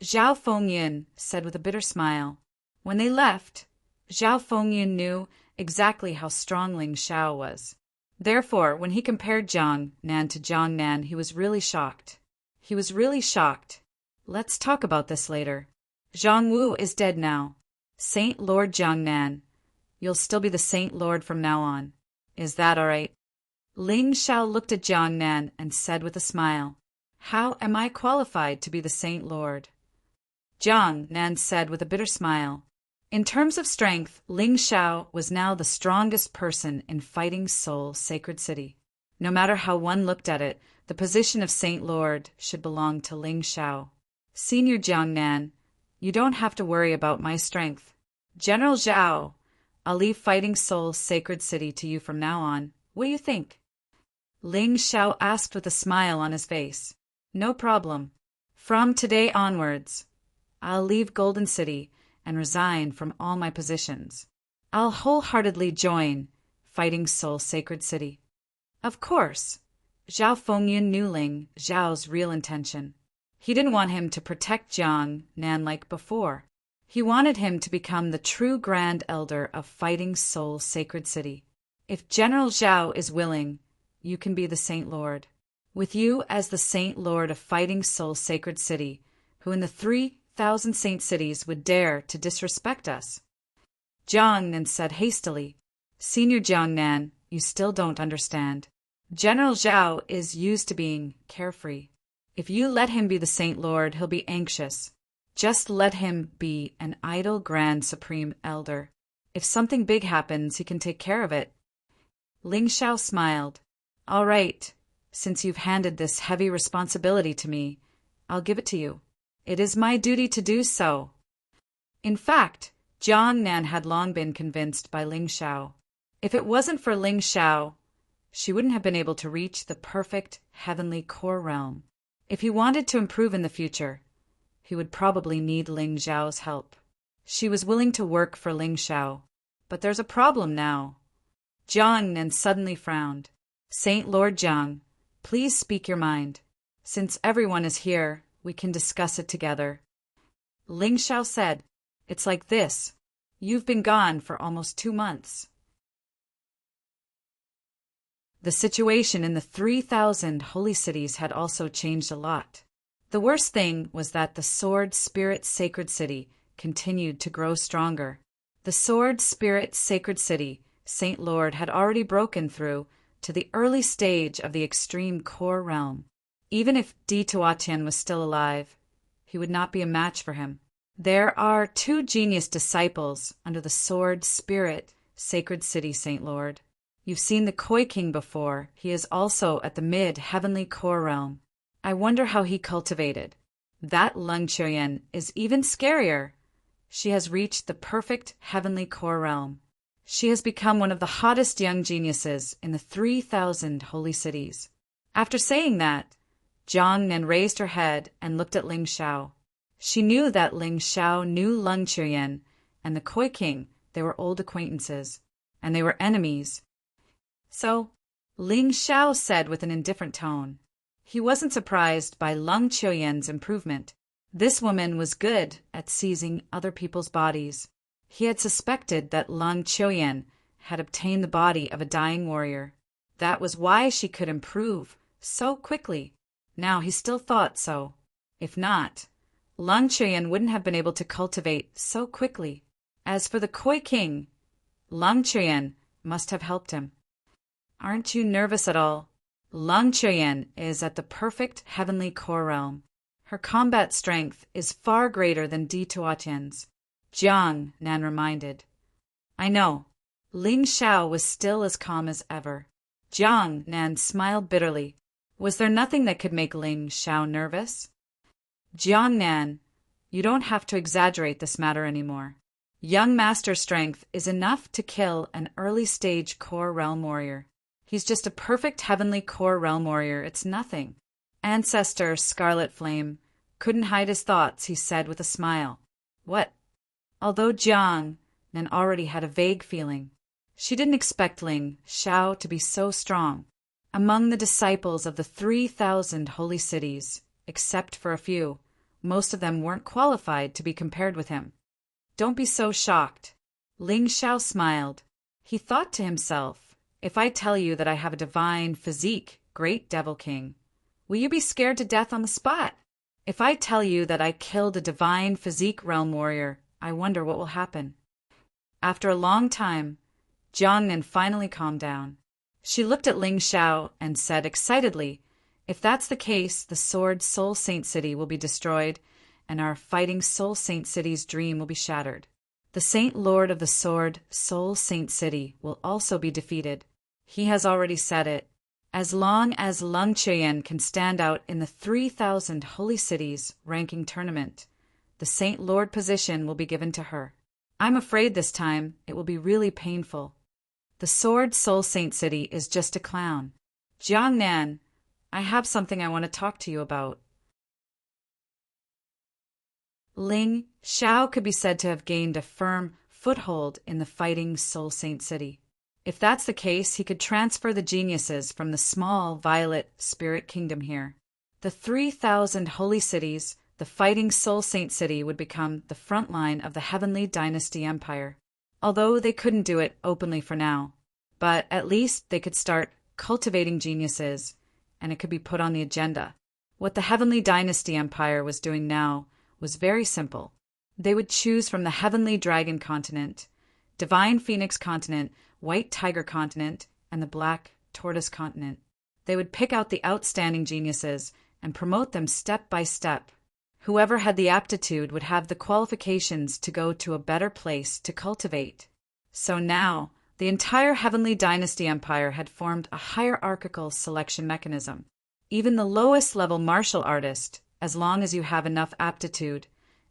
Zhao Fengyin said with a bitter smile. When they left, Zhao Fengyin knew exactly how strong Ling Xiao was. Therefore, when he compared Jiang Nan to Jiang Nan, he was really shocked. He was really shocked. Let's talk about this later. Zhang Wu is dead now. Saint Lord Jiang Nan, you'll still be the Saint Lord from now on. Is that all right? Ling Xiao looked at Jiang Nan and said with a smile, How am I qualified to be the Saint Lord? Jiang Nan said with a bitter smile, In terms of strength, Ling Xiao was now the strongest person in Fighting Soul Sacred City. No matter how one looked at it, the position of Saint Lord should belong to Ling Xiao. Senior Jiang Nan, you don't have to worry about my strength. General Zhao, I'll leave Fighting Soul Sacred City to you from now on. What do you think? Ling Xiao asked with a smile on his face. No problem. From today onwards, I'll leave Golden City and resign from all my positions. I'll wholeheartedly join Fighting Soul Sacred City. Of course, Zhao Fengyin knew Ling Xiao's real intention. He didn't want him to protect Jiang Nan like before. He wanted him to become the true Grand Elder of Fighting Soul Sacred City. If General Zhao is willing, you can be the Saint Lord. With you as the Saint Lord of Fighting Soul Sacred City, who in the 3,000 saint cities would dare to disrespect us. Jiang Nan said hastily, Senior Jiang Nan, you still don't understand. General Zhao is used to being carefree. If you let him be the Saint Lord, he'll be anxious. Just let him be an idle Grand Supreme Elder. If something big happens, he can take care of it. Ling Xiao smiled. All right, since you've handed this heavy responsibility to me, I'll give it to you. It is my duty to do so. In fact, Jiang Nan had long been convinced by Ling Xiao. If it wasn't for Ling Xiao, she wouldn't have been able to reach the perfect heavenly core realm. If he wanted to improve in the future, he would probably need Ling Xiao's help. She was willing to work for Ling Xiao. But there's a problem now. Jiang Nan suddenly frowned. Saint Lord Jiang, please speak your mind. Since everyone is here, we can discuss it together. Ling Xiao said, It's like this. You've been gone for almost 2 months. The situation in the 3,000 holy cities had also changed a lot. The worst thing was that the Sword Spirit Sacred City continued to grow stronger. The Sword Spirit Sacred City, Saint Lord had already broken through to the early stage of the extreme core realm. Even if Di Tuatian was still alive, he would not be a match for him. There are 2 genius disciples under the Sword Spirit sacred city, Saint Lord. You've seen the Koi King before. He is also at the mid-heavenly core realm. I wonder how he cultivated. That Lung Chuyen is even scarier. She has reached the perfect heavenly core realm. She has become one of the hottest young geniuses in the 3,000 holy cities. After saying that, Jiang Nan raised her head and looked at Ling Xiao. She knew that Ling Xiao knew Lung Chuyen and the Koi King. They were old acquaintances, and they were enemies. So, Ling Xiao said with an indifferent tone. He wasn't surprised by Lung Chuyen's improvement. This woman was good at seizing other people's bodies. He had suspected that Lung Chuyen had obtained the body of a dying warrior. That was why she could improve so quickly. Now he still thought so. If not, Lung Chuyen wouldn't have been able to cultivate so quickly. As for the Koi King, Lung Chuyen must have helped him. Aren't you nervous at all? Lung Chuyen is at the perfect heavenly core realm. Her combat strength is far greater than Di Tuatian's. Jiang Nan reminded. I know. Ling Xiao was still as calm as ever. Jiang Nan smiled bitterly. Was there nothing that could make Ling Xiao nervous? Jiang Nan, you don't have to exaggerate this matter anymore. Young master strength is enough to kill an early-stage core realm warrior. He's just a perfect heavenly core realm warrior. It's nothing. Ancestor Scarlet Flame couldn't hide his thoughts, he said with a smile. What? Although Jiang Nan already had a vague feeling, she didn't expect Ling Xiao to be so strong. Among the disciples of the 3,000 holy cities, except for a few, most of them weren't qualified to be compared with him. Don't be so shocked. Ling Xiao smiled. He thought to himself, if I tell you that I have a divine physique, great Devil King, will you be scared to death on the spot? If I tell you that I killed a divine physique realm warrior, I wonder what will happen. After a long time, Jiang Nan finally calmed down. She looked at Ling Xiao and said excitedly, if that's the case, the Sword Soul Saint City will be destroyed, and our fighting Soul Saint City's dream will be shattered. The Saint Lord of the Sword Soul Saint City will also be defeated. He has already said it. As long as Lung Chuyen can stand out in the 3,000 holy cities ranking tournament, the Saint Lord position will be given to her. I'm afraid this time it will be really painful. The Sword Soul Saint City is just a clown. Jiang Nan, I have something I want to talk to you about. Ling Xiao could be said to have gained a firm foothold in the fighting Soul Saint City. If that's the case, he could transfer the geniuses from the small violet spirit kingdom here. The 3,000 holy cities, the fighting Soul Saint City would become the front line of the heavenly dynasty empire. Although they couldn't do it openly for now. But at least they could start cultivating geniuses, and it could be put on the agenda. What the heavenly dynasty empire was doing now was very simple. They would choose from the heavenly dragon continent, divine phoenix continent, white tiger continent, and the black tortoise continent. They would pick out the outstanding geniuses and promote them step by step. Whoever had the aptitude would have the qualifications to go to a better place to cultivate. So now, the entire heavenly dynasty empire had formed a hierarchical selection mechanism. Even the lowest level martial artist, as long as you have enough aptitude,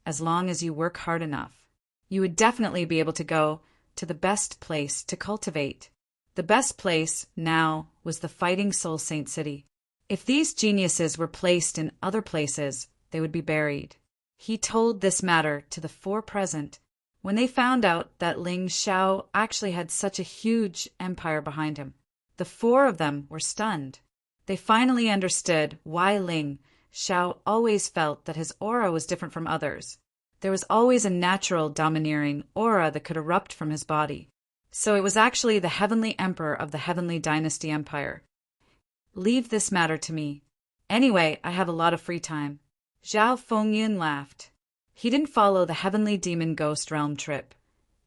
as long as you work hard enough, you would definitely be able to go to the best place to cultivate. The best place, now, was the fighting Soul Saint City. If these geniuses were placed in other places, they would be buried. He told this matter to the four present. When they found out that Ling Xiao actually had such a huge empire behind him, the four of them were stunned. They finally understood why Ling Xiao always felt that his aura was different from others. There was always a natural domineering aura that could erupt from his body. So it was actually the heavenly emperor of the heavenly dynasty empire. Leave this matter to me. Anyway, I have a lot of free time. Zhao Fengyun laughed. He didn't follow the heavenly demon ghost realm trip,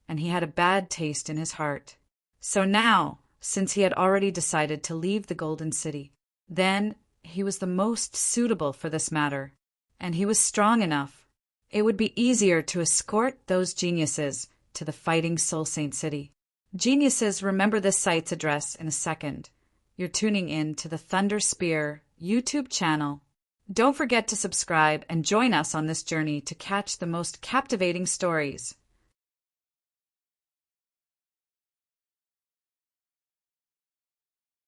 and he had a bad taste in his heart. So now, since he had already decided to leave the Golden City, then he was the most suitable for this matter, and he was strong enough. It would be easier to escort those geniuses to the fighting Soul Saint City. Geniuses remember this site's address in a second. You're tuning in to the Thunder Spear YouTube channel. Don't forget to subscribe and join us on this journey to catch the most captivating stories.